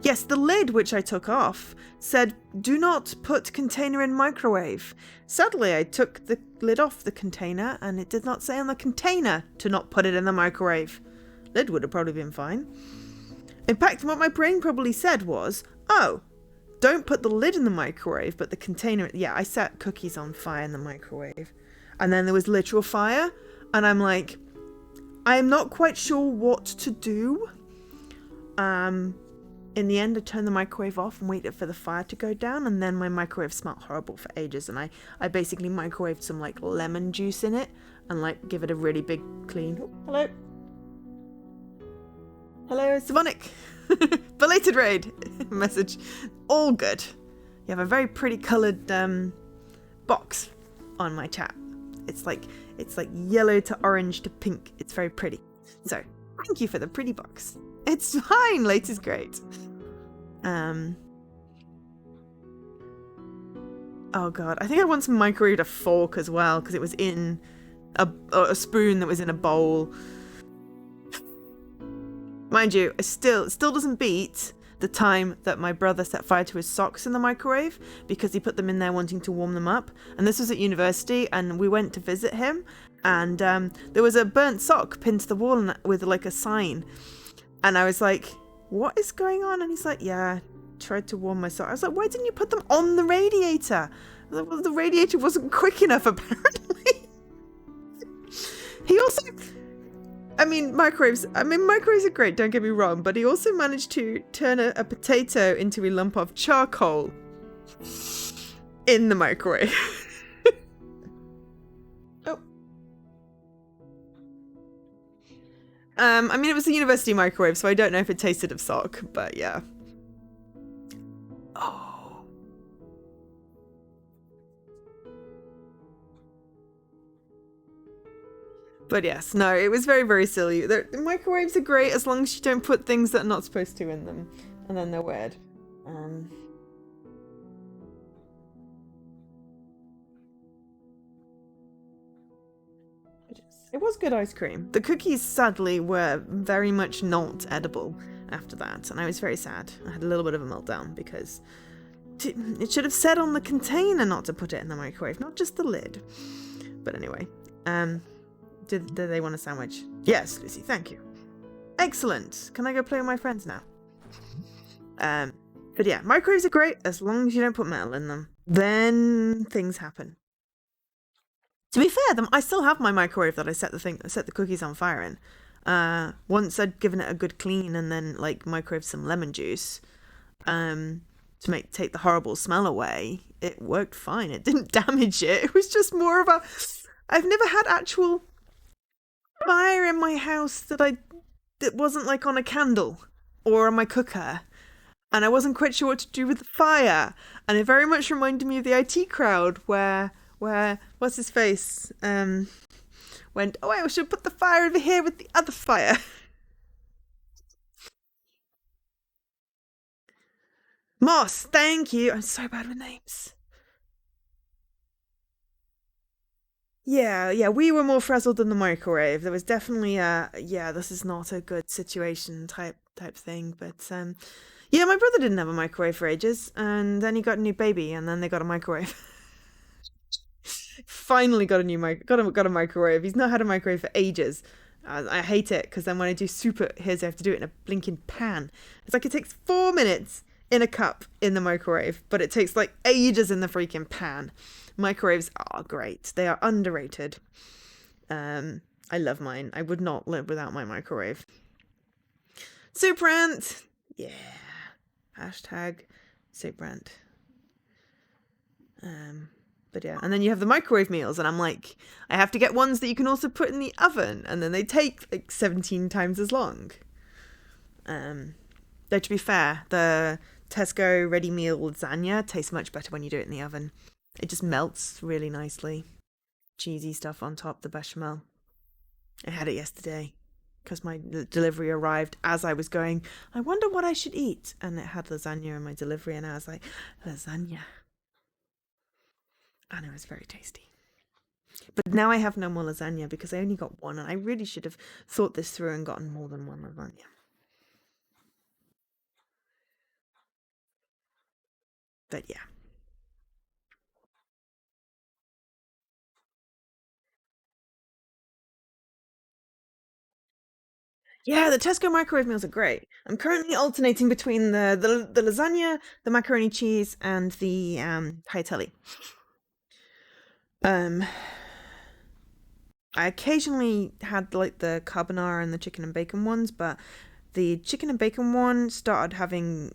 Yes, the lid, which I took off, said, do not put container in microwave. Sadly, I took the lid off the container, and it did not say on the container to not put it in the microwave. Lid would have probably been fine. In fact, what my brain probably said was, oh, don't put the lid in the microwave, but the container... Yeah, I set cookies on fire in the microwave. And then there was literal fire, and I'm like, I'm not quite sure what to do. In the end, I turned the microwave off and waited for the fire to go down, and then my microwave smelled horrible for ages, and I basically microwaved some like lemon juice in it and like give it a really big clean. Oh, hello. Hello, Savonic. Belated raid message. All good. You have a very pretty coloured box on my chat. It's like yellow to orange to pink. It's very pretty. So thank you for the pretty box. It's fine. Late is great. Oh god, I think I once microwaved a fork as well because it was in a spoon that was in a bowl. Mind you, it still doesn't beat the time that my brother set fire to his socks in the microwave because he put them in there wanting to warm them up. And this was at university, and we went to visit him, and there was a burnt sock pinned to the wall with like a sign. And I was like, what is going on? And he's like, yeah, tried to warm my sock. I was like, why didn't you put them on the radiator? I was like, well, the radiator wasn't quick enough, apparently. He also... microwaves are great, don't get me wrong, but he also managed to turn a potato into a lump of charcoal in the microwave. Oh. It was a university microwave, so I don't know if it tasted of sock, but yeah. Oh. But yes, no, it was very, very silly. The microwaves are great as long as you don't put things that are not supposed to in them. And then they're weird. It was good ice cream. The cookies, sadly, were very much not edible after that. And I was very sad. I had a little bit of a meltdown because it should have said on the container not to put it in the microwave, not just the lid. But anyway, Did they want a sandwich? Yes, Lucy, thank you. Excellent. Can I go play with my friends now? But yeah, microwaves are great as long as you don't put metal in them. Then things happen. To be fair, I still have my microwave that I set the cookies on fire in. Once I'd given it a good clean and then like microwave some lemon juice, to take the horrible smell away. It worked fine. It didn't damage it. It was just more of a... I've never had actual fire in my house that wasn't like on a candle or on my cooker, and I wasn't quite sure what to do with the fire, and it very much reminded me of the IT crowd where what's his face went, oh, I should put the fire over here with the other fire. Moss, thank you. I'm so bad with names. Yeah, we were more frazzled than the microwave. There was definitely this is not a good situation type thing. But yeah, my brother didn't have a microwave for ages, and then he got a new baby, and then they got a microwave. Finally got a microwave. He's not had a microwave for ages. I hate it because then when I do soup at his, I have to do it in a blinking pan. It's like it takes 4 minutes in a cup in the microwave, but it takes like ages in the freaking pan. Microwaves are great. They are underrated. I love mine. I would not live without my microwave. Soup rant. Yeah. Hashtag soup rant. But yeah, and then you have the microwave meals, and I'm like, I have to get ones that you can also put in the oven, and then they take like 17 times as long. Though to be fair, the Tesco ready meal lasagna tastes much better when you do it in the oven. It just melts really nicely. Cheesy stuff on top, the bechamel. I had it yesterday because my delivery arrived as I was going, I wonder what I should eat. And it had lasagna in my delivery, and I was like, lasagna. And it was very tasty. But now I have no more lasagna because I only got one, and I really should have thought this through and gotten more than one lasagna. But yeah. Yeah, the Tesco microwave meals are great. I'm currently alternating between the lasagna, the macaroni cheese, and the tagliatelle. I occasionally had like the carbonara and the chicken and bacon ones, but the chicken and bacon one started having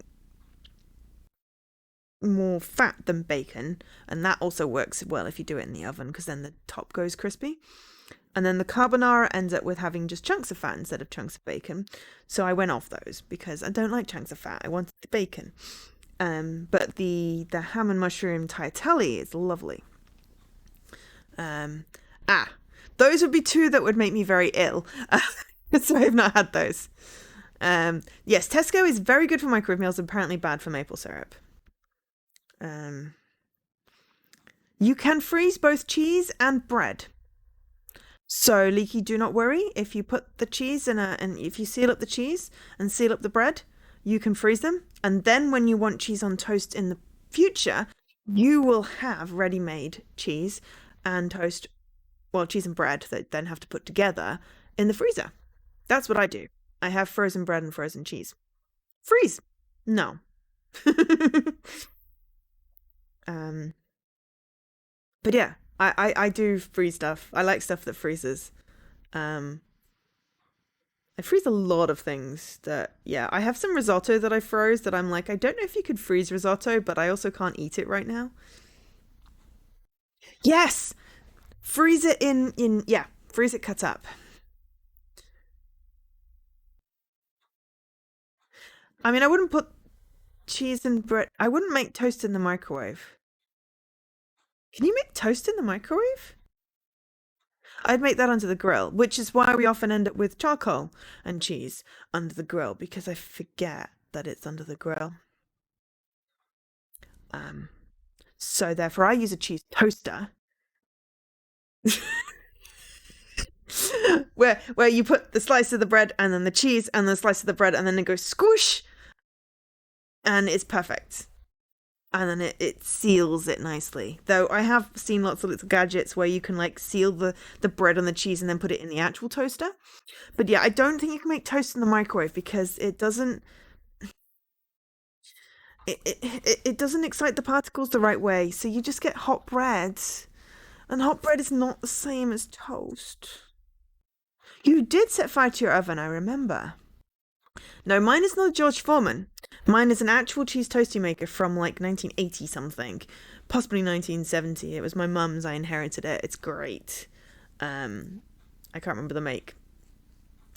more fat than bacon, and that also works well if you do it in the oven because then the top goes crispy. And then the carbonara ends up with having just chunks of fat instead of chunks of bacon. So I went off those because I don't like chunks of fat. I wanted the bacon. But the ham and mushroom tagliatelle is lovely. Those would be two that would make me very ill. So I have not had those. Yes, Tesco is very good for microwave meals, apparently bad for maple syrup. You can freeze both cheese and bread. So, Leaky, do not worry. If you put the cheese and if you seal up the cheese and seal up the bread, you can freeze them. And then when you want cheese on toast in the future, you will have ready-made cheese and toast, well, cheese and bread that then have to put together in the freezer. That's what I do. I have frozen bread and frozen cheese. Freeze. No. But yeah, I do freeze stuff. I like stuff that freezes. I freeze a lot of things that, yeah, I have some risotto that I froze that I'm like, I don't know if you could freeze risotto, but I also can't eat it right now. Yes! Freeze it yeah, freeze it cut up. I mean, I wouldn't put cheese and bread, I wouldn't make toast in the microwave. Can you make toast in the microwave? I'd make that under the grill, which is why we often end up with charcoal and cheese under the grill, because I forget that it's under the grill. So therefore I use a cheese toaster. where you put the slice of the bread and then the cheese and the slice of the bread and then it goes squish and it's perfect. And then it seals it nicely. Though I have seen lots of little gadgets where you can like seal the bread and the cheese and then put it in the actual toaster. But yeah, I don't think you can make toast in the microwave because it doesn't it doesn't excite the particles the right way. So you just get hot bread. And hot bread is not the same as toast. You did set fire to your oven, I remember. No, mine is not a George Foreman. Mine is an actual cheese toasty maker from like 1980 something, possibly 1970. It was my mum's. I inherited it. It's great. I can't remember the make.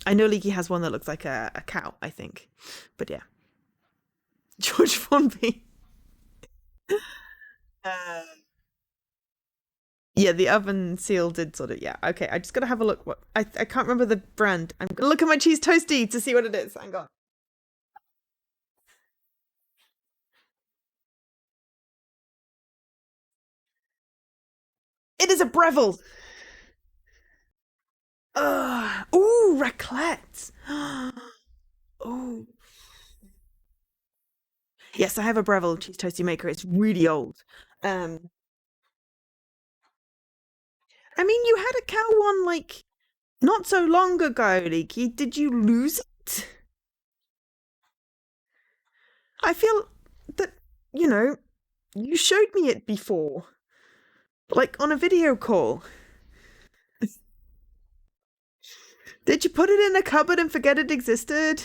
I know Leaky has one that looks like a cow, I think. But yeah. George Formby. Yeah, the oven seal did sort of, yeah. Okay, I just gotta have a look. What I can't remember the brand. I'm gonna look at my cheese toasty to see what it is. Hang on. It is a Breville. Ooh, raclette. Oh. Yes, I have a Breville cheese toasty maker. It's really old. Um, I mean, you had a cow one like not so long ago, Leaky. Did you lose it? I feel that, you know, you showed me it before. Like on a video call. Did you put it in a cupboard and forget it existed?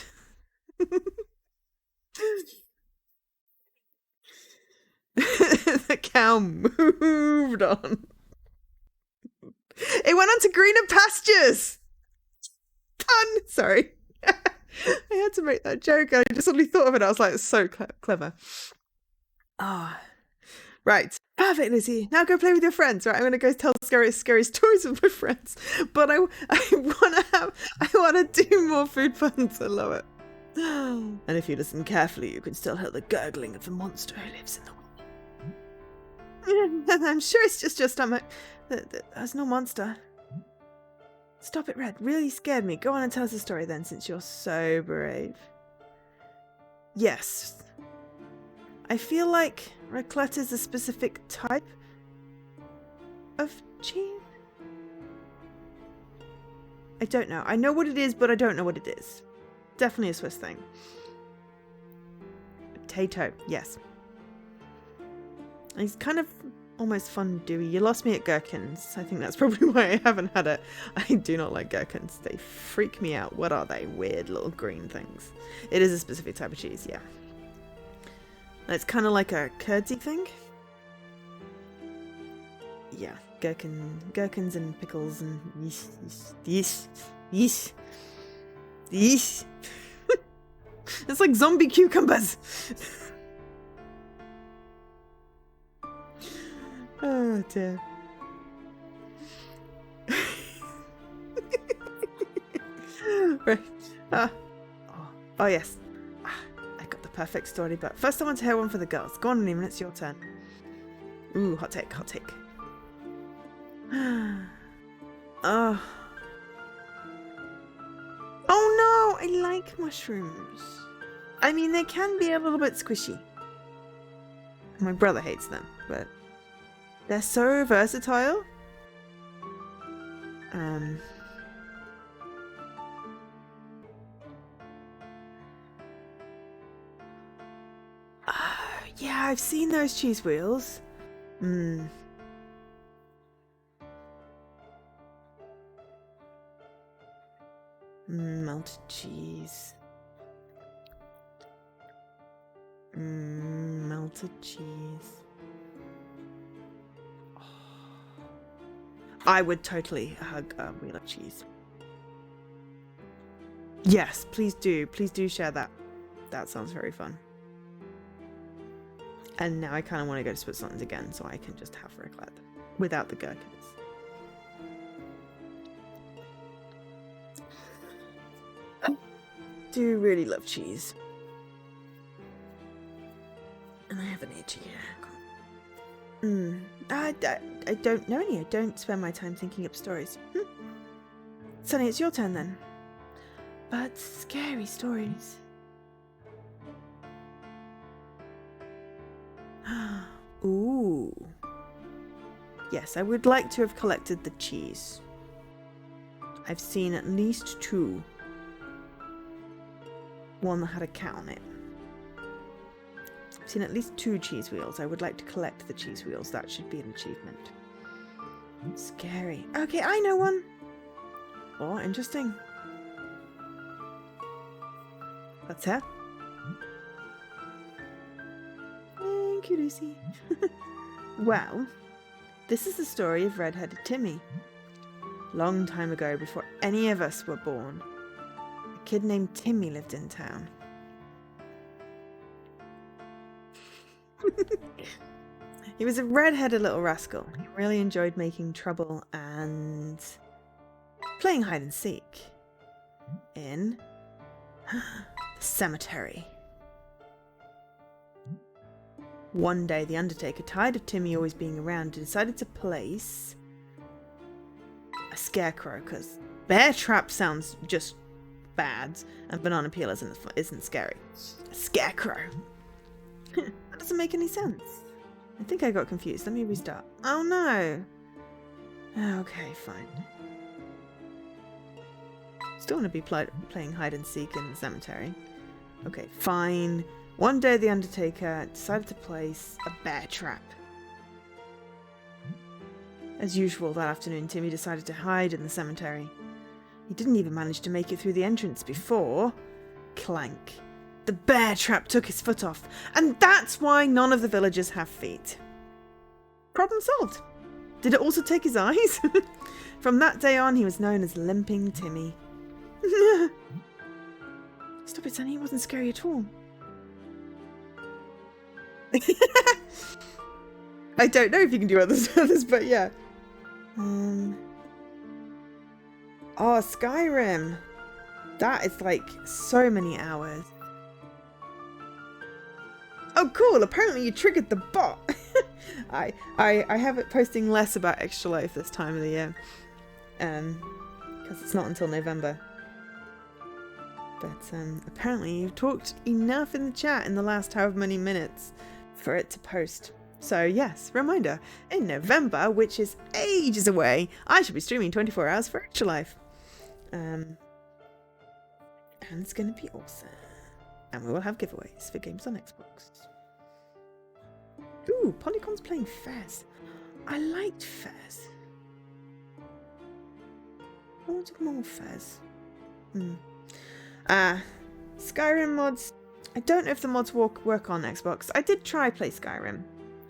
The cow moved on. It went on to greener pastures. Done. Sorry. I had to make that joke. I just suddenly thought of it. I was like, it's so clever. Ah. Right. Perfect, Lizzie. Now go play with your friends. Right. I'm gonna go tell scary stories with my friends. But I wanna do more food puns. I love it. And if you listen carefully, you can still hear the gurgling of the monster who lives in the world. I'm sure it's just your stomach. There's no monster. Stop it, Red. Really scared me. Go on and tell us a story then, since you're so brave. Yes. I feel like raclette is a specific type of cheese. I don't know. I know what it is, but I don't know what it is. Definitely a Swiss thing. Potato, yes. It's kind of almost fondue-y. You lost me at gherkins. I think that's probably why I haven't had it. I do not like gherkins. They freak me out. What are they? Weird little green things. It is a specific type of cheese, yeah. It's kind of like a curdsy thing. Yeah, gherkins and pickles and yeesh. It's like zombie cucumbers. Oh dear. Right. Oh yes. I got the perfect story, but first I want to hear one for the girls. Go on, Neiman, it's your turn. Ooh, hot take. Oh. Oh no, I like mushrooms. I mean, they can be a little bit squishy. My brother hates them, but they're so versatile. Yeah, I've seen those cheese wheels. Melted cheese. Melted cheese. Oh. I would totally hug a wheel of cheese. Yes, please do. Please do share that. That sounds very fun. And now I kind of want to go to Switzerland again so I can just have raclette without the gherkins. I do really love cheese. And I have an itchy hair. I don't know any. I don't spend my time thinking up stories. Sunny, it's your turn then. But scary stories. Ooh. Yes, I would like to have collected the cheese. I've seen at least 2. One that had a cat on it. I've seen at least 2 cheese wheels. I would like to collect the cheese wheels. That should be an achievement. Scary. Okay, I know one. Oh, interesting. That's her. Thank you, Lucy. Well, this is the story of Red-Headed Timmy. Long time ago, before any of us were born, a kid named Timmy lived in town. He was a red-headed little rascal. He really enjoyed making trouble and playing hide and seek in the cemetery. One day, the undertaker, tired of Timmy always being around, decided to place a scarecrow, because bear trap sounds just bad, and banana peel isn't scary. A scarecrow. That doesn't make any sense. I think I got confused. Let me restart. Oh no! Okay, fine. Still want to be playing hide and seek in the cemetery. Okay, fine. One day the undertaker decided to place a bear trap. As usual that afternoon, Timmy decided to hide in the cemetery. He didn't even manage to make it through the entrance before... clank. The bear trap took his foot off, and that's why none of the villagers have feet. Problem solved. Did it also take his eyes? From that day on, he was known as Limping Timmy. Stop it, Sunny. It wasn't scary at all. I don't know if you can do others, but yeah. Oh, Skyrim. That is like so many hours. Oh, cool. Apparently you triggered the bot. I have it posting less about Extra Life this time of the year. Because it's not until November. But apparently you've talked enough in the chat in the last however many minutes for it to post. So yes, reminder, in November, which is ages away, I should be streaming 24 hours for Extra Life. And it's going to be awesome. And we will have giveaways for games on Xbox. Ooh, Polygon's playing Fez. I liked Fez. I wanted more Fez. Skyrim mods. I don't know if the mods work on Xbox. I did try play Skyrim.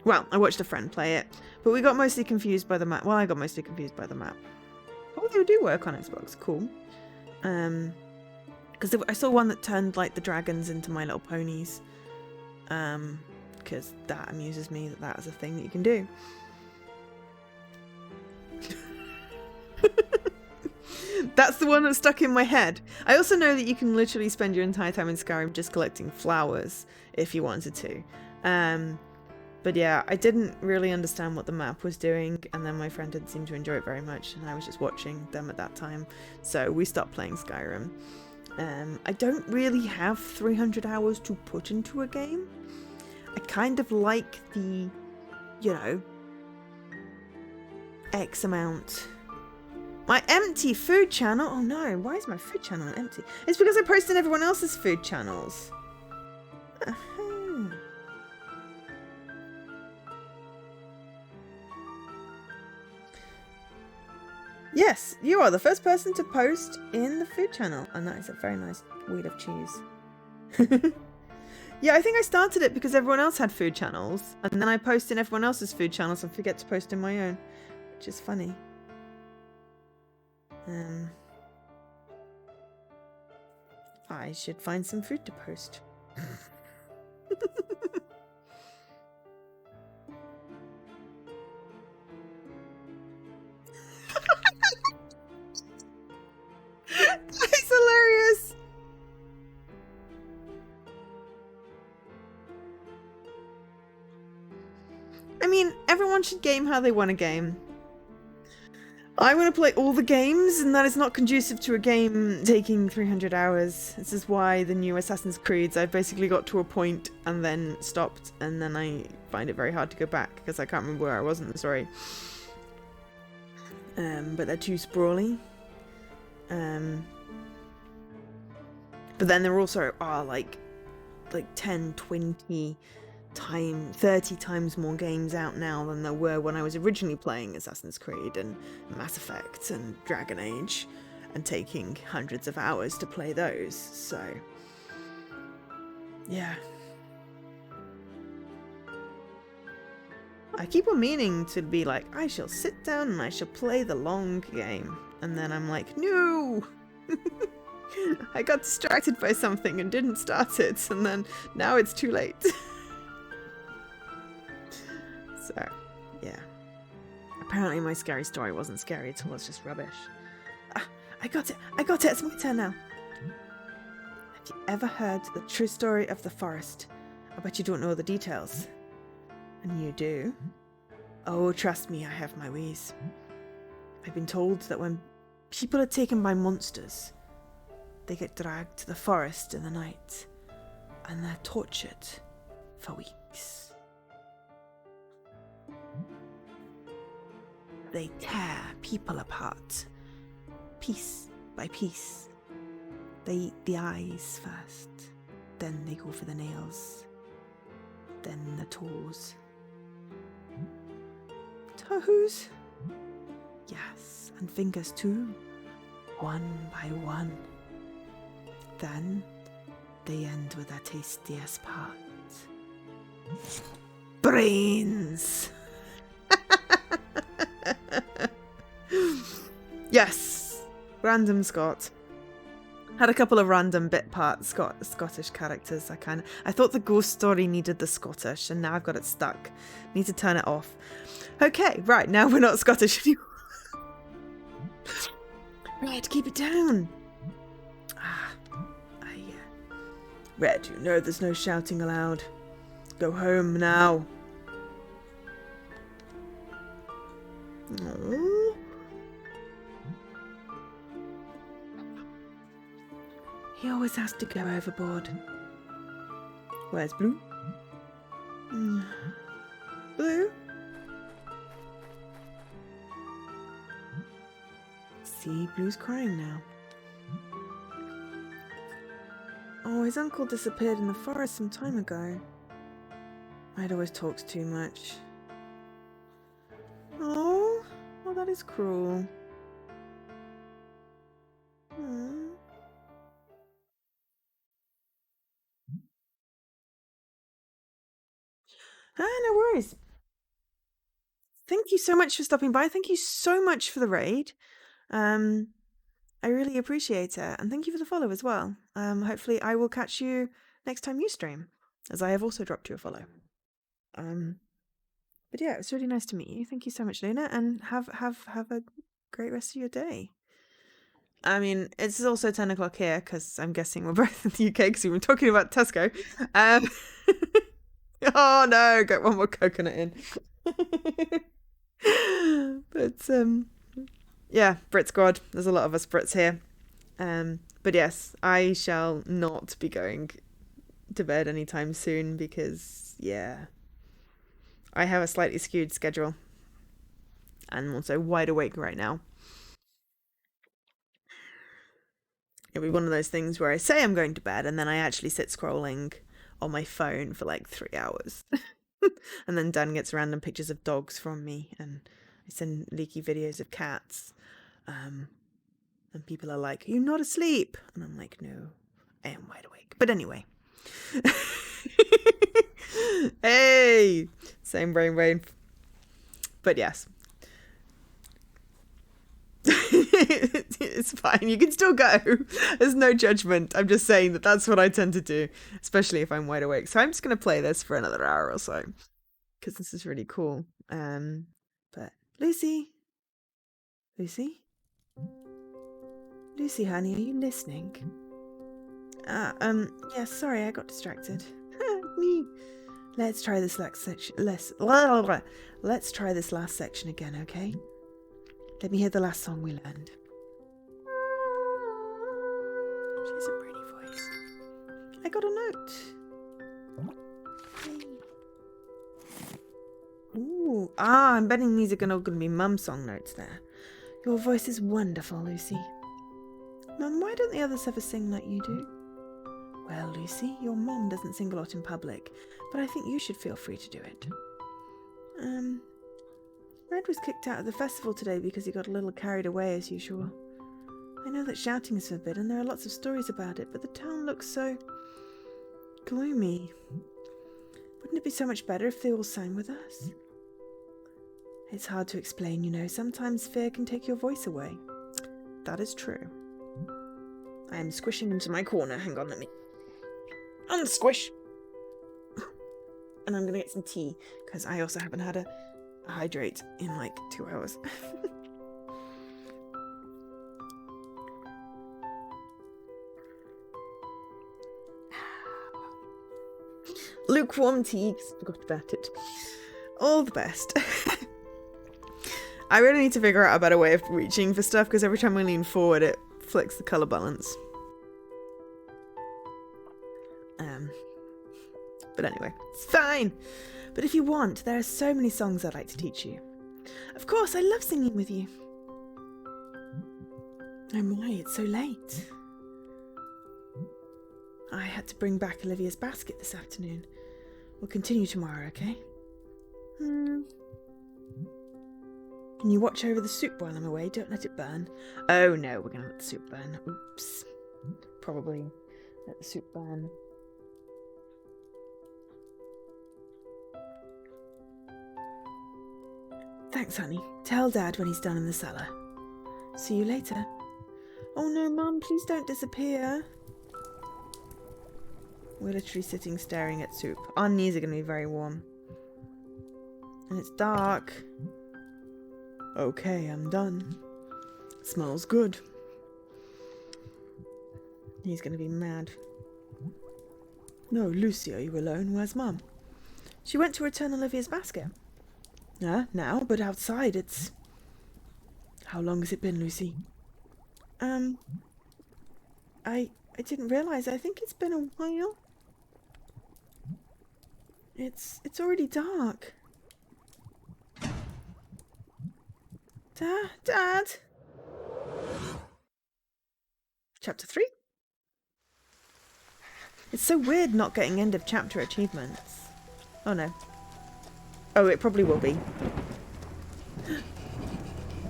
Well, I watched a friend play it, but we got mostly confused by the map. Well, I got mostly confused by the map. Although they do work on Xbox. Cool. Because I saw one that turned like the dragons into My Little Ponies. Because that amuses me that is a thing that you can do. That's the one that stuck in my head. I also know that you can literally spend your entire time in Skyrim just collecting flowers if you wanted to. But yeah, I didn't really understand what the map was doing, and then my friend didn't seem to enjoy it very much, and I was just watching them at that time. So we stopped playing Skyrim. I don't really have 300 hours to put into a game. I kind of like the, X amount. My empty food channel? Oh no, why is my food channel empty? It's because I post in everyone else's food channels. Yes, you are the first person to post in the food channel. And that is a very nice wheel of cheese. Yeah, I think I started it because everyone else had food channels. And then I post in everyone else's food channels and forget to post in my own. Which is funny. I should find some food to post. That's hilarious. I mean, everyone should game how they want to game. I want to play all the games, and that is not conducive to a game taking 300 hours. This is why the new Assassin's Creeds, I've basically got to a point and then stopped, and then I find it very hard to go back because I can't remember where I was in the story. But they're too sprawly. But then there also are like 10, 20 30 times more games out now than there were when I was originally playing Assassin's Creed and Mass Effect and Dragon Age, and taking hundreds of hours to play those. So yeah, I keep on meaning to be like, I shall sit down and I shall play the long game, and then I'm like, no. I got distracted by something and didn't start it, and then now it's too late. So, yeah. Apparently my scary story wasn't scary at all, it's just rubbish. Ah, I got it! It's my turn now! Have you ever heard the true story of the forest? I bet you don't know the details. And you do? Oh, trust me, I have my ways. I've been told that when people are taken by monsters, they get dragged to the forest in the night, and they're tortured for weeks. They tear people apart, piece by piece. They eat the eyes first, then they go for the nails, then the toes. Toes? Yes, and fingers too, one by one. Then they end with the tastiest part. Brains! Yes, random Scott. Had a couple of random bit part Scottish characters. I thought the ghost story needed the Scottish, and now I've got it stuck. Need to turn it off. Okay, right, now we're not Scottish anymore. Right, keep it down. Red, you know there's no shouting allowed. Go home now. Aww. He always has to go overboard. Where's Blue? Blue? See, Blue's crying now. Oh, his uncle disappeared in the forest some time ago. Red always talks too much. Oh, that is cruel. No worries. Thank you so much for stopping by. Thank you so much for the raid. I really appreciate it. And thank you for the follow as well. Hopefully I will catch you next time you stream, as I have also dropped you a follow. But yeah, it was really nice to meet you. Thank you so much, Luna, and have a great rest of your day. I mean, it's also 10 o'clock here, because I'm guessing we're both in the UK, because we've been talking about Tesco. Oh no, get one more coconut in. But yeah, Brit squad. There's a lot of us Brits here. But yes, I shall not be going to bed anytime soon because, yeah, I have a slightly skewed schedule. And I'm also wide awake right now. It'll be one of those things where I say I'm going to bed and then I actually sit scrolling on my phone for like 3 hours. And then Dan gets random pictures of dogs from me and I send leaky videos of cats. And people are like, "Are you not asleep?" And I'm like, "No, I am wide awake." But anyway. Hey! Same brain. But yes. It's fine. You can still go. There's no judgment. I'm just saying that that's what I tend to do, especially if I'm wide awake. So I'm just going to play this for another hour or so because this is really cool. But Lucy, Lucy, Lucy, honey, are you listening? Yeah. Sorry, I got distracted. Me. Let's try this last section. Let's try this last section again, okay? Let me hear the last song we learned. She has a pretty voice. I got a note. Hey. Ooh. I'm betting these are gonna be Mum song notes there. Your voice is wonderful, Lucy. Mum, why don't the others ever sing like you do? Well, Lucy, your mum doesn't sing a lot in public, but I think you should feel free to do it. Red was kicked out of the festival today because he got a little carried away as usual. I know that shouting is forbidden, there are lots of stories about it, but the town looks so gloomy. Wouldn't it be so much better if they all sang with us? It's hard to explain, you know. Sometimes fear can take your voice away. That is true. I am squishing into my corner. Hang on, let me unsquish. And I'm going to get some tea, because I also haven't had a hydrate in like 2 hours. Lukewarm tea, forgot about it. All the best. I really need to figure out a better way of reaching for stuff, because every time I lean forward it flicks the colour balance. But anyway, it's fine. But if you want, there are so many songs I'd like to teach you. Of course, I love singing with you. Oh my, it's so late. I had to bring back Olivia's basket this afternoon. We'll continue tomorrow, okay? Can you watch over the soup while I'm away? Don't let it burn. Oh no, we're gonna let the soup burn. Oops. Probably let the soup burn. Thanks, honey. Tell Dad when he's done in the cellar. See you later. Oh no, Mum, please don't disappear. We're literally sitting staring at soup. Our knees are going to be very warm. And it's dark. Okay, I'm done. Smells good. He's going to be mad. No, Lucy, are you alone? Where's Mum? She went to return Olivia's basket. Now, but outside it's... How long has it been, Lucy? I didn't realise. I think it's been a while. It's already dark. Dad? Chapter 3? It's so weird not getting end of chapter achievements. Oh no. Oh, it probably will be.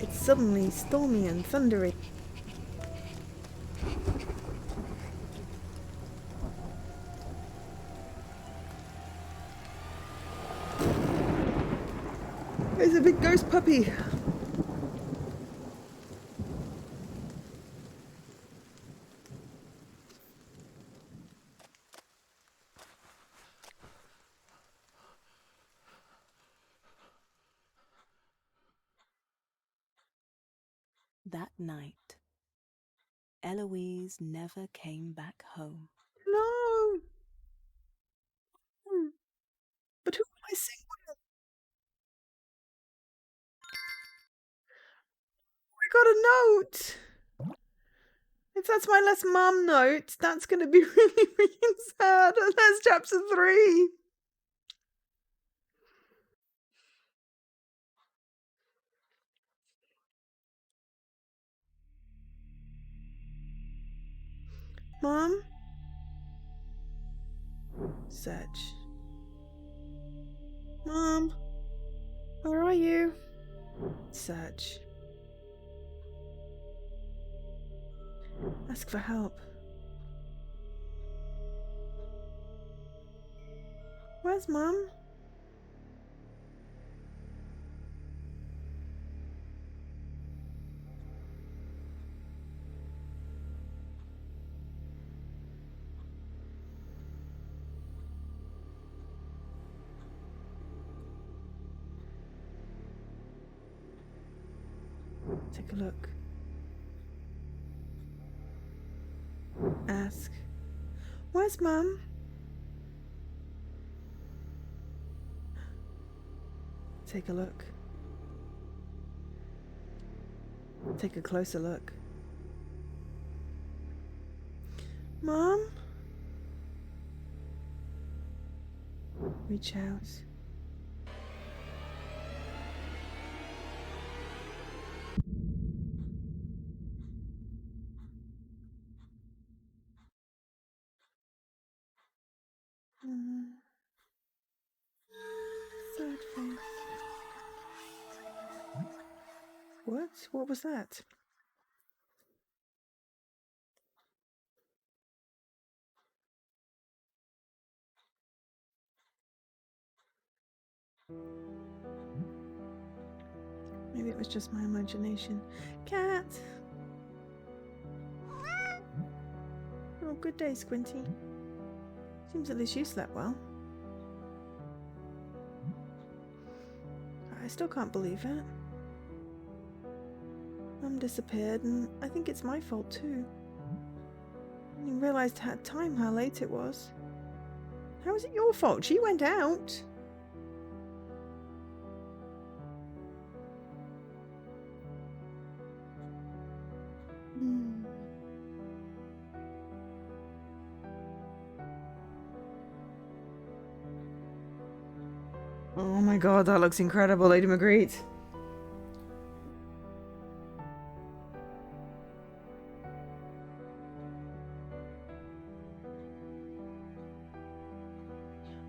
It's suddenly stormy and thundery. There's a big ghost puppy. That night, Eloise never came back home. No. But who will I sing with? I got a note. I've That's my last mum note. That's going to be really, really sad. And there's chapter 3. Mom? Search. Mom? Where are you? Search. Ask for help. Where's Mum? Take a look. Ask. Where's Mum? Take a look. Take a closer look. Mom? Reach out. Sad face. What? What was that? Maybe it was just my imagination. Cat! Oh, good day, Squinty. Seems at least you slept well. I still can't believe it. Mum disappeared, and I think it's my fault too. I didn't realize at the time how late it was. How is it your fault? She went out. Oh my god, that looks incredible, Lady Magritte.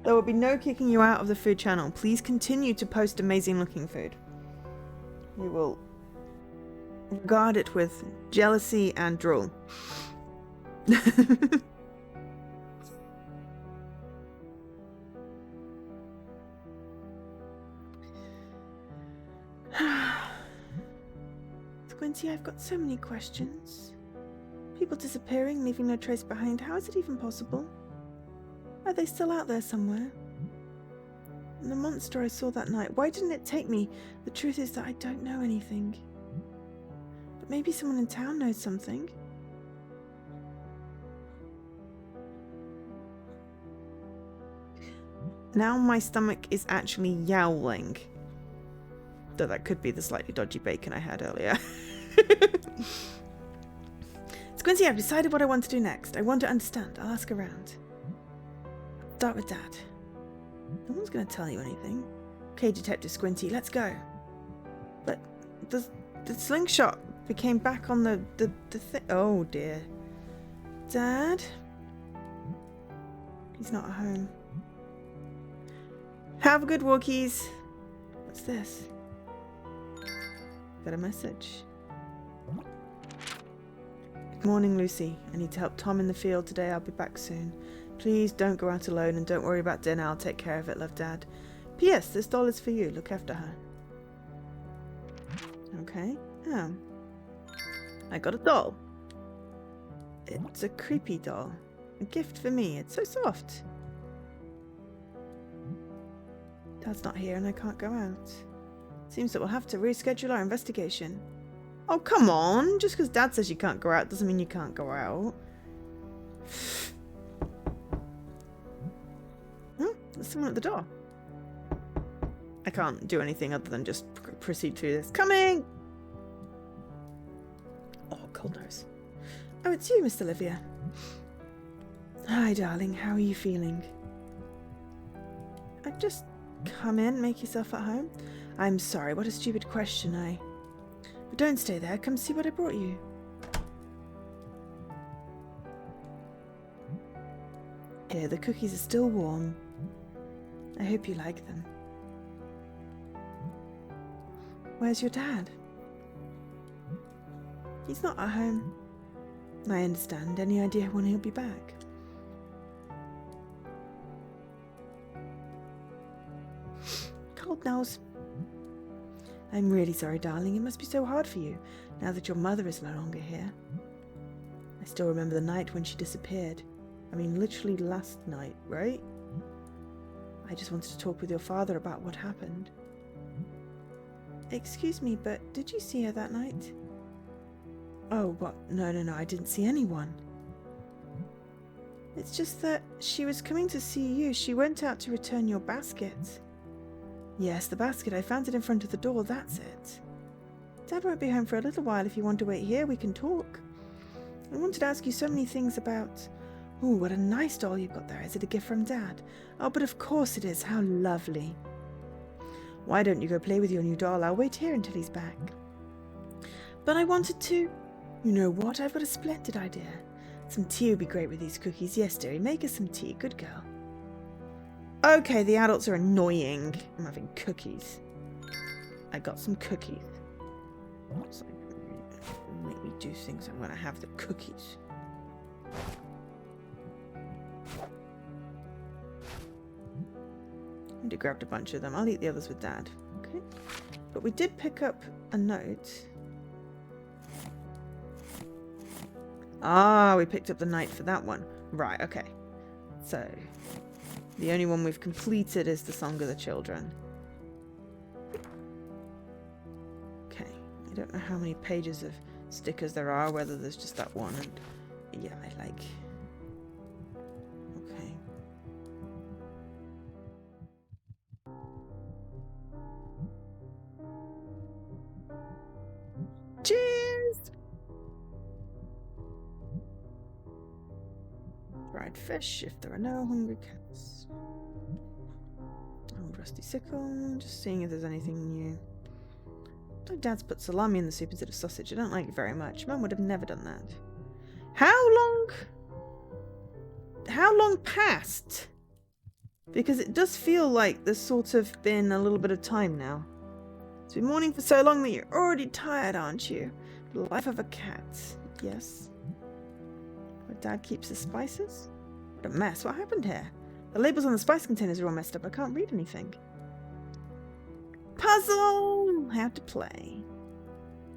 There will be no kicking you out of the food channel. Please continue to post amazing looking food. We will regard it with jealousy and drool. Squinty, I've got so many questions. People disappearing, leaving no trace behind. How is it even possible? Are they still out there somewhere? And the monster I saw that night, why didn't it take me? The truth is that I don't know anything. But maybe someone in town knows something. Now my stomach is actually yowling. Though that could be the slightly dodgy bacon I had earlier. Squinty, I've decided what I want to do next. I want to understand. I'll ask around. Start with Dad. No one's going to tell you anything. Okay, Detective Squinty, let's go. But the slingshot became back on the thing. Oh dear. Dad? He's not at home. Have a good walkies. What's this? Got a message. Good morning, Lucy. I need to help Tom in the field today. I'll be back soon. Please don't go out alone and don't worry about dinner. I'll take care of it, love, Dad. P.S. This doll is for you. Look after her. Okay. I got a doll. It's a creepy doll. A gift for me. It's so soft. Dad's not here and I can't go out. Seems that we'll have to reschedule our investigation. Oh, come on. Just because Dad says you can't go out doesn't mean you can't go out. There's someone at the door. I can't do anything other than just proceed through this. Coming! Oh, cold nose. Oh, it's you, Miss Olivia. Hi, darling. How are you feeling? Just come in, make yourself at home. I'm sorry, what a stupid question, But don't stay there. Come see what I brought you. Here, the cookies are still warm. I hope you like them. Where's your dad? He's not at home. I understand. Any idea when he'll be back? Cold nose. I'm really sorry, darling. It must be so hard for you, now that your mother is no longer here. I still remember the night when she disappeared. I mean, literally last night, right? I just wanted to talk with your father about what happened. Excuse me, but did you see her that night? Oh, what? No, I didn't see anyone. It's just that she was coming to see you. She went out to return your basket. Yes, the basket. I found it in front of the door. That's it. Dad won't be home for a little while. If you want to wait here, we can talk. I wanted to ask you so many things about... Ooh, what a nice doll you've got there. Is it a gift from Dad? Oh, but of course it is. How lovely. Why don't you go play with your new doll? I'll wait here until he's back. But I wanted to... You know what? I've got a splendid idea. Some tea would be great with these cookies. Yes, dearie, make us some tea. Good girl. Okay, the adults are annoying. I'm having cookies. I got some cookies. It's like, make me do things. I'm going to have the cookies. I grabbed a bunch of them. I'll eat the others with Dad. Okay. But we did pick up a note. Ah, we picked up the night for that one. Right, okay. So, the only one we've completed is the Song of the Children. Okay. I don't know how many pages of stickers there are, whether there's just that one. And yeah, I like... Okay. Cheers! Fried fish, if there are no hungry cats. Old rusty sickle, just seeing if there's anything new. My dad's put salami in the soup instead of sausage. I don't like it very much. Mum would have never done that. How long passed? Because it does feel like there's sort of been a little bit of time now. It's been morning for so long that you're already tired, aren't you? The life of a cat. Yes. Where Dad keeps his spices? What a mess. What happened here? The labels on the spice containers are all messed up. I can't read anything. Puzzle! How to play.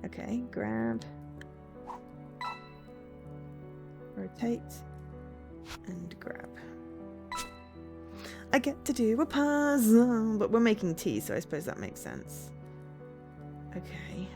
Okay, grab. Rotate. And grab. I get to do a puzzle. But we're making tea, so I suppose that makes sense. Okay.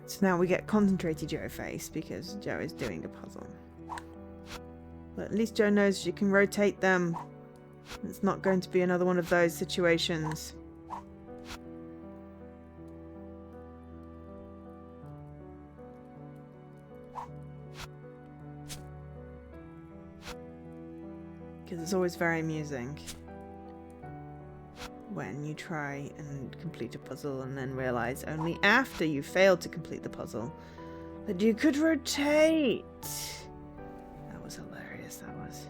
So now we get concentrated Joe face because Joe is doing a puzzle. But at least Joe knows she can rotate them. It's not going to be another one of those situations. Because it's always very amusing when you try and complete a puzzle and then realize only after you failed to complete the puzzle that you could rotate. That was hilarious, that was.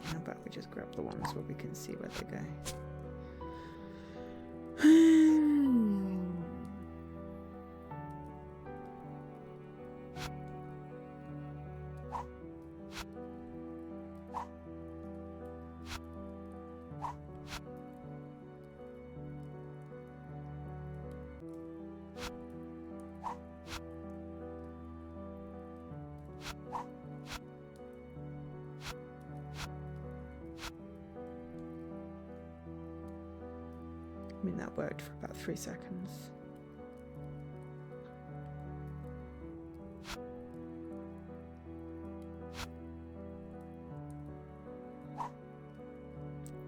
How about we just grab the ones where we can see where they go? I mean, that worked for about 3 seconds.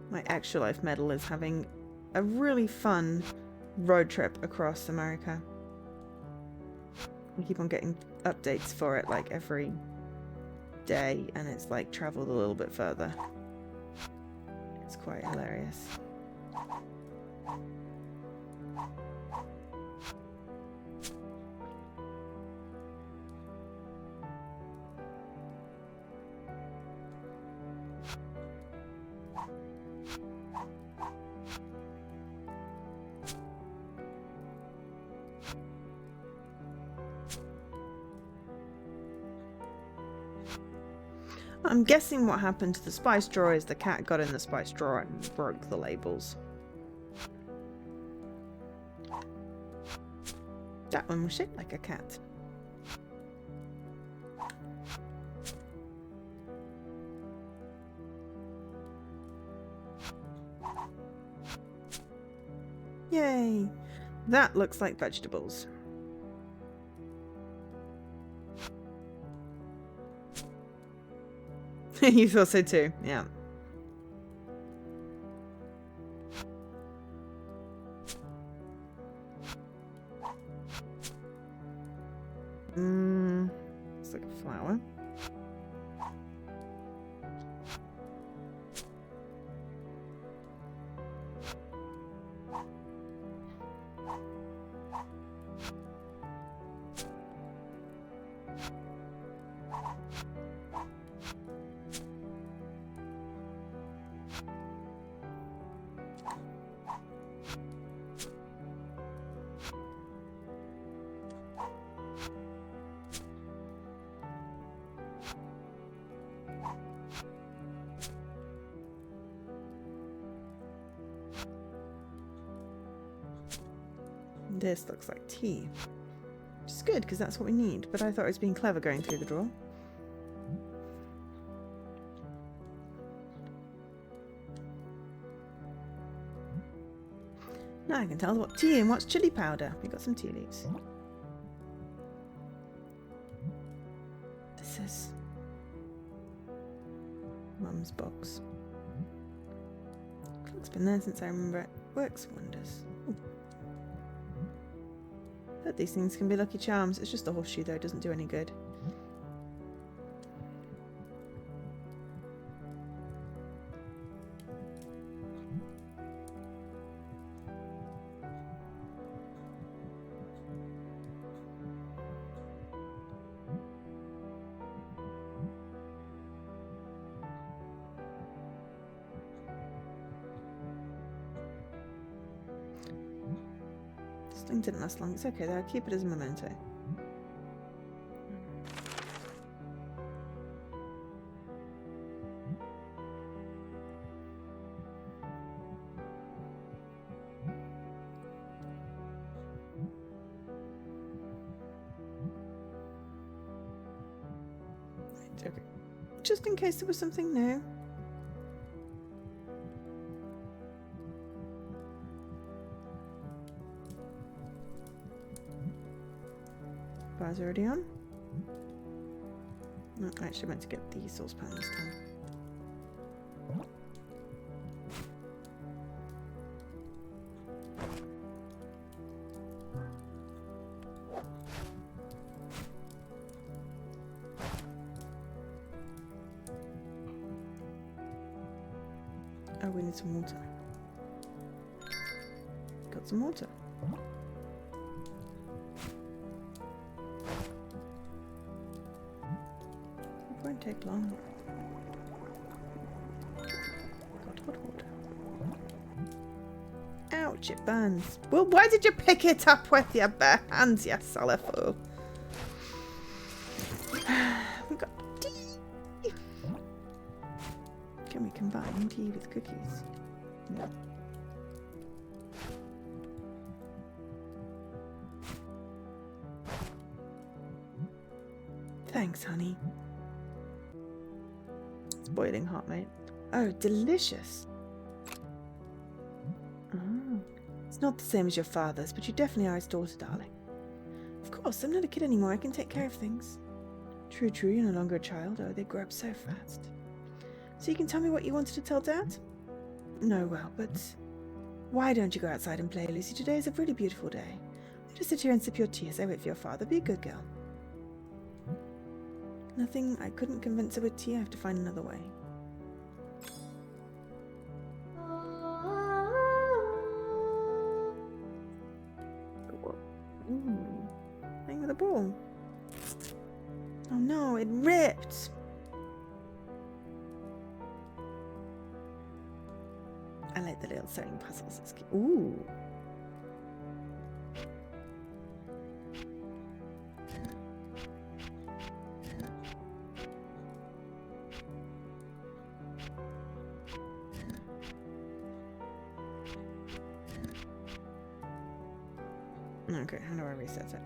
My actual life medal is having a really fun road trip across America. I keep on getting updates for it like every day, and it's like traveled a little bit further. It's quite hilarious. I'm guessing what happened to the spice drawer is the cat got in the spice drawer and broke the labels. That one was shaped like a cat. Yay! That looks like vegetables. You thought so too, yeah. Looks like a flower. This looks like tea. Which is good, because that's what we need. But I thought I was being clever going through the drawer. Now I can tell what tea and what's chili powder. We got some tea leaves. This is Mum's box. It's been there since I remember it. Works wonders. Ooh. But these things can be lucky charms. It's just a horseshoe though, it doesn't do any good. This thing didn't last long. It's okay though. I'll keep it as a memento. Right, okay. Just in case there was something new. Fire's already on. No, I actually meant to get the saucepan this time. Oh, we need some water. Got some water. It won't take long. Watch it burns. Well, why did you pick it up with your bare hands, you silly fool? We got tea. Can we combine tea with cookies? No. Thanks, honey. It's boiling hot, mate. Oh, delicious. Oh, it's not the same as your father's, but you definitely are his daughter, darling. Of course, I'm not a kid anymore. I can take care of things. True, true. You're no longer a child. Oh, they grow up so fast. So you can tell me what you wanted to tell Dad? No, well, but why don't you go outside and play, Lucy? Today is a really beautiful day. Just sit here and sip your tea as I wait for your father. Be a good girl. Nothing. I couldn't convince her with tea. I have to find another way. Playing with a ball. Oh no, it ripped. I like the little sewing puzzles. It's cute. Ooh. Okay, how do I reset it?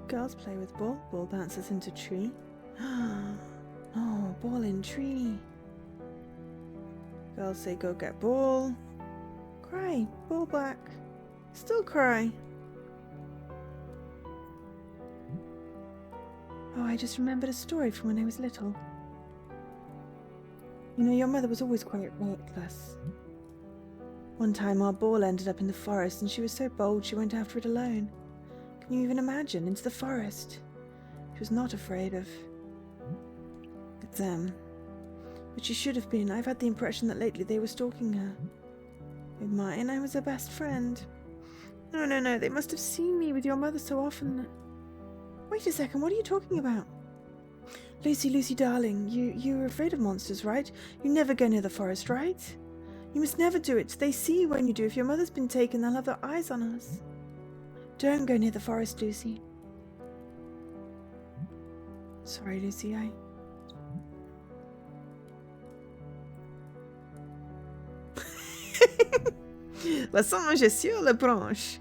Girls play with ball. Ball bounces into tree. Oh, ball in tree. Girls say go get ball. Cry. Ball back. Still cry. Oh, I just remembered a story from when I was little. You know, your mother was always quite reckless. One time our ball ended up in the forest and she was so bold she went after it alone. Can you even imagine? Into the forest. She was not afraid of them. But she should have been. I've had the impression that lately they were stalking her. With mine, I was her best friend. No. They must have seen me with your mother so often. Wait a second, what are you talking about? Lucy, darling, you're afraid of monsters, right? You never go near the forest, right? You must never do it. They see you when you do. If your mother's been taken, they'll have their eyes on us. Don't go near the forest, Lucy. Sorry, Lucy, La singe est sur la branche.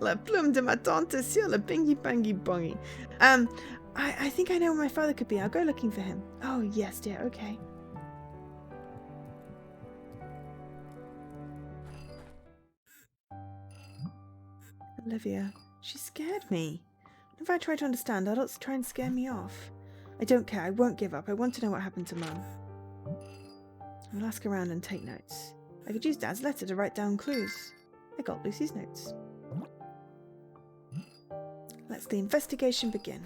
La plume de ma tante est sur le pingy pangy bongy. I think I know where my father could be. I'll go looking for him. Oh, yes, dear. Okay. Olivia, she scared me. If I try to understand, adults try and scare me off. I don't care. I won't give up. I want to know what happened to Mum. I'll ask around and take notes. I could use Dad's letter to write down clues. I got Lucy's notes. Let's the investigation begin.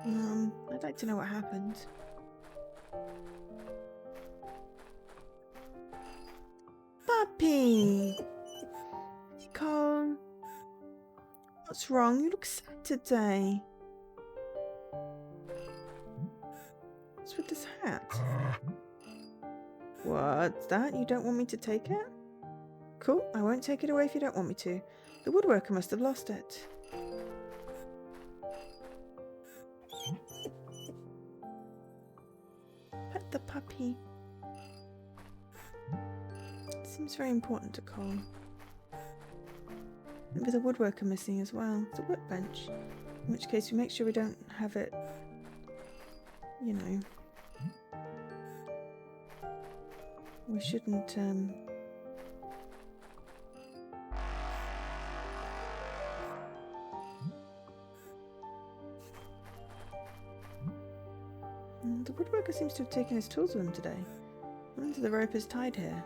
I'd like to know what happened. Puppy! Cole. What's wrong? You look sad today. What's with this hat? What's that? You don't want me to take it? Cool, I won't take it away if you don't want me to. The woodworker must have lost it. Pet the puppy. It seems very important to Cole. Maybe the woodworker missing as well. It's a workbench. In which case we make sure we don't have it, you know, We shouldn't, The woodworker seems to have taken his tools with him today. I wonder if the rope is tied here.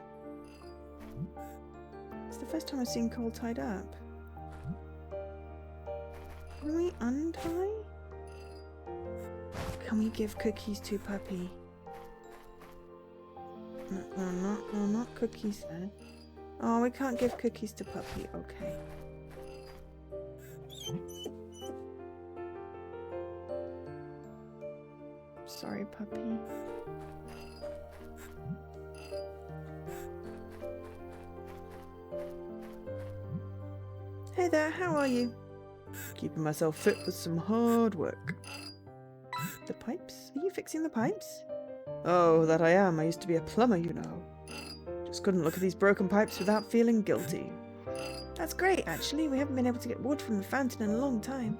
It's the first time I've seen Cole tied up. Can we untie? Can we give cookies to Puppy? No, not cookies then. Oh, we can't give cookies to Puppy. Okay. Sorry, Puppy. Hey there, how are you? Keeping myself fit with some hard work. The pipes? Are you fixing the pipes? Oh, that I am. I used to be a plumber, you know. Just couldn't look at these broken pipes without feeling guilty. That's great, actually. We haven't been able to get water from the fountain in a long time.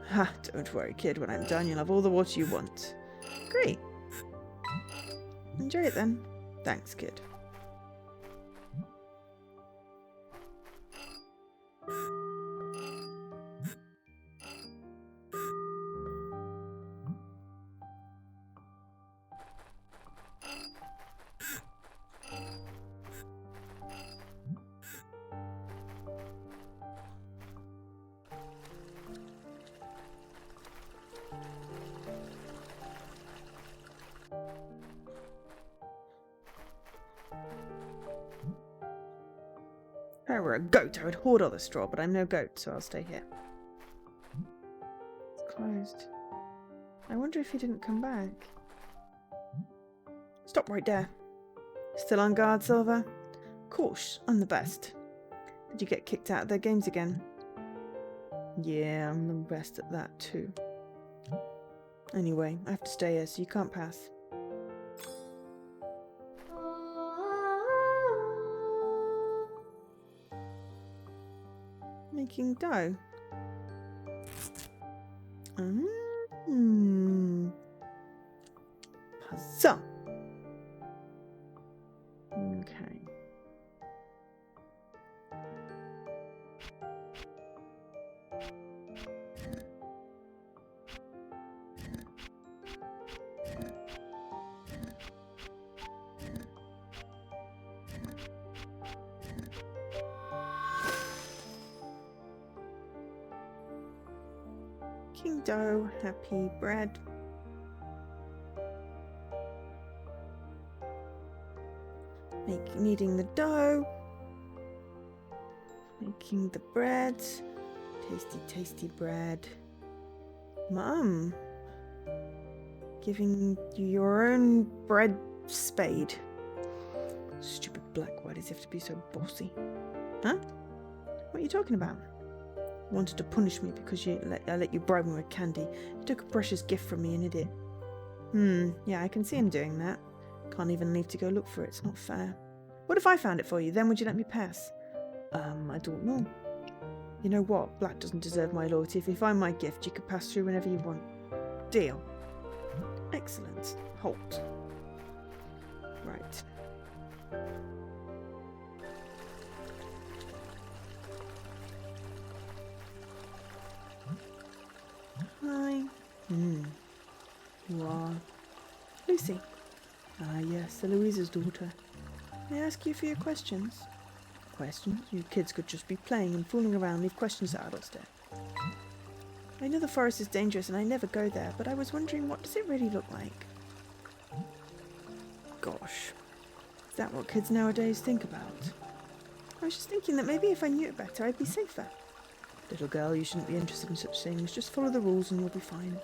Ha, don't worry, kid. When I'm done, you'll have all the water you want. Great. Enjoy it then. Thanks, kid. If I were a goat, I would hoard all the straw, but I'm no goat, so I'll stay here. It's closed. I wonder if he didn't come back. Stop right there. Still on guard, Silver? Of course, I'm the best. Did you get kicked out of their games again? Yeah, I'm the best at that too. Anyway, I have to stay here, so you can't pass. Making dough. Huzzah! Okay. King dough, happy bread. Kneading the dough. Making the bread. Tasty, tasty bread. Mum. Giving you your own bread spade. Stupid black, why does he have to be so bossy? Huh? What are you talking about? Wanted to punish me because I let you bribe me with candy. You took a precious gift from me, an idiot. Yeah, I can see him doing that. Can't even leave to go look for it. It's not fair. What if I found it for you? Then would you let me pass? I don't know. You know what? Black doesn't deserve my loyalty. If you find my gift, you can pass through whenever you want. Deal. Excellent. Halt. Right. Hi. You are Lucy. Ah, yes, Eloise's daughter. May I ask you a few questions? Questions? You kids could just be playing and fooling around, leave questions to adults there. I know the forest is dangerous and I never go there, but I was wondering, what does it really look like? Gosh, is that what kids nowadays think about? I was just thinking that maybe if I knew it better, I'd be safer. Little girl, you shouldn't be interested in such things. Just follow the rules and you'll be fine.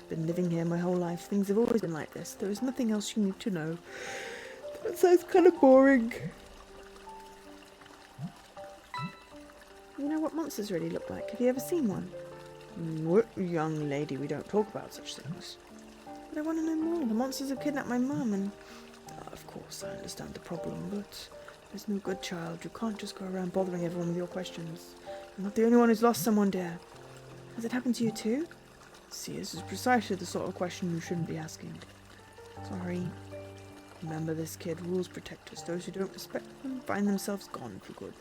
Been living here my whole life. Things have always been like this. There is nothing else you need to know. That sounds kind of boring. You know what monsters really look like? Have you ever seen one? What, young lady, we don't talk about such things. But I want to know more. The monsters have kidnapped my mum and... of course, I understand the problem, but... there's no good child. You can't just go around bothering everyone with your questions. You're not the only one who's lost someone, dear. Has it happened to you too? See, this is precisely the sort of question you shouldn't be asking. Sorry. Remember this, kid. Rules protect us. Those who don't respect them find themselves gone for good.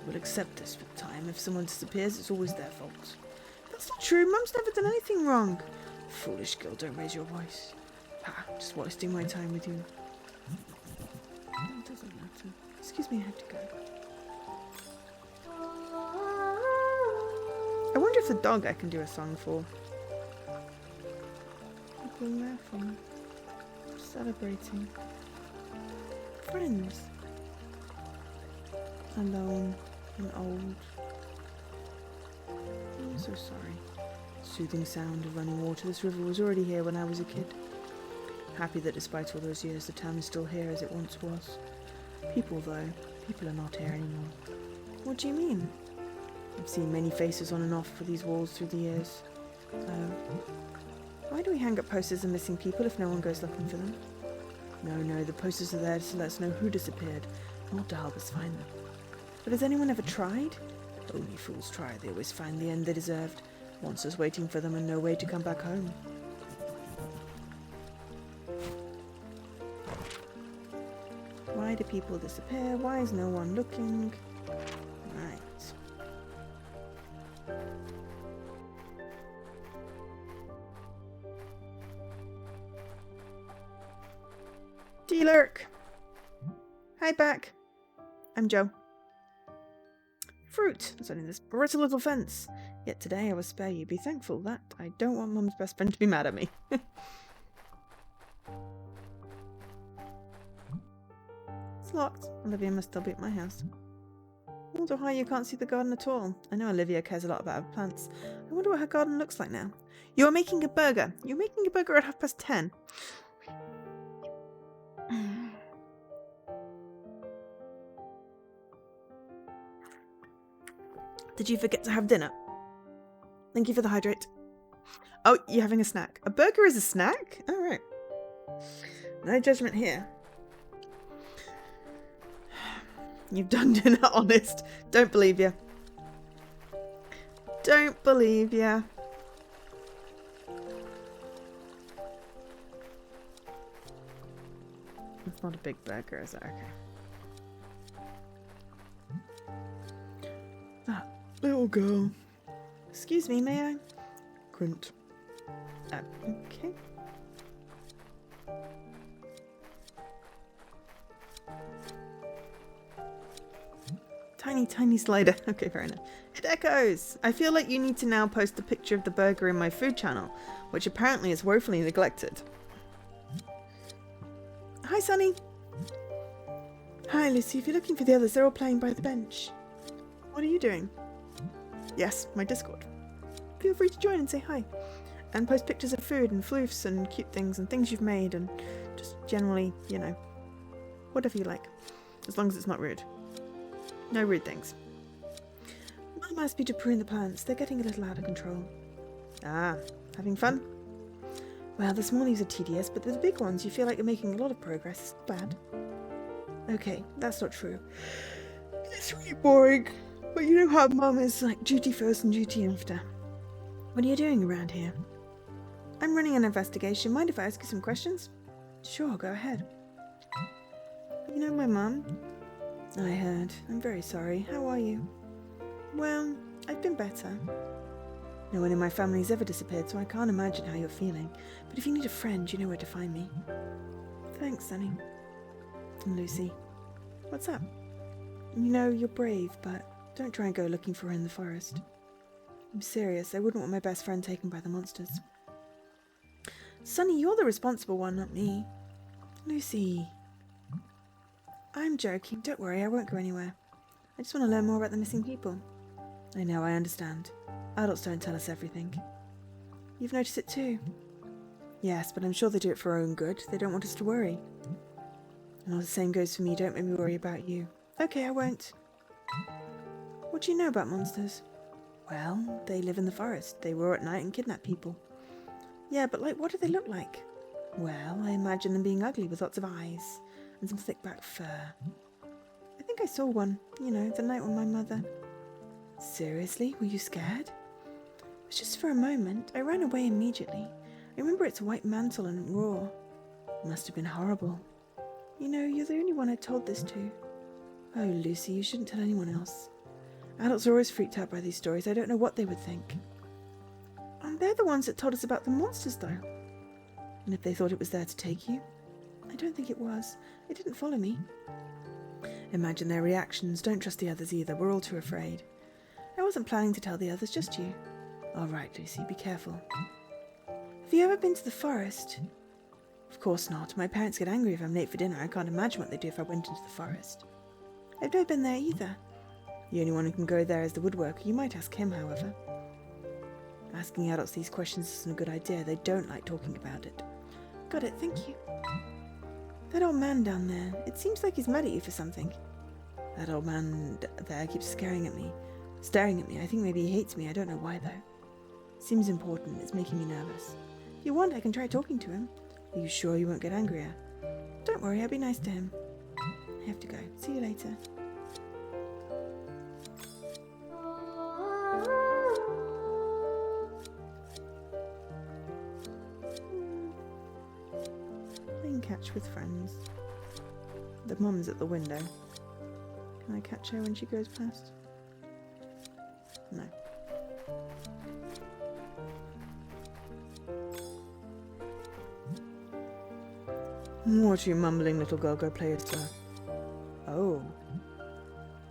We'll accept this with time. If someone disappears, it's always their fault. That's not true. Mum's never done anything wrong. Foolish girl, don't raise your voice. Just wasting my time with you. It doesn't matter. Excuse me, I have to go. I wonder if the dog I can do a song for. Being there for. Celebrating. Friends. Alone and old. I'm so sorry. Soothing sound of running water. This river was already here when I was a kid. Happy that despite all those years, the town is still here as it once was. People, though, people are not here anymore. What do you mean? I've seen many faces on and off for these walls through the years. Why do we hang up posters of missing people if no one goes looking for them? No, the posters are there to let us know who disappeared, not to help us find them. But has anyone ever tried? Only fools try. They always find the end they deserved. Monsters waiting for them and no way to come back home. Why do people disappear? Why is no one looking? Right. D-Lurk! Hi back. I'm Joe. Fruit. There's only this brittle little fence. Yet today I will spare you. Be thankful that I don't want Mum's best friend to be mad at me. It's locked. Olivia must still be at my house. I wonder why you can't see the garden at all. I know Olivia cares a lot about her plants. I wonder what her garden looks like now. You are making a burger. You're making a burger at 10:30. Did you forget to have dinner? Thank you for the hydrate. Oh, you're having a snack. A burger is a snack? All right. No judgment here. You've done dinner, honest. Don't believe you. Don't believe you. It's not a big burger, is it? Okay. That little girl. Excuse me, may I? Couldn't. Okay. Tiny slider. Okay, fair enough. It echoes. I feel like you need to now post a picture of the burger in my food channel, which apparently is woefully neglected. Hi, Sunny. Hi, Lucy. If you're looking for the others, they're all playing by the bench. What are you doing? Yes, my Discord. Feel free to join and say hi. And post pictures of food and floofs and cute things and things you've made and just generally, you know, whatever you like. As long as it's not rude. No rude things. Mum asked me to prune the plants. They're getting a little out of control. Ah, having fun? Well, the small leaves are tedious, but the big ones, you feel like you're making a lot of progress. It's not bad. Okay, that's not true. It's really boring. But you know how Mum is, like, duty first and duty after. What are you doing around here? I'm running an investigation. Mind if I ask you some questions? Sure, go ahead. You know my mum? I heard. I'm very sorry. How are you? Well, I've been better. No one in my family's ever disappeared, so I can't imagine how you're feeling. But if you need a friend, you know where to find me. Thanks, Sunny. And Lucy. What's up? You know, you're brave, but don't try and go looking for her in the forest. I'm serious. I wouldn't want my best friend taken by the monsters. Sunny, you're the responsible one, not me. Lucy. I'm joking. Don't worry, I won't go anywhere. I just want to learn more about the missing people. I know, I understand. Adults don't tell us everything. You've noticed it too? Yes, but I'm sure they do it for our own good. They don't want us to worry. And the same goes for me. Don't make me worry about you. Okay, I won't. What do you know about monsters? Well, they live in the forest. They roar at night and kidnap people. Yeah, but like, what do they look like? Well, I imagine them being ugly with lots of eyes and some thick black fur. I think I saw one, you know, the night when my mother... Seriously? Were you scared? It was just for a moment. I ran away immediately. I remember its white mantle and roar. It must have been horrible. You know, you're the only one I told this to. Oh, Lucy, you shouldn't tell anyone else. Adults are always freaked out by these stories. I don't know what they would think. And they're the ones that told us about the monsters, though. And if they thought it was there to take you? I don't think it was. It didn't follow me. Imagine their reactions. Don't trust the others either. We're all too afraid. I wasn't planning to tell the others, just you. All right, Lucy, be careful. Have you ever been to the forest? Of course not. My parents get angry if I'm late for dinner. I can't imagine what they'd do if I went into the forest. I've never been there either. The only one who can go there is the woodworker. You might ask him, however. Asking adults these questions isn't a good idea. They don't like talking about it. Got it, thank you. That old man down there, it seems like he's mad at you for something. That old man there keeps staring at me. I think maybe he hates me. I don't know why, though. Seems important. It's making me nervous. If you want, I can try talking to him. Are you sure you won't get angrier? Don't worry, I'll be nice to him. I have to go. See you later. Playing catch with friends. The mum's at the window. Can I catch her when she goes past? No. What are you mumbling, little girl? Go play with her. Oh.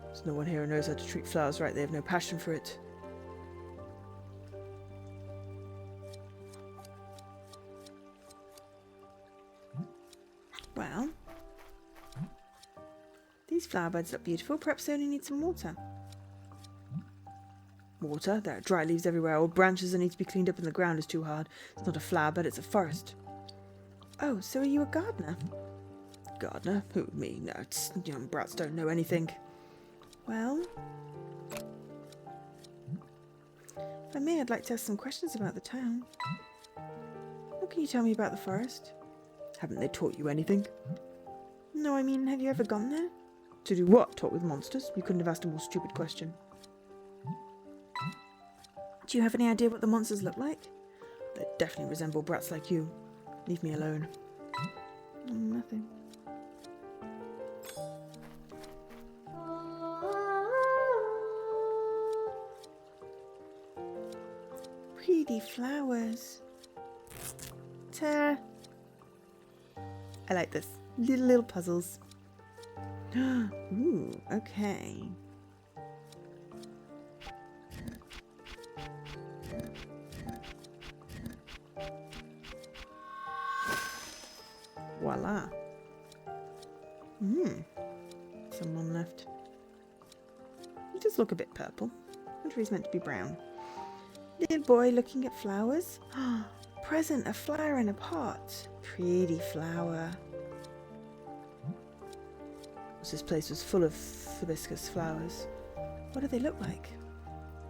There's no one here who knows how to treat flowers right. They have no passion for it. Well, these flower beds look beautiful. Perhaps they only need some water. Water? There are dry leaves everywhere. Old branches that need to be cleaned up, and the ground is too hard. It's not a flower bed, it's a forest. Oh, so are you a gardener? Gardener? Who, me? No, young brats don't know anything. Well, if I may, I'd like to ask some questions about the town. What can you tell me about the forest? Haven't they taught you anything? No, I mean, have you ever gone there? To do what? Talk with monsters? You couldn't have asked a more stupid question. Do you have any idea what the monsters look like? They definitely resemble brats like you. Leave me alone. Nothing. Pretty flowers. Ta. I like this. Little puzzles. Ooh, okay. Voila. Someone left. He does look a bit purple. I wonder if he's meant to be brown. Little boy looking at flowers. Present, a flower in a pot. Pretty flower. This place was full of hibiscus flowers. What do they look like?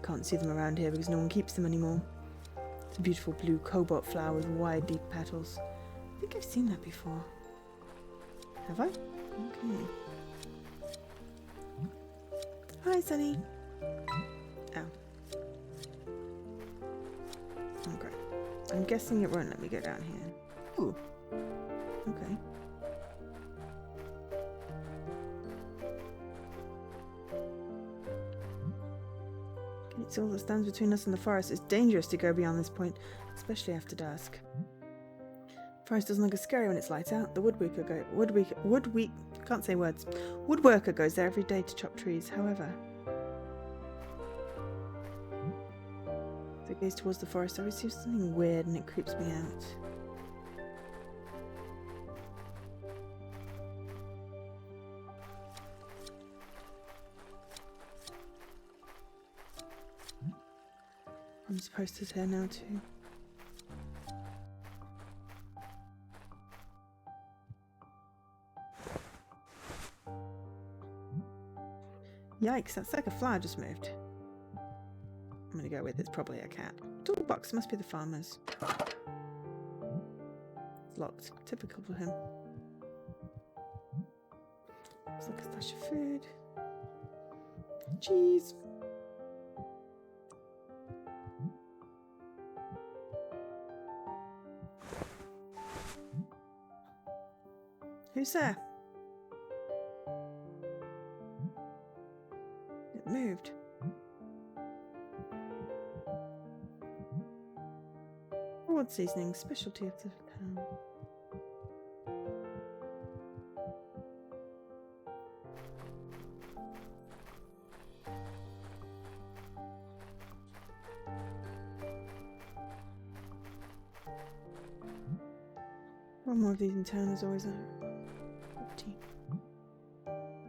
Can't see them around here because no one keeps them anymore. It's a beautiful blue cobalt flower with wide, deep petals. I think I've seen that before. Have I? Okay. Hi, Sunny. Oh. Okay. I'm guessing it won't let me go down here. Ooh. Okay. It's all that stands between us and the forest. It's dangerous to go beyond this point, especially after dusk. Forest doesn't look as scary when it's light out. The woodworker goes there every day to chop trees. However, as I gaze towards the forest, I always see something weird and it creeps me out. There's posters here now too. Yikes, that's like a flower just moved. I'm gonna go with it's probably a cat. Toolbox, must be the farmer's. It's locked. Typical for him. Looks like a stash of food. Cheese. Who's there? moved. Broad seasoning, specialty of the town. One more of these in town is always a 14.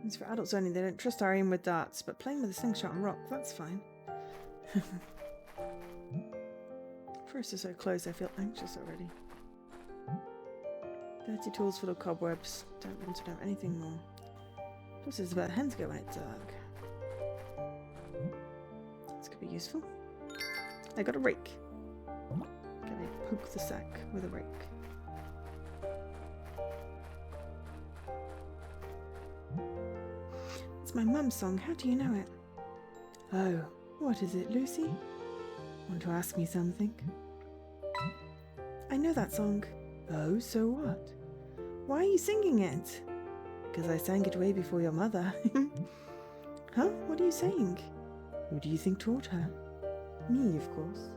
It's for adults only. They don't trust our aim with darts, but playing with a slingshot and rock, that's fine. First are so close, I feel anxious already. Dirty tools full of cobwebs. Don't want to know anything more. Plus, it's about hens go when it's dark. This could be useful. I got a rake. Can I poke the sack with a rake? It's my mum's song. How do you know it? Oh, what is it, Lucy? Want to ask me something? I know that song. Oh, so what? Why are you singing it? Because I sang it way before your mother. Huh? What are you saying? Who do you think taught her? Me, of course.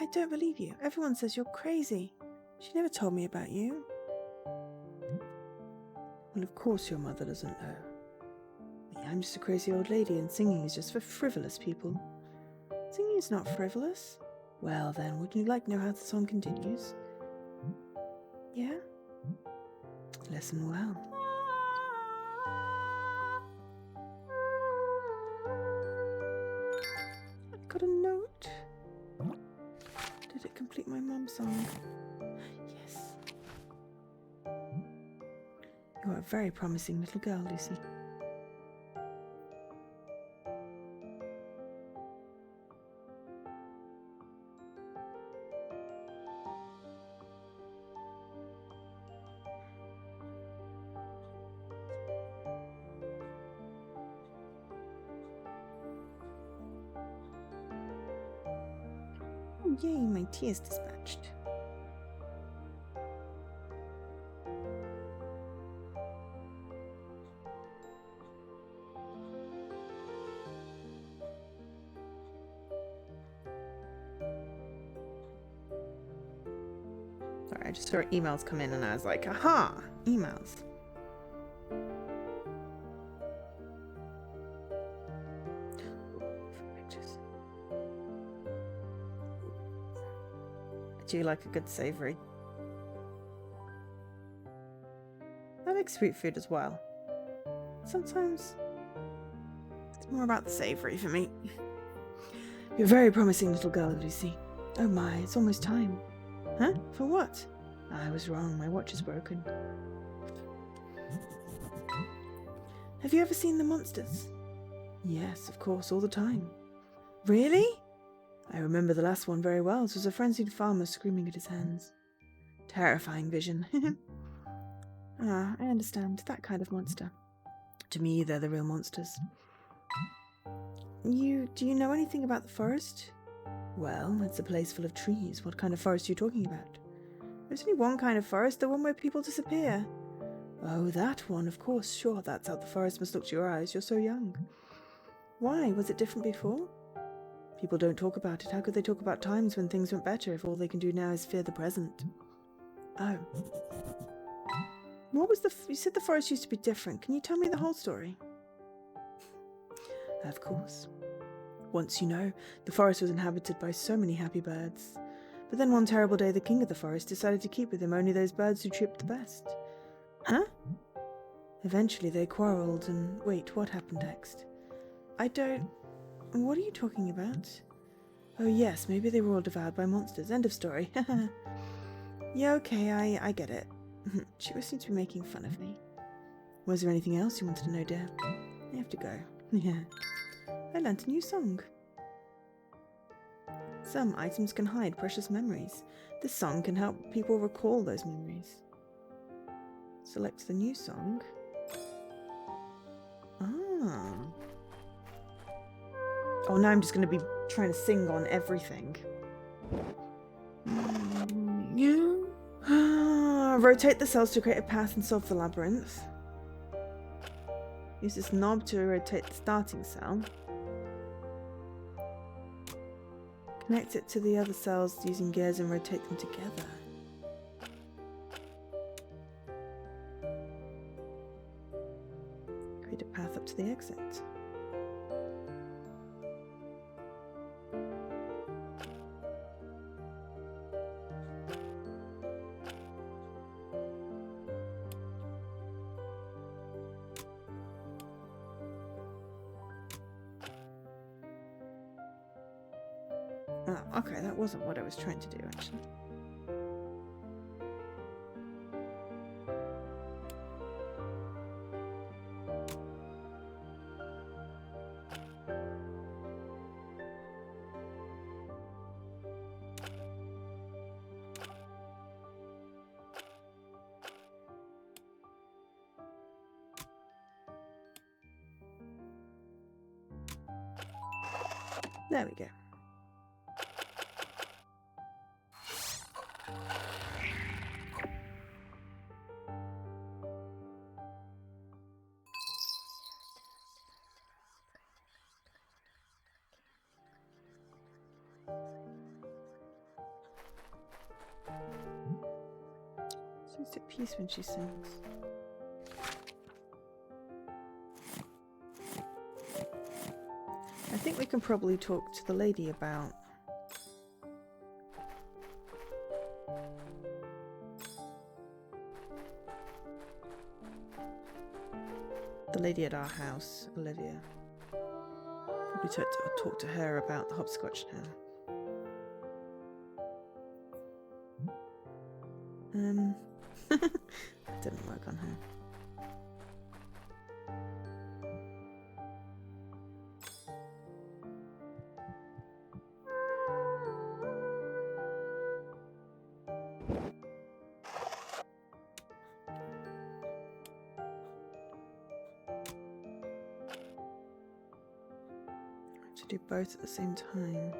I don't believe you. Everyone says you're crazy. She never told me about you. Well, of course your mother doesn't know. I'm just a crazy old lady, and singing is just for frivolous people. Singing is not frivolous. Well then, would you like to know how the song continues? Yeah? Listen well. I've got a note. Did it complete my mum's song? Yes. You are a very promising little girl, Lucy. Oh, yay, my tea is dispatched. Sorry, I just saw emails come in and I was like, aha, emails. Do you like a good savoury? I like sweet food as well. Sometimes it's more about the savoury for me. You're a very promising little girl, Lucy. Oh my, it's almost time. Huh? For what? I was wrong, my watch is broken. Have you ever seen the monsters? Yes, of course, all the time. Really? I remember the last one very well. It was a frenzied farmer screaming at his hands. Terrifying vision. Ah, I understand. That kind of monster. To me, they're the real monsters. Do you know anything about the forest? Well, it's a place full of trees. What kind of forest are you talking about? There's only one kind of forest, the one where people disappear. Oh, that one, of course. Sure, that's how the forest must look to your eyes. You're so young. Why? Was it different before? People don't talk about it. How could they talk about times when things went better if all they can do now is fear the present? Oh. What was you said the forest used to be different. Can you tell me the whole story? Of course. Once, the forest was inhabited by so many happy birds. But then one terrible day, the king of the forest decided to keep with him only those birds who chirped the best. Huh? Eventually they quarreled and... Wait, what happened next? What are you talking about? Oh yes, maybe they were all devoured by monsters. End of story. Yeah, okay, I get it. She always seems to be making fun of me. Was there anything else you wanted to know, dear? I have to go. Yeah. I learnt a new song. Some items can hide precious memories. This song can help people recall those memories. Select the new song. Ah. Oh, now I'm just going to be trying to sing on everything. Rotate the cells to create a path and solve the labyrinth. Use this knob to rotate the starting cell. Connect it to the other cells using gears and rotate them together. Create a path up to the exit. Oh, okay, that wasn't what I was trying to do, actually. There we go. She's at peace when she sings. I think we can probably talk to the lady about the lady at our house, Olivia. Probably talk to her about the hopscotch now. Didn't work on her. To do both at the same time.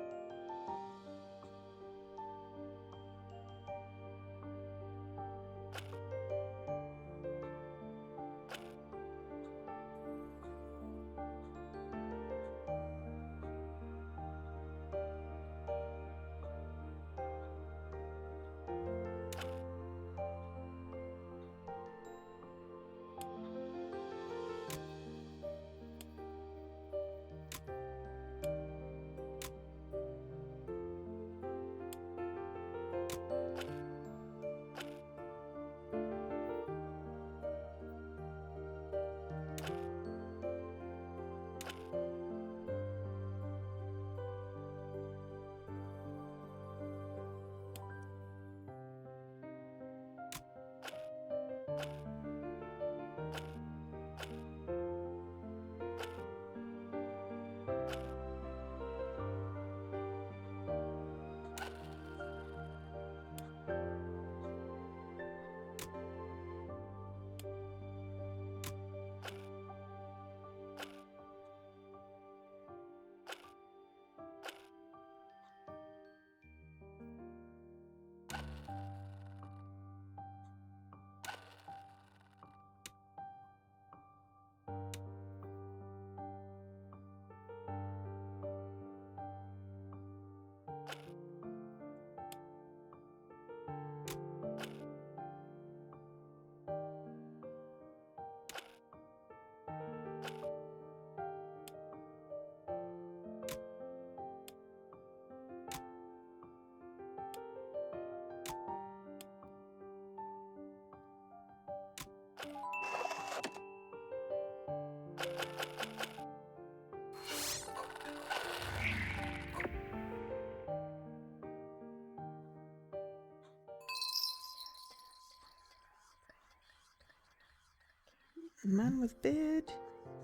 Man with beard.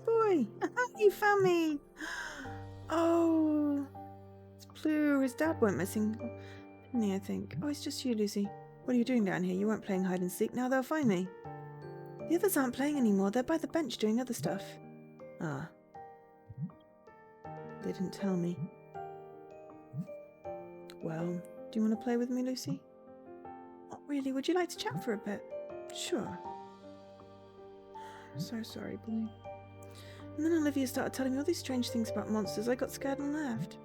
Boy, you found me. Oh, it's Blue. His dad went missing, didn't he, I think? Oh, it's just you, Lucy. What are you doing down here? You weren't playing hide and seek. Now they'll find me. The others aren't playing anymore. They're by the bench doing other stuff. Ah. They didn't tell me. Well, do you want to play with me, Lucy? Not really. Would you like to chat for a bit? Sure. I'm so sorry, Blue. And then Olivia started telling me all these strange things about monsters. I got scared and left.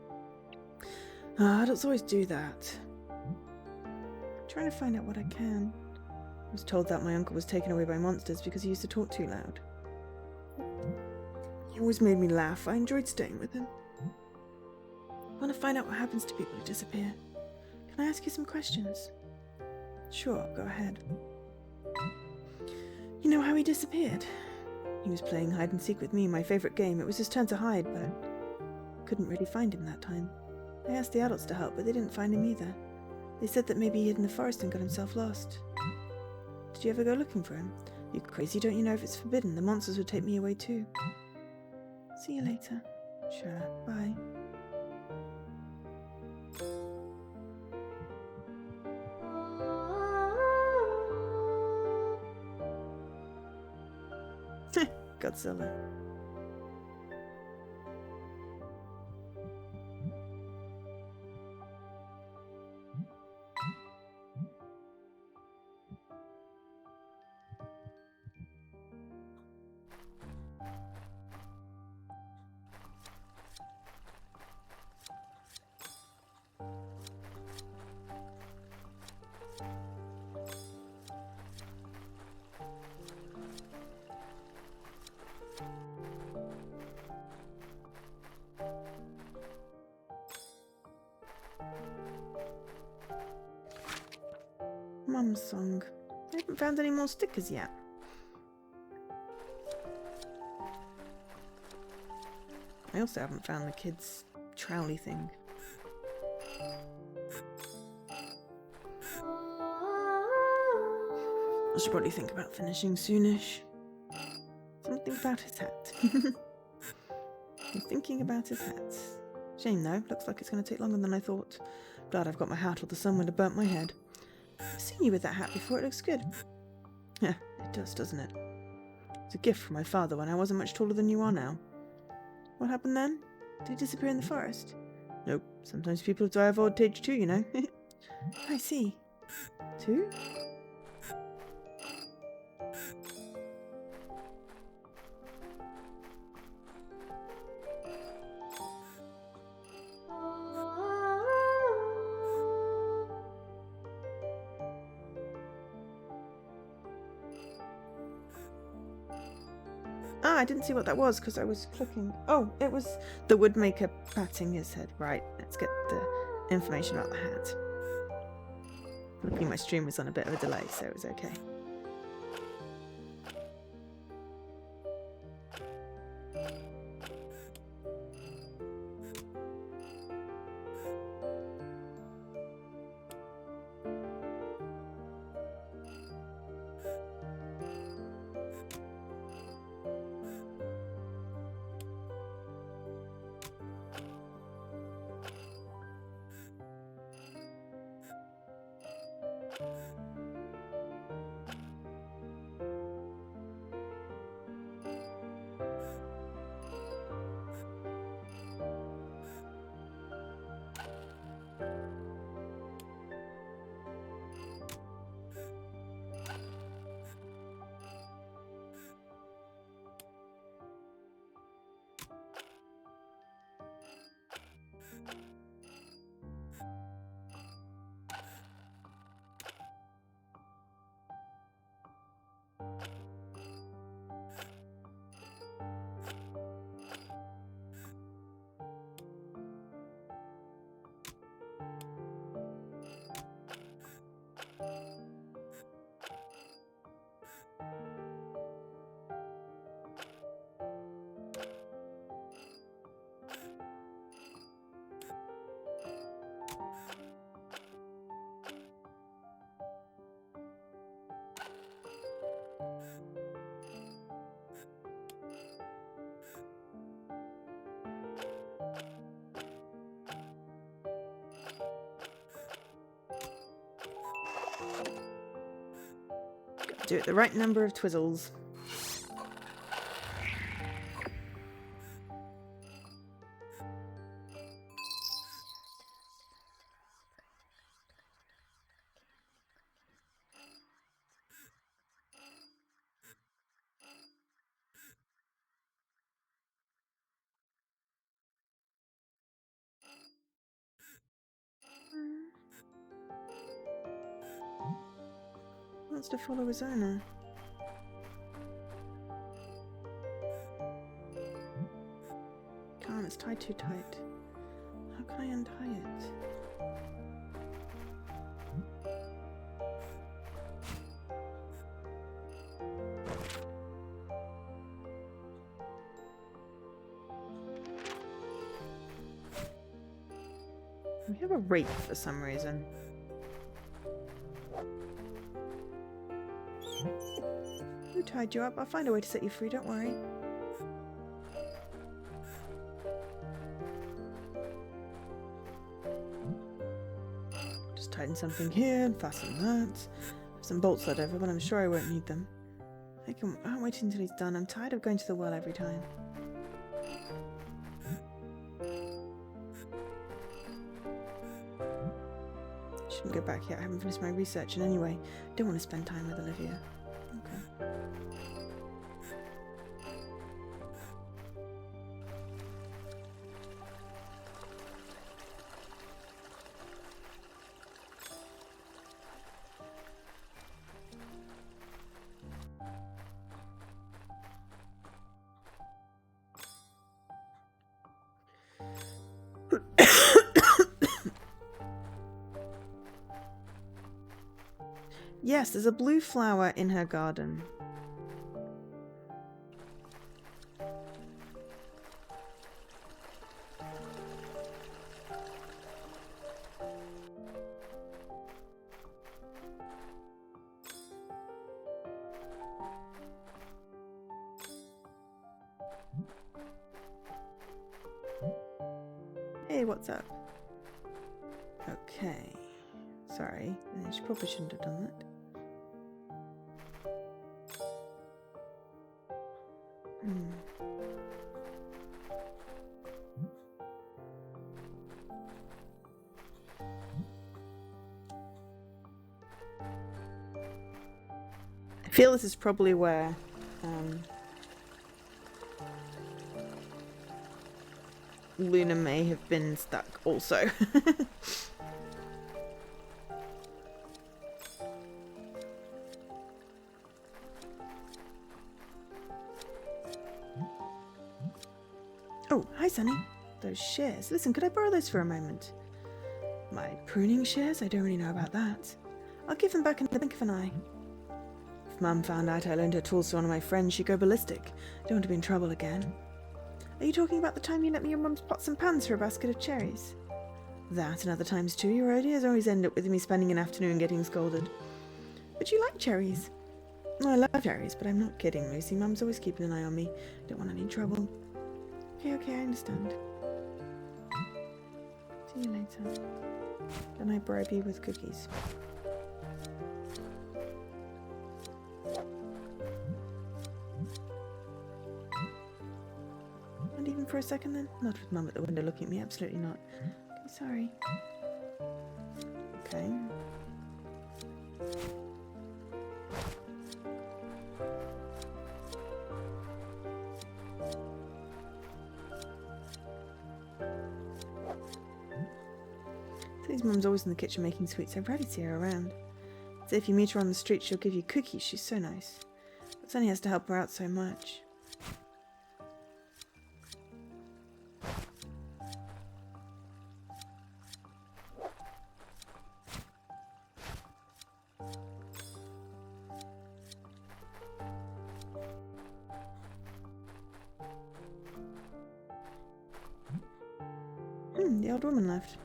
Adults always do that. I'm trying to find out what I can. I was told that my uncle was taken away by monsters because he used to talk too loud. He always made me laugh. I enjoyed staying with him. I want to find out what happens to people who disappear. Can I ask you some questions? Sure, go ahead. You know how he disappeared? He was playing hide and seek with me, my favourite game. It was his turn to hide, but couldn't really find him that time. I asked the adults to help, but they didn't find him either. They said that maybe he hid in the forest and got himself lost. Did you ever go looking for him? You crazy, don't you know if it's forbidden? The monsters would take me away too. See you later. Sure, bye. Godzilla. Mum's song. I haven't found any more stickers yet. I also haven't found the kids' trowly thing. I should probably think about finishing soonish. Something about his hat. I'm thinking about his hat. Shame though, looks like it's going to take longer than I thought. Glad I've got my hat or the sun would have burnt my head. I've seen you with that hat before, it looks good. Yeah, it does, doesn't it? It's a gift from my father when I wasn't much taller than you are now. What happened then? Did he disappear in the forest? Nope, sometimes people die of old age too, you know. I see. Two? Ah, I didn't see what that was because I was clicking. Oh, it was the woodmaker patting his head. Right, let's get the information about the hat. Luckily my stream was on a bit of a delay, so it was okay. Do it the right number of twizzles. Wants to follow his owner. Can't, it's tied too tight. How can I untie it? We have a rake for some reason. Who tied you up? I'll find a way to set you free, don't worry. Just tighten something here and fasten that. Have some bolts left over, but I'm sure I won't need them. I'll wait until he's done. I'm tired of going to the well every time. Shouldn't go back yet. I haven't finished my research, and anyway, don't want to spend time with Olivia. Okay. Yes, there's a blue flower in her garden. Hey, what's up? Okay. Sorry, I probably shouldn't have done that. I feel this is probably where Luna may have been stuck also. Oh, hi Sunny. Those shears. Listen, could I borrow those for a moment? My pruning shears? I don't really know about that. I'll give them back in the blink of an eye. If Mum found out I loaned her tools to one of my friends, she'd go ballistic. Don't want to be in trouble again. Are you talking about the time you lent me your mum's pots and pans for a basket of cherries? That and other times too. Your ideas always end up with me spending an afternoon getting scolded. But you like cherries. Well, I love cherries, but I'm not kidding, Lucy. Mum's always keeping an eye on me. Don't want any trouble. Okay, I understand. See you later. Then I bribe you with cookies. And even for a second then? Not with Mum at the window looking at me, absolutely not. Okay, sorry. Okay. His mum's always in the kitchen making sweets. I rarely see her around. So if you meet her on the street, she'll give you cookies. She's so nice. But Sunny has to help her out so much. The old woman left.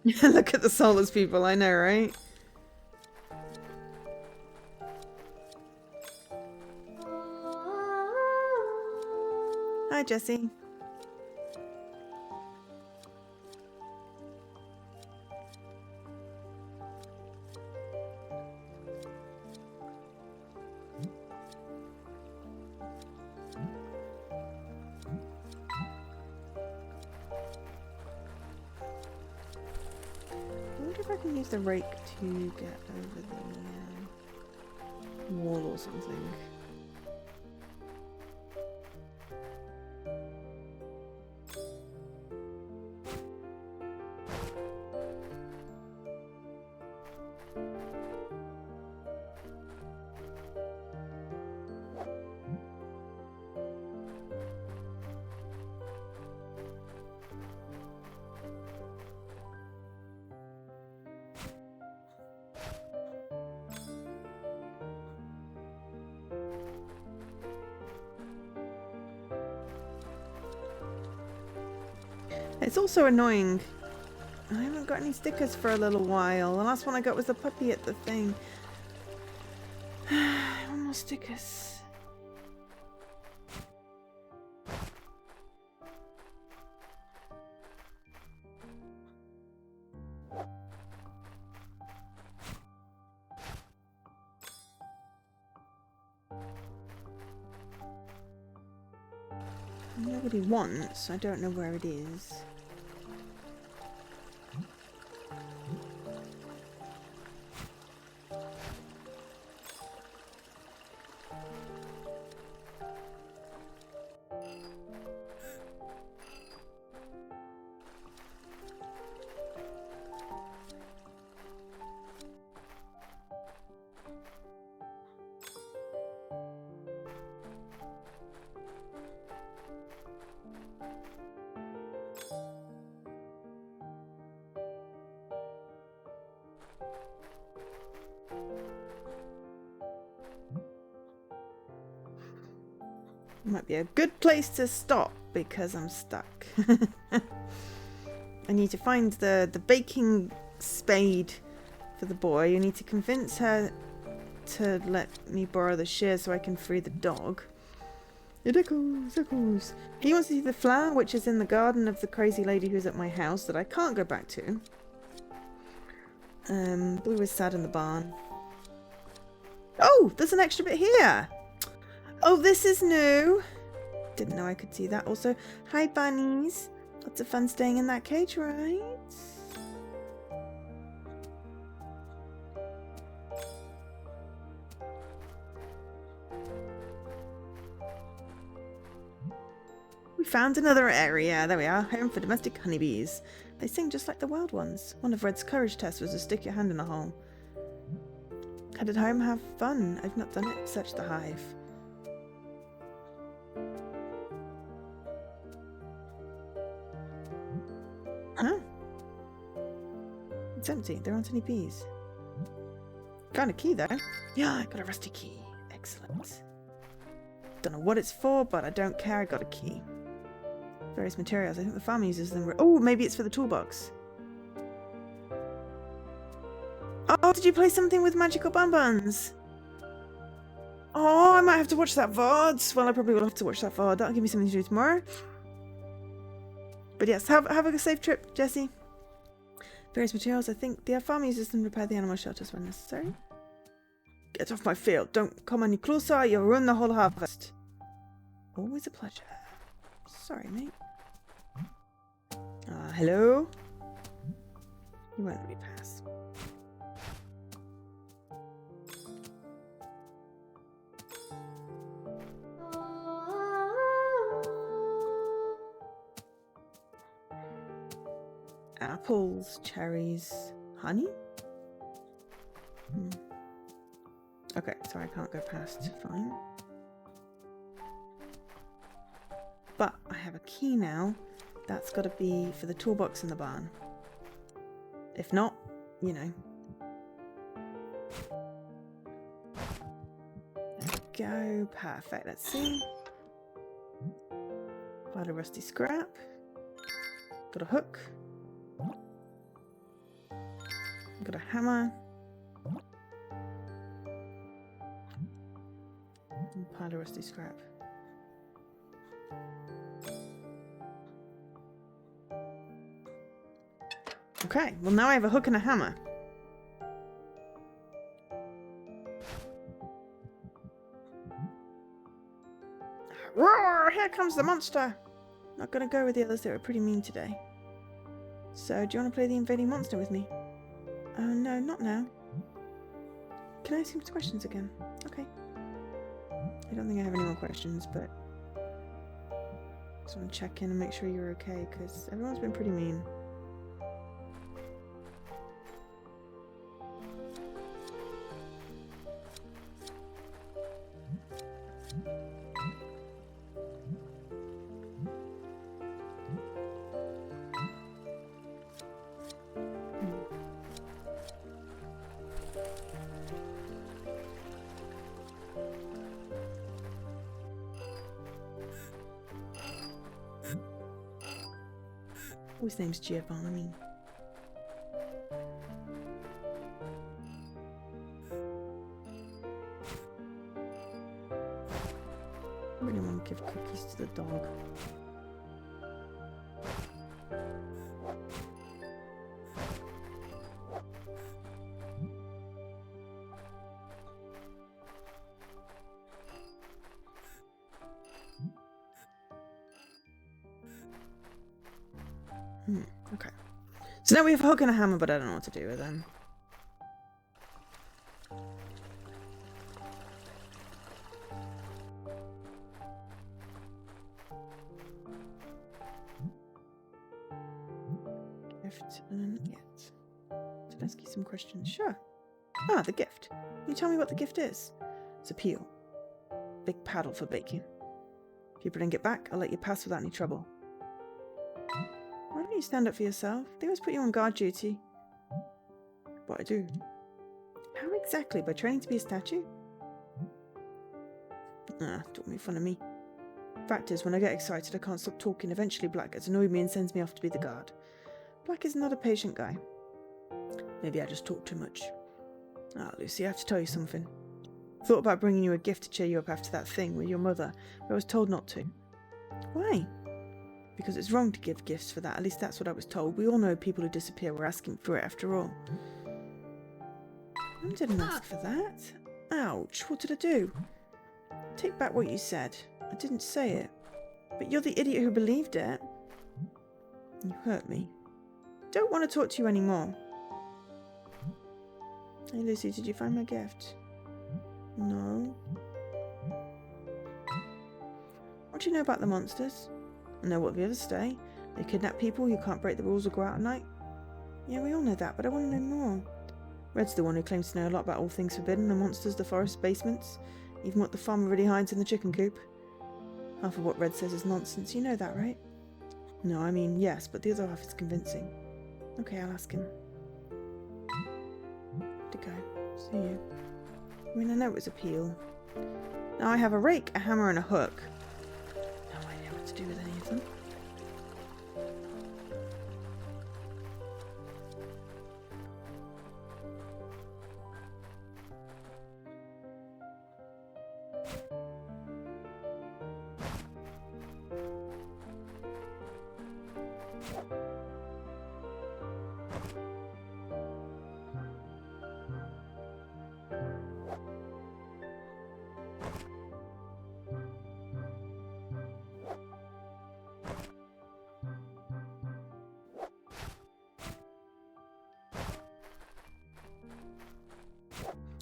Look at the soulless people, I know, right? Hi, Jessie. I wonder if I can use the rake to get over the wall or something. It's also annoying. I haven't got any stickers for a little while. The last one I got was the puppy at the thing. One more stickers. Nobody wants. I don't know where it is. Might be a good place to stop because I'm stuck. I need to find the baking spade for the boy. You need to convince her to let me borrow the shears so I can free the dog. It echoes, echoes. He wants to see the flower, which is in the garden of the crazy lady who's at my house that I can't go back to. Blue is sad in the barn. Oh, there's an extra bit here. Oh, this is new. Didn't know I could see that. Also, hi bunnies. Lots of fun staying in that cage, right? We found another area. There we are. Home for domestic honeybees. They sing just like the wild ones. One of Red's courage tests was to stick your hand in a hole. Headed home, have fun. I've not done it. Search the hive. Huh? It's empty. There aren't any bees. Found a key though. Yeah, I got a rusty key. Excellent. Don't know what it's for, but I don't care. I got a key. Various materials. I think the farm uses them. Oh, maybe it's for the toolbox. Oh, did you play something with magical bonbons? Oh, I might have to watch that VOD. Well, I probably will have to watch that VOD. That'll give me something to do tomorrow. But yes, have a safe trip, Jessie. Various materials. I think the farm uses them to repair the animal shelters when necessary. Get off my field. Don't come any closer. You'll ruin the whole harvest. Always a pleasure. Sorry, mate. Hello? You won't let me pass. Apples, cherries, honey? Okay, sorry, I can't go past. Fine. But I have a key now. That's got to be for the toolbox in the barn. If not, you know. There we go. Perfect. Let's see. Find a rusty scrap. Got a hook. I've got a hammer. And a pile of rusty scrap. Okay, well now I have a hook and a hammer. Roar! Here comes the monster! Not gonna go with the others, they were pretty mean today. So, do you want to play the invading monster with me? No, not now. Can I ask you some questions again? Okay. I don't think I have any more questions, but just want to check in and make sure you're okay, because everyone's been pretty mean. Oh, his name's Giovanni. I really want to give cookies to the dog. Okay. So now we have a hook and a hammer, but I don't know what to do with them. Gift and get. To ask you some questions. Sure. Ah, the gift. Can you tell me what the gift is? It's a peel. Big paddle for baking. If you bring it back, I'll let you pass without any trouble. Why don't you stand up for yourself? They always put you on guard duty. But I do. How exactly? By training to be a statue? Don't make fun of me. Fact is, when I get excited, I can't stop talking. Eventually, Black gets annoyed me and sends me off to be the guard. Black is not a patient guy. Maybe I just talk too much. Lucy, I have to tell you something. Thought about bringing you a gift to cheer you up after that thing with your mother, but I was told not to. Why? Because it's wrong to give gifts for that. At least that's what I was told. We all know people who disappear were asking for it after all. I didn't ask for that. Ouch, what did I do? Take back what you said. I didn't say it. But you're the idiot who believed it. You hurt me. Don't want to talk to you anymore. Hey Lucy, did you find my gift? No. What do you know about the monsters? I know what the others say. They kidnap people, you can't break the rules or go out at night. Yeah, we all know that, but I want to know more. Red's the one who claims to know a lot about all things forbidden, the monsters, the forest basements, even what the farmer really hides in the chicken coop. Half of what Red says is nonsense, you know that, right? No, I mean, yes, but the other half is convincing. Okay, I'll ask him. To go. See you. I mean, I know it was a peel. Now I have a rake, a hammer, and a hook. No idea what to do with any of them.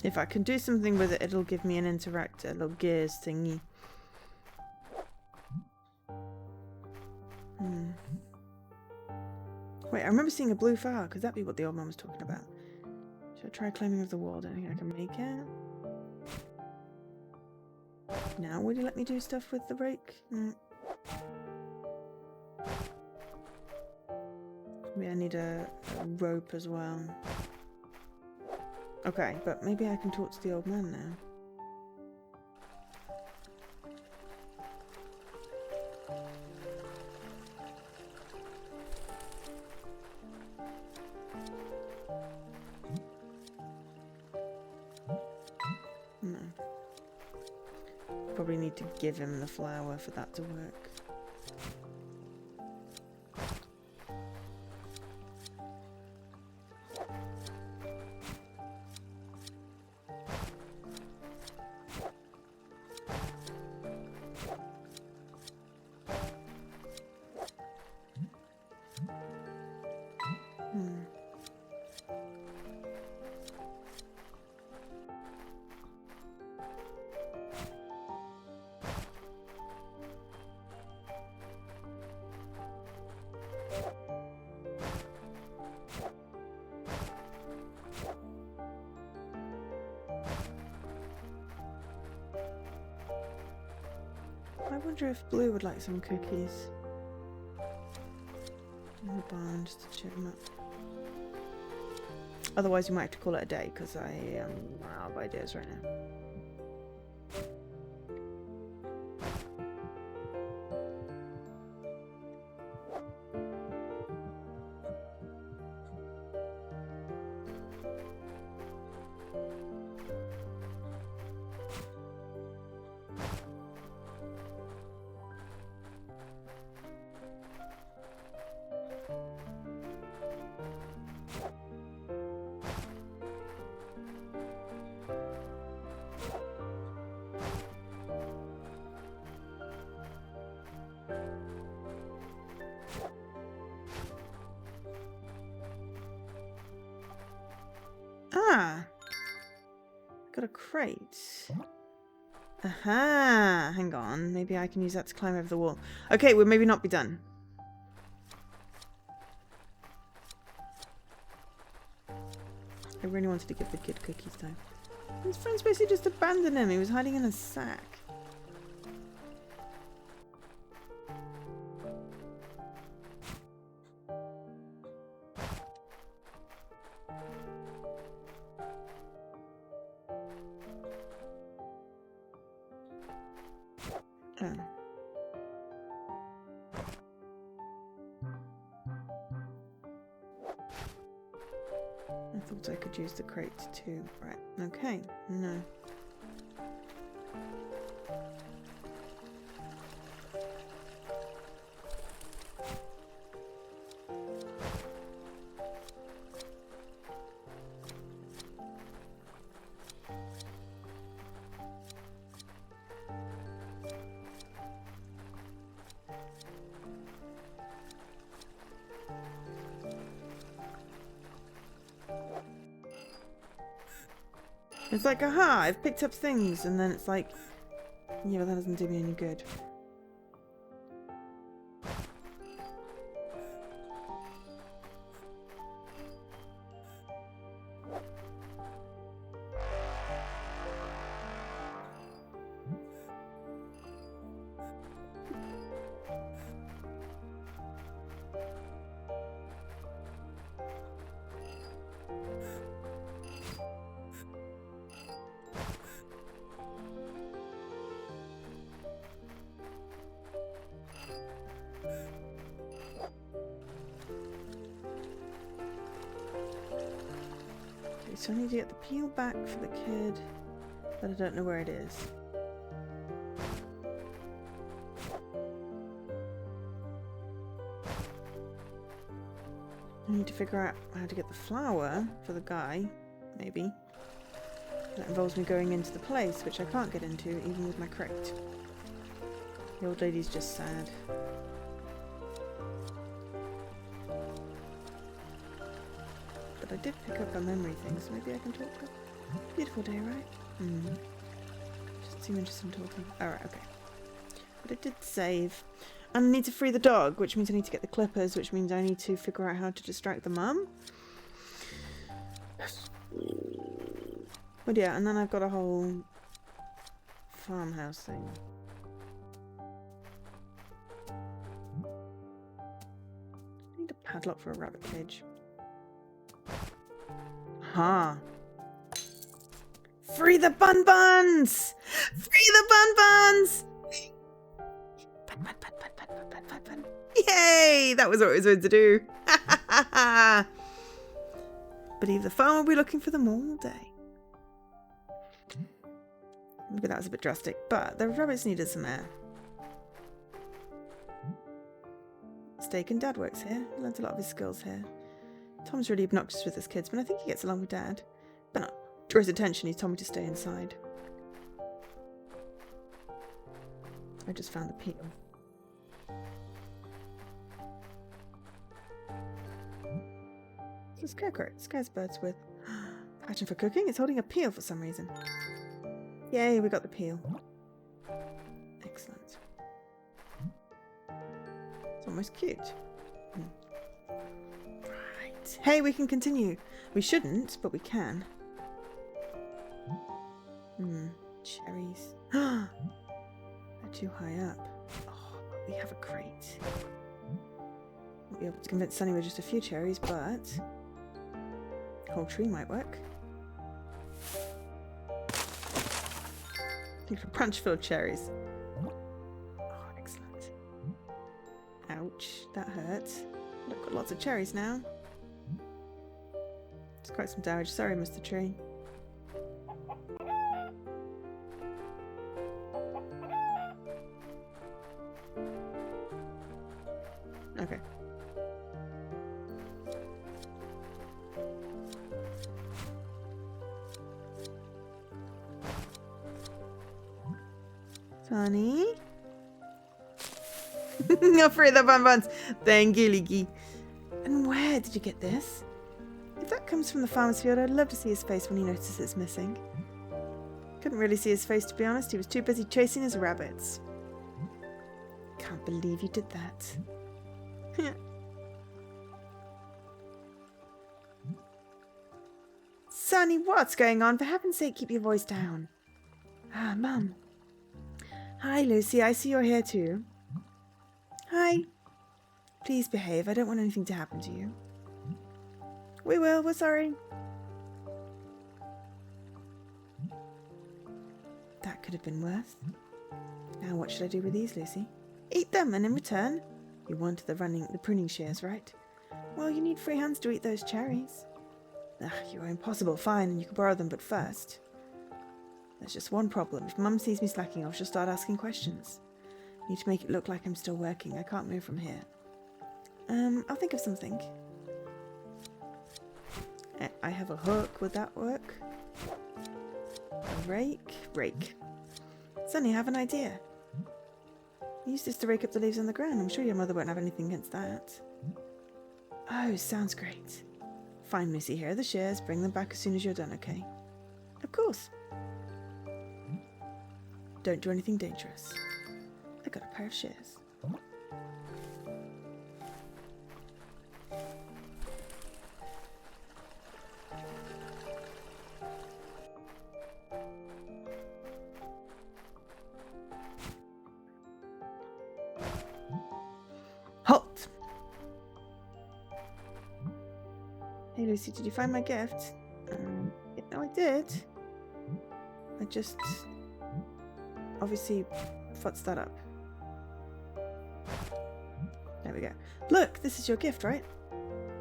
If I can do something with it, it'll give me an interactor, a little gears thingy. Wait, I remember seeing a blue flower. Could that be what the old man was talking about? Should I try climbing over the wall? Don't think I can make it. Now, will you let me do stuff with the rake? Maybe I need a rope as well. Okay, but maybe I can talk to the old man now. probably need to give him the flower for that to work. I wonder if Blue would like some cookies. In the barn, just to cheer him up. Otherwise, we might have to call it a day because I am out of ideas right now. Ah! Got a crate. Aha! Hang on. Maybe I can use that to climb over the wall. Okay, we'll maybe not be done. I really wanted to give the kid cookies though. His friends basically just abandoned him. He was hiding in a sack. Oh. I thought I could use the crate too. Right, okay, no. It's like, aha, I've picked up things, and then it's like, yeah, but that doesn't do me any good. So I need to get the peel back for the kid, but I don't know where it is. I need to figure out how to get the flower for the guy, maybe. That involves me going into the place, which I can't get into even with my crate. The old lady's just sad. I did pick up a memory thing, so maybe I can talk to her. Beautiful day, right? Doesn't seem interested in talking. Alright, okay. But I did save. And I need to free the dog, which means I need to get the clippers, which means I need to figure out how to distract the mum. But yeah, and then I've got a whole farmhouse thing. I need a padlock for a rabbit cage. Huh. Free the bun buns! Free the bun buns! Bun, bun, bun, bun, bun, bun, bun, bun. Yay! That was what I was meant to do. Believe the farm will be looking for them all day. Maybe that was a bit drastic, but the rabbits needed some air. Steak and Dad works here. He learns a lot of his skills here. Tom's really obnoxious with his kids, but I think he gets along with Dad. But not draws attention, he's told me to stay inside. I just found the peel. It's a scarecrow. It scares birds with. Passion for cooking? It's holding a peel for some reason. Yay, we got the peel. Excellent. It's almost cute. Right. Hey, we can continue. We shouldn't, but we can. Cherries. They're too high up. Oh, but we have a crate. Won't be able to convince Sunny with just a few cherries, but a whole tree might work. I think a branch full of cherries. Oh, excellent. Ouch, that hurts. I've got lots of cherries now. It's quite some damage. Sorry, Mr. Tree. Okay. Sunny? I'll free the bonbons. Thank you, Leaky. And where did you get this? If that comes from the farmer's field, I'd love to see his face when he notices it's missing. Couldn't really see his face, to be honest. He was too busy chasing his rabbits. Can't believe you did that. Sunny, what's going on? For heaven's sake, keep your voice down. Ah, Mum. Hi, Lucy. I see you're here too. Hi. Please behave. I don't want anything to happen to you. We will. We're sorry. That could have been worse. Now what should I do with these, Lucy? Eat them, and in return, you wanted the pruning shears, right? Well, you need free hands to eat those cherries. Ugh, you're impossible. Fine, you can borrow them, but first. There's just one problem. If Mum sees me slacking off, she'll start asking questions. I need to make it look like I'm still working. I can't move from here. I'll think of something. I have a hook. Would that work? A rake? Rake. Sunny, I have an idea. Use this to rake up the leaves on the ground. I'm sure your mother won't have anything against that. Oh, sounds great. Fine, Lucy. Here are the shears. Bring them back as soon as you're done, okay? Of course. Don't do anything dangerous. I got a pair of shears. Halt! Hey Lucy, did you find my gift? No, I did. I just obviously futzed that up. There we go. Look, this is your gift, right?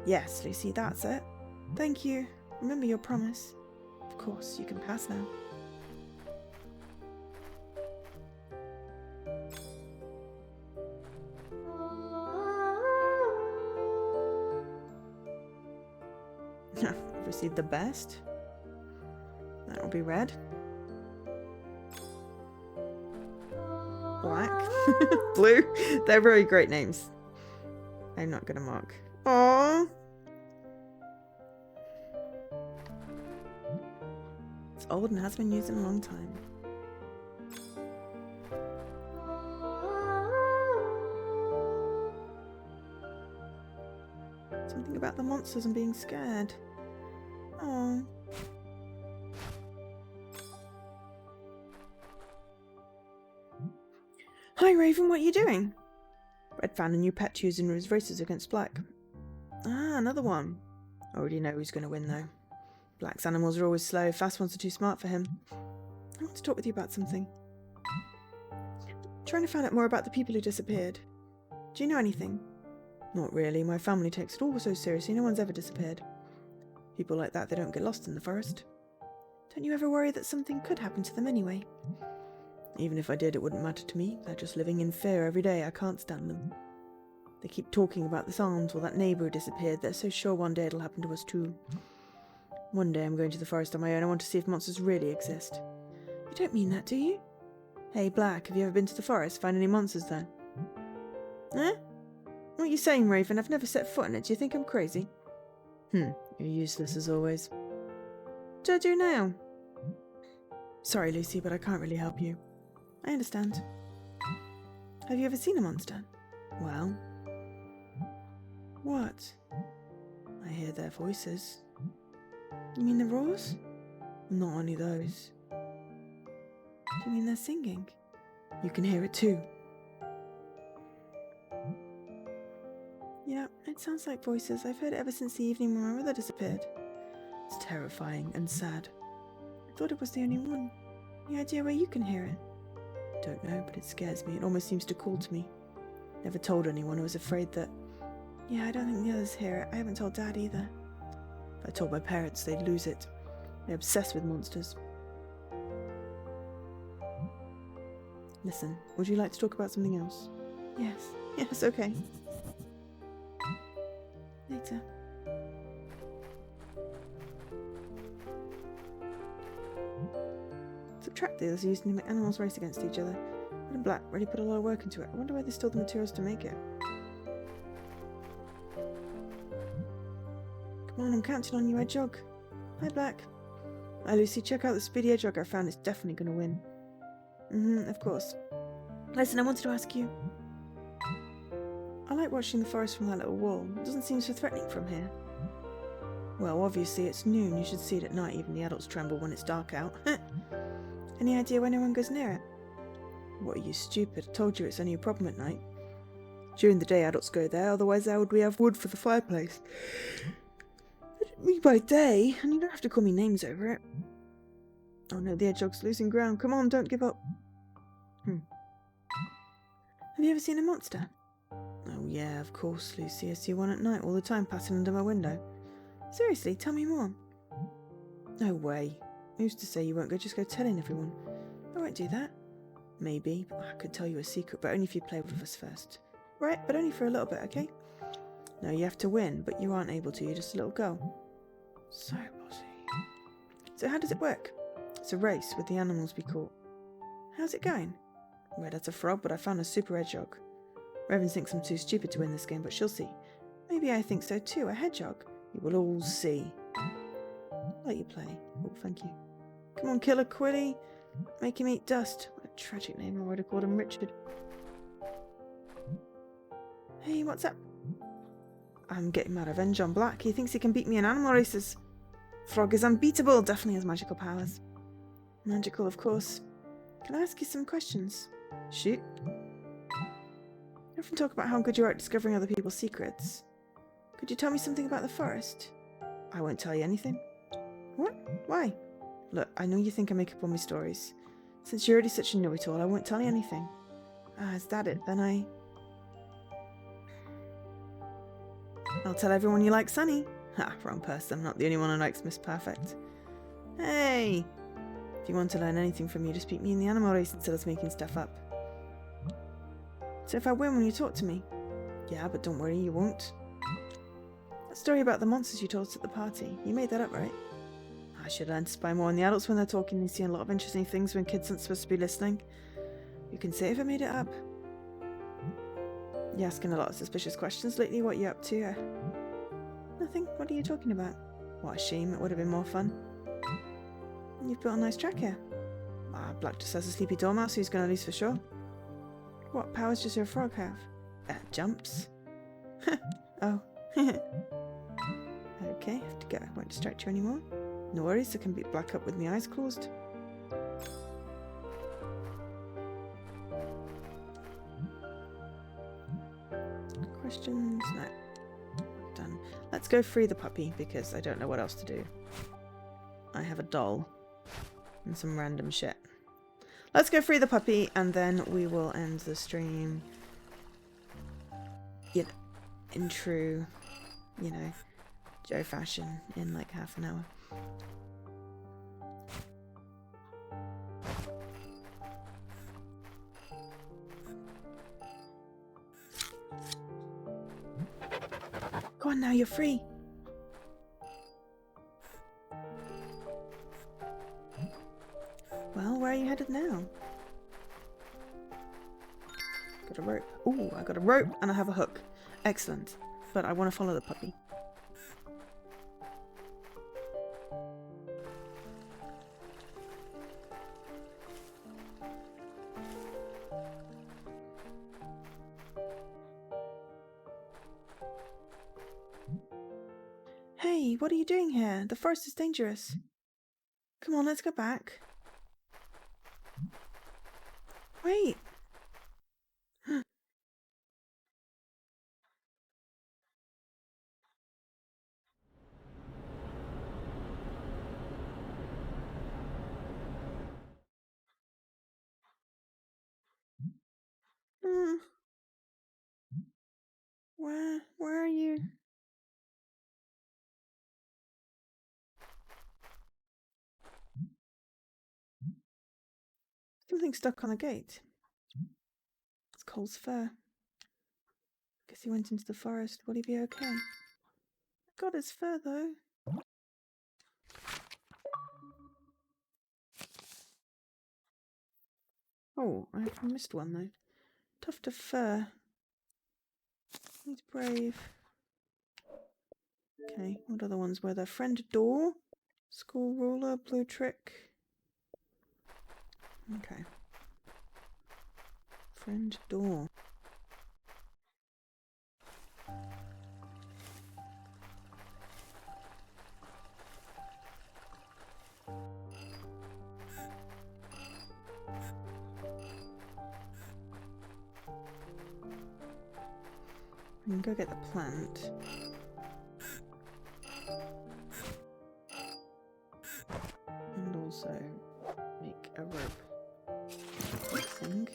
Yes, Lucy, that's it. Thank you. Remember your promise. Of course, you can pass now. I've received the best. That will be red. Black. Blue. They're very great names. I'm not gonna mock. Aww. It's old and has been used in a long time. Something about the monsters and being scared. Aww. Hi Raven, what are you doing? Red found a new pet to use in his races against Black. Ah, another one. I already know who's going to win though. Black's animals are always slow, fast ones are too smart for him. I want to talk with you about something. Trying to find out more about the people who disappeared. Do you know anything? Not really. My family takes it all so seriously. No one's ever disappeared. People like that, they don't get lost in the forest. Don't you ever worry that something could happen to them anyway? Even if I did, it wouldn't matter to me. They're just living in fear every day. I can't stand them. They keep talking about this aunt or that neighbour who disappeared. They're so sure one day it'll happen to us too. One day I'm going to the forest on my own. I want to see if monsters really exist. You don't mean that, do you? Hey, Black, have you ever been to the forest? Find any monsters there? Eh? What are you saying, Raven? I've never set foot in it. Do you think I'm crazy? You're useless as always. What do I do now? Sorry, Lucy, but I can't really help you. I understand. Have you ever seen a monster? Well... What? I hear their voices. You mean the roars? Not only those. Do you mean they're singing? You can hear it too. Yeah, it sounds like voices. I've heard it ever since the evening when my mother disappeared. It's terrifying and sad. I thought it was the only one. Any idea where you can hear it? Don't know, but it scares me. It almost seems to call to me. Never told anyone. I was afraid that... Yeah, I don't think the others hear it. I haven't told Dad either. If I told my parents, they'd lose it. They're obsessed with monsters. Listen, would you like to talk about something else? Yes, okay. Later. Subtract the others used to make animals race against each other. Red and Black really put a lot of work into it. I wonder where they stole the materials to make it. Come on, I'm counting on you, Hedgehog. Hi, Black. Hi, Lucy. Check out the speedy Hedgehog I found. It's definitely going to win. Of course. Listen, I wanted to ask you. I like watching the forest from that little wall. It doesn't seem so threatening from here. Well, obviously it's noon. You should see it at night. Even the adults tremble when it's dark out. Any idea why no one goes near it? What, are you stupid? I told you it's only a problem at night. During the day adults go there, otherwise how would we have wood for the fireplace? Me by day, and you don't have to call me names over it. Oh no, the hedgehog's losing ground. Come on, don't give up. Have you ever seen a monster? Oh yeah, of course, Lucy. I see one at night all the time passing under my window. Seriously, tell me more. No way. Who's to say you won't just go telling everyone? I won't do that. Maybe, but I could tell you a secret, but only if you play with us first. Right, but only for a little bit, okay? No, you have to win, but you aren't able to. You're just a little girl. So bossy. So how does it work? It's a race with the animals we caught. How's it going? Red has a frog, but I found a super hedgehog. Raven thinks I'm too stupid to win this game, but she'll see. Maybe I think so too. A hedgehog. You will all see. I'll let you play. Oh, thank you. Come on, Killer Quilly. Make him eat dust. What a tragic name. I would have called him Richard. Hey, what's up? I'm getting my revenge on Black. He thinks he can beat me in animal races. Frog is unbeatable. Definitely has magical powers. Magical, of course. Can I ask you some questions? Shoot. You often talk about how good you are at discovering other people's secrets. Could you tell me something about the forest? I won't tell you anything. What? Why? Look, I know you think I make up all my stories. Since you're already such a know-it-all, I won't tell you anything. Ah, is that it? Then I'll tell everyone you like Sunny. Ha, wrong person. I'm not the only one who likes Miss Perfect. Hey! If you want to learn anything from me, just beat me in the animal race instead of making stuff up. So if I win, will you talk to me? Yeah, but don't worry, you won't. That story about the monsters you told us at the party, you made that up, right? I should learn to spy more on the adults when they're talking. You see a lot of interesting things when kids aren't supposed to be listening. You can say if I made it up. You're asking a lot of suspicious questions lately. What are you up to? Nothing. What are you talking about? What a shame. It would have been more fun. You've built a nice track here. Black just has a sleepy dormouse who's going to lose for sure. What powers does your frog have? Jumps. Oh. Okay, have to go. I won't distract you anymore. No worries, I can beat Black up with my eyes closed. Questions? No. Done. Let's go free the puppy because I don't know what else to do. I have a doll and some random shit. Let's go free the puppy and then we will end the stream, you know, in true, you know, Joe fashion in like half an hour. on now, you're free. Well, where are you headed now? Got a rope. Ooh, I got a rope and I have a hook. Excellent. But I want to follow the puppy. Hey, what are you doing here? The forest is dangerous. Come on, let's go back. Wait. Hmm. Where are you? Something stuck on the gate. It's Cole's fur. Guess he went into the forest. Will he be okay? Got his fur though. Oh, I missed one though. Tuft of fur. He's brave. Okay, what other ones were there? Friend door, school ruler, blue trick. Okay. Friend door. We can go get the plant. And also make a rope thing.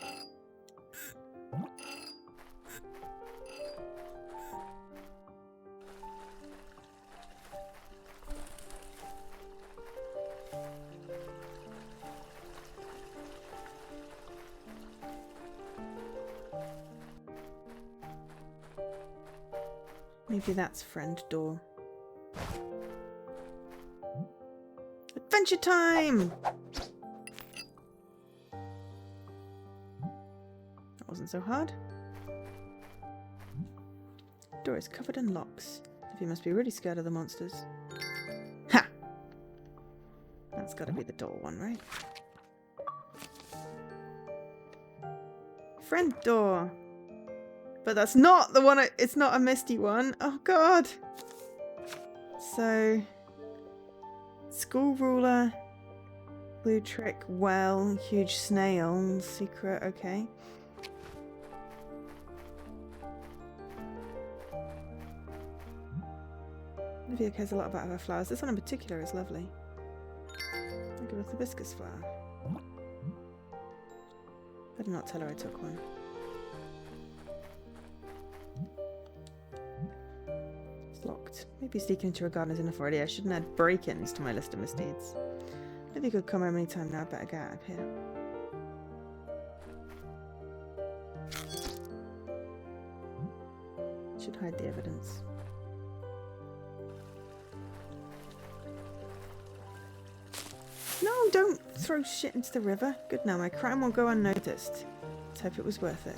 Maybe that's friend door. Adventure time! That wasn't so hard. Door is covered in locks. You must be really scared of the monsters. Ha! That's gotta be the door one, right? Friend door! But that's not the one, it's not a misty one. Oh god! So... School ruler, blue trick, well, huge snail, secret, okay. Olivia cares a lot about her flowers. This one in particular is lovely. Look at the hibiscus flower. Better not tell her I took one. It's locked. Maybe sneaking into her garden is enough already. I shouldn't add break-ins to my list of misdeeds. Maybe you could come home anytime now. I better get out of here. Should hide the evidence. No, don't throw shit into the river. Good now, my crime will go unnoticed. Let's hope it was worth it.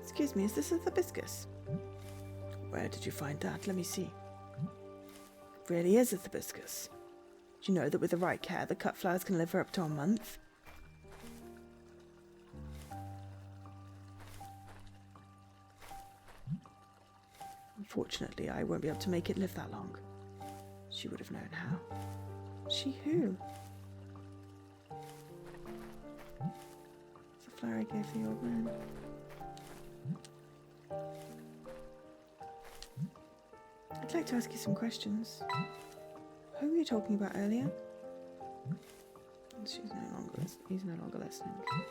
Excuse me, is this a hibiscus? Where did you find that? Let me see. It really is a hibiscus. Do you know that with the right care, the cut flowers can live for up to a month? Unfortunately, I won't be able to make it live that long. She would have known how. She who? It's the flower I gave the old man. I'd like to ask you some questions. Who were you talking about earlier? He's no longer listening. Right.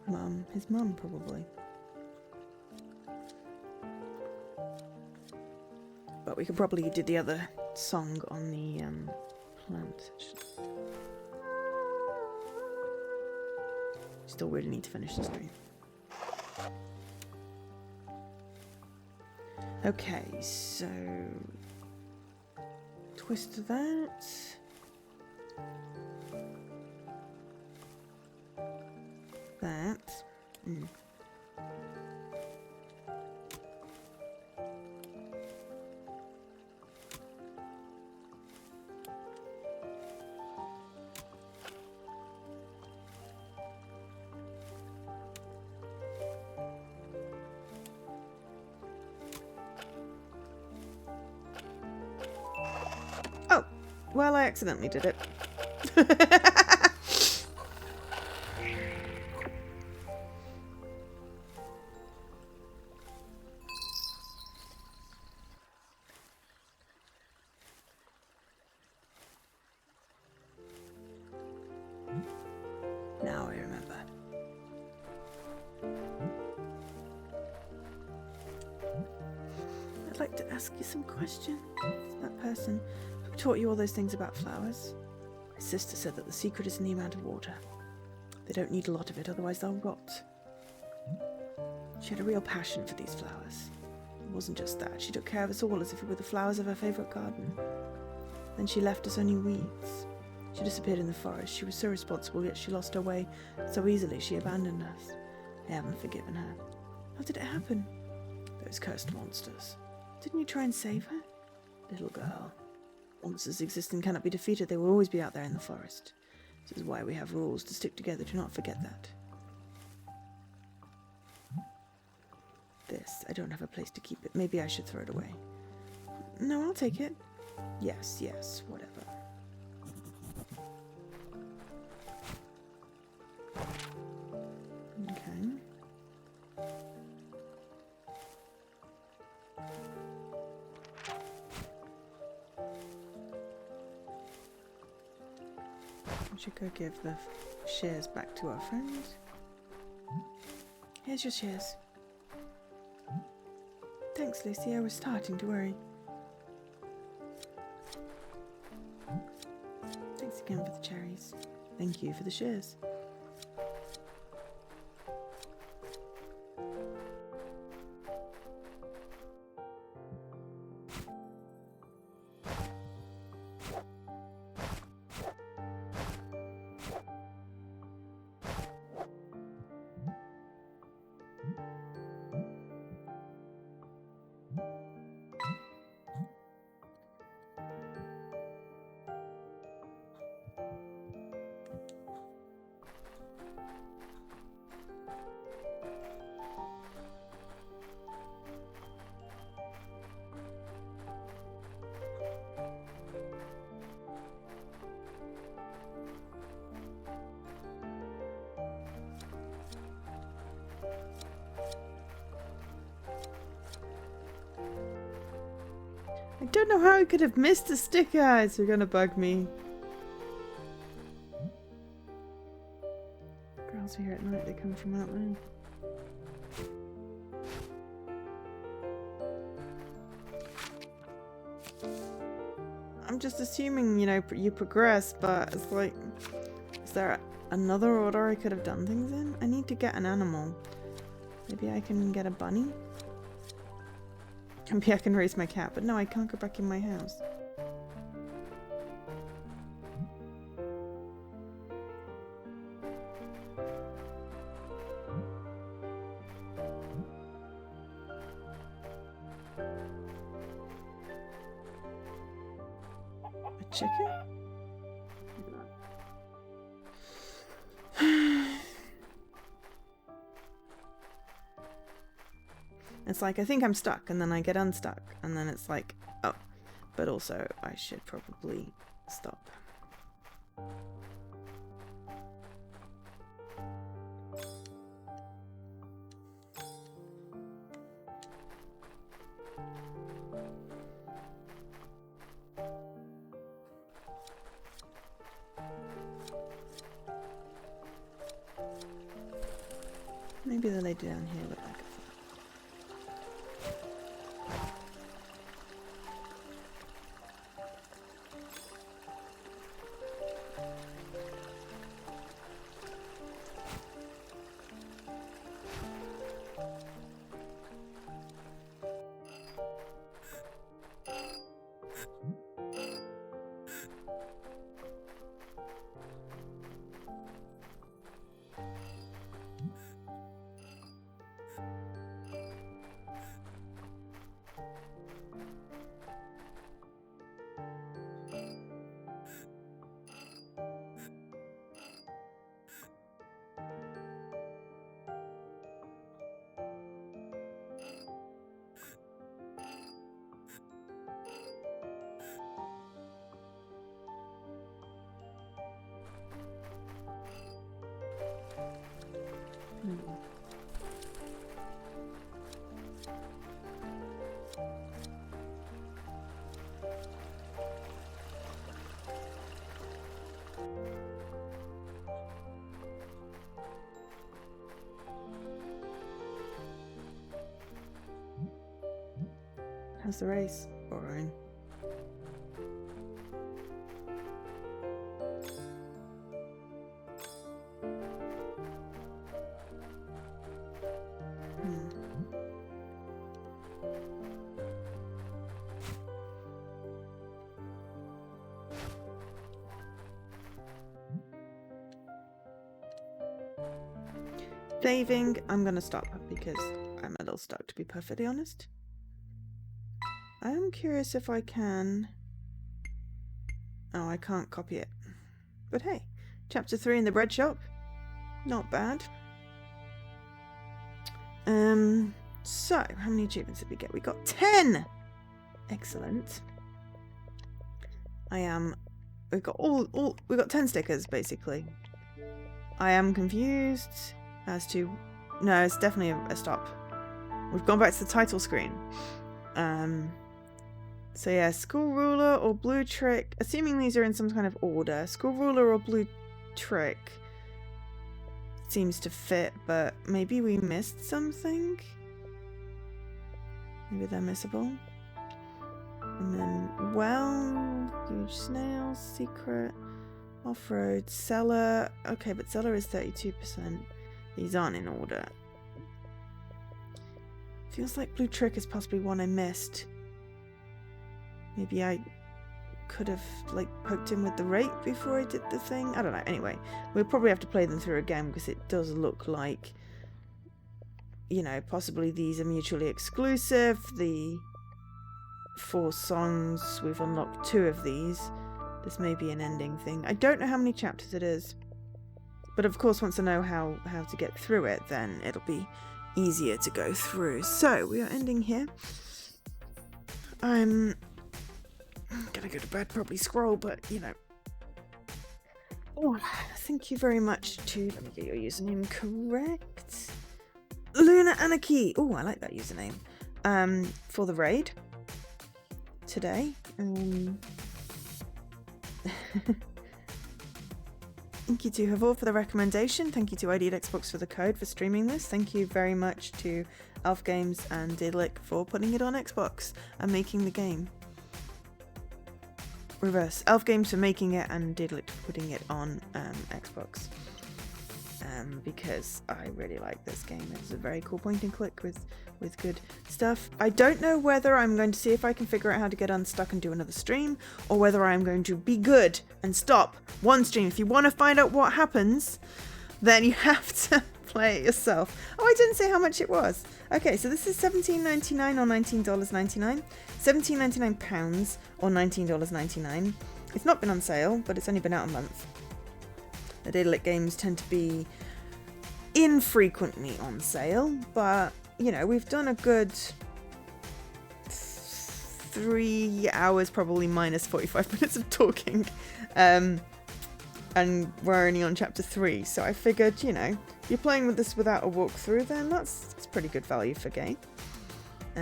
Mum. His mum, probably. But we could probably do the other song on the plant. Still really need to finish this stream. Okay, so twist that. That. Oh, well, I accidentally did it. Now I remember. I'd like to ask you some questions. That person who taught you all those things about flowers? My sister said that the secret is in the amount of water. They don't need a lot of it, otherwise they'll rot. She had a real passion for these flowers. It wasn't just that. She took care of us all as if we were the flowers of her favourite garden. Then she left us only weeds. She disappeared in the forest. She was so responsible, yet she lost her way so easily she abandoned us. I haven't forgiven her. How did it happen? Those cursed monsters. Didn't you try and save her? Little girl. Monsters exist and cannot be defeated. They will always be out there in the forest. This is why we have rules to stick together. Do not forget that. This. I don't have a place to keep it. Maybe I should throw it away. No, I'll take it. Yes, yes, whatever. Okay. I should go give the shears back to our friend. Here's your shears. Thanks, Lucy. I was starting to worry. Thanks again for the cherries. Thank you for the shears. I don't know how I could have missed the sticker. It's gonna bug me. Girls are here at night. They come from out there. I'm just assuming, you know, you progress, but it's like, is there another order I could have done things in? I need to get an animal. Maybe I can get a bunny? Maybe I can raise my cat, but no, I can't go back in my house. A chicken? It's like, I think I'm stuck, and then I get unstuck, and then it's like, oh, but also I should probably stop. Maybe the lady down here would like a flower. has the race. Boring. Saving, I'm gonna stop because I'm a little stuck, to be perfectly honest. I am curious if I can... Oh, I can't copy it. But hey, chapter 3 in the bread shop. Not bad. So, how many achievements did we get? We got 10! Excellent. We've got 10 stickers, basically. I am confused as to... No, it's definitely a stop. We've gone back to the title screen. So yeah, school ruler or blue trick. Assuming these are in some kind of order. School ruler or blue trick seems to fit, but maybe we missed something? Maybe they're missable. And then, well, huge snail, secret, off-road, cellar. Okay, but cellar is 32%. These aren't in order. Feels like blue trick is possibly one I missed. Maybe I could have, like, poked him with the rake before I did the thing. I don't know. Anyway, we'll probably have to play them through again because it does look like, you know, possibly these are mutually exclusive. The 4 songs, we've unlocked 2 of these. This may be an ending thing. I don't know how many chapters it is. But of course, once I know how to get through it, then it'll be easier to go through. So, we are ending here. I'm gonna go to bed, probably scroll, but, you know. Oh, thank you very much to... Let me get your username correct. Luna Anarchy. Oh, I like that username. For the raid. Today. Thank you to Havor for the recommendation. Thank you to Ideal Xbox for the code for streaming this. Thank you very much to Elf Games and Daedalic for putting it on Xbox and making the game. Reverse. Elf Games for making it and Daedalic for putting it on Xbox. Because I really like this game. It's a very cool point and click with good stuff. I don't know whether I'm going to see if I can figure out how to get unstuck and do another stream, or whether I'm going to be good and stop one stream. If you want to find out what happens, then you have to play it yourself. Oh, I didn't say how much it was. Okay, so this is $17.99 or $19.99. £17.99 or $19.99. It's not been on sale, but it's only been out a month. The Daedalic games tend to be infrequently on sale, but, you know, we've done a good 3 hours, probably minus 45 minutes of talking, and we're only on chapter 3, so I figured, you know, if you're playing with this without a walkthrough, then that's pretty good value for game. I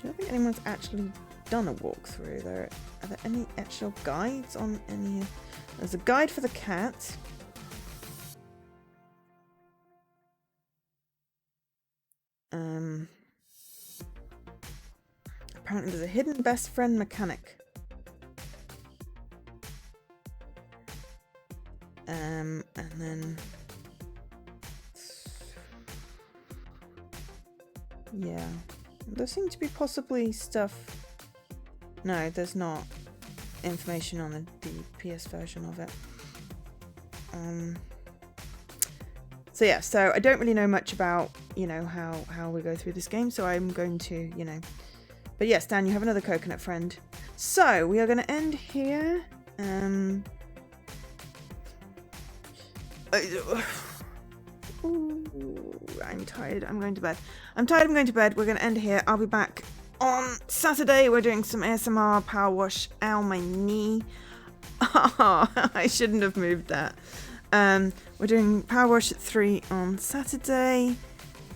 don't think anyone's actually done a walkthrough. Are there any actual guides on any? There's a guide for the cat. Apparently there's a hidden best friend mechanic. And then... yeah. There seems to be possibly stuff... No, there's not information on the PS version of it. So yeah, so I don't really know much about, you know, how we go through this game, so I'm going to, you know... But yes, Dan, you have another coconut friend. So, we are going to end here. Ooh, I'm tired. I'm going to bed. I'm tired. I'm going to bed. We're going to end here. I'll be back on Saturday. We're doing some ASMR power wash. Ow, my knee. Oh, I shouldn't have moved that. We're doing power wash at 3 on Saturday.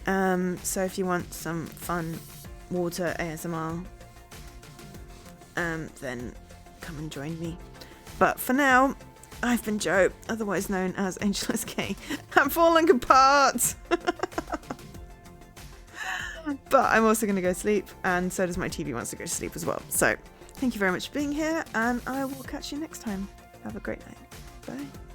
So if you want some fun water ASMR, then come and join me. But for now, I've been Joe, otherwise known as Angel SK. I'm falling apart. But I'm also going to go sleep, and so does my TV wants to go to sleep as well. So thank you very much for being here, and I will catch you next time. Have a great night. Bye.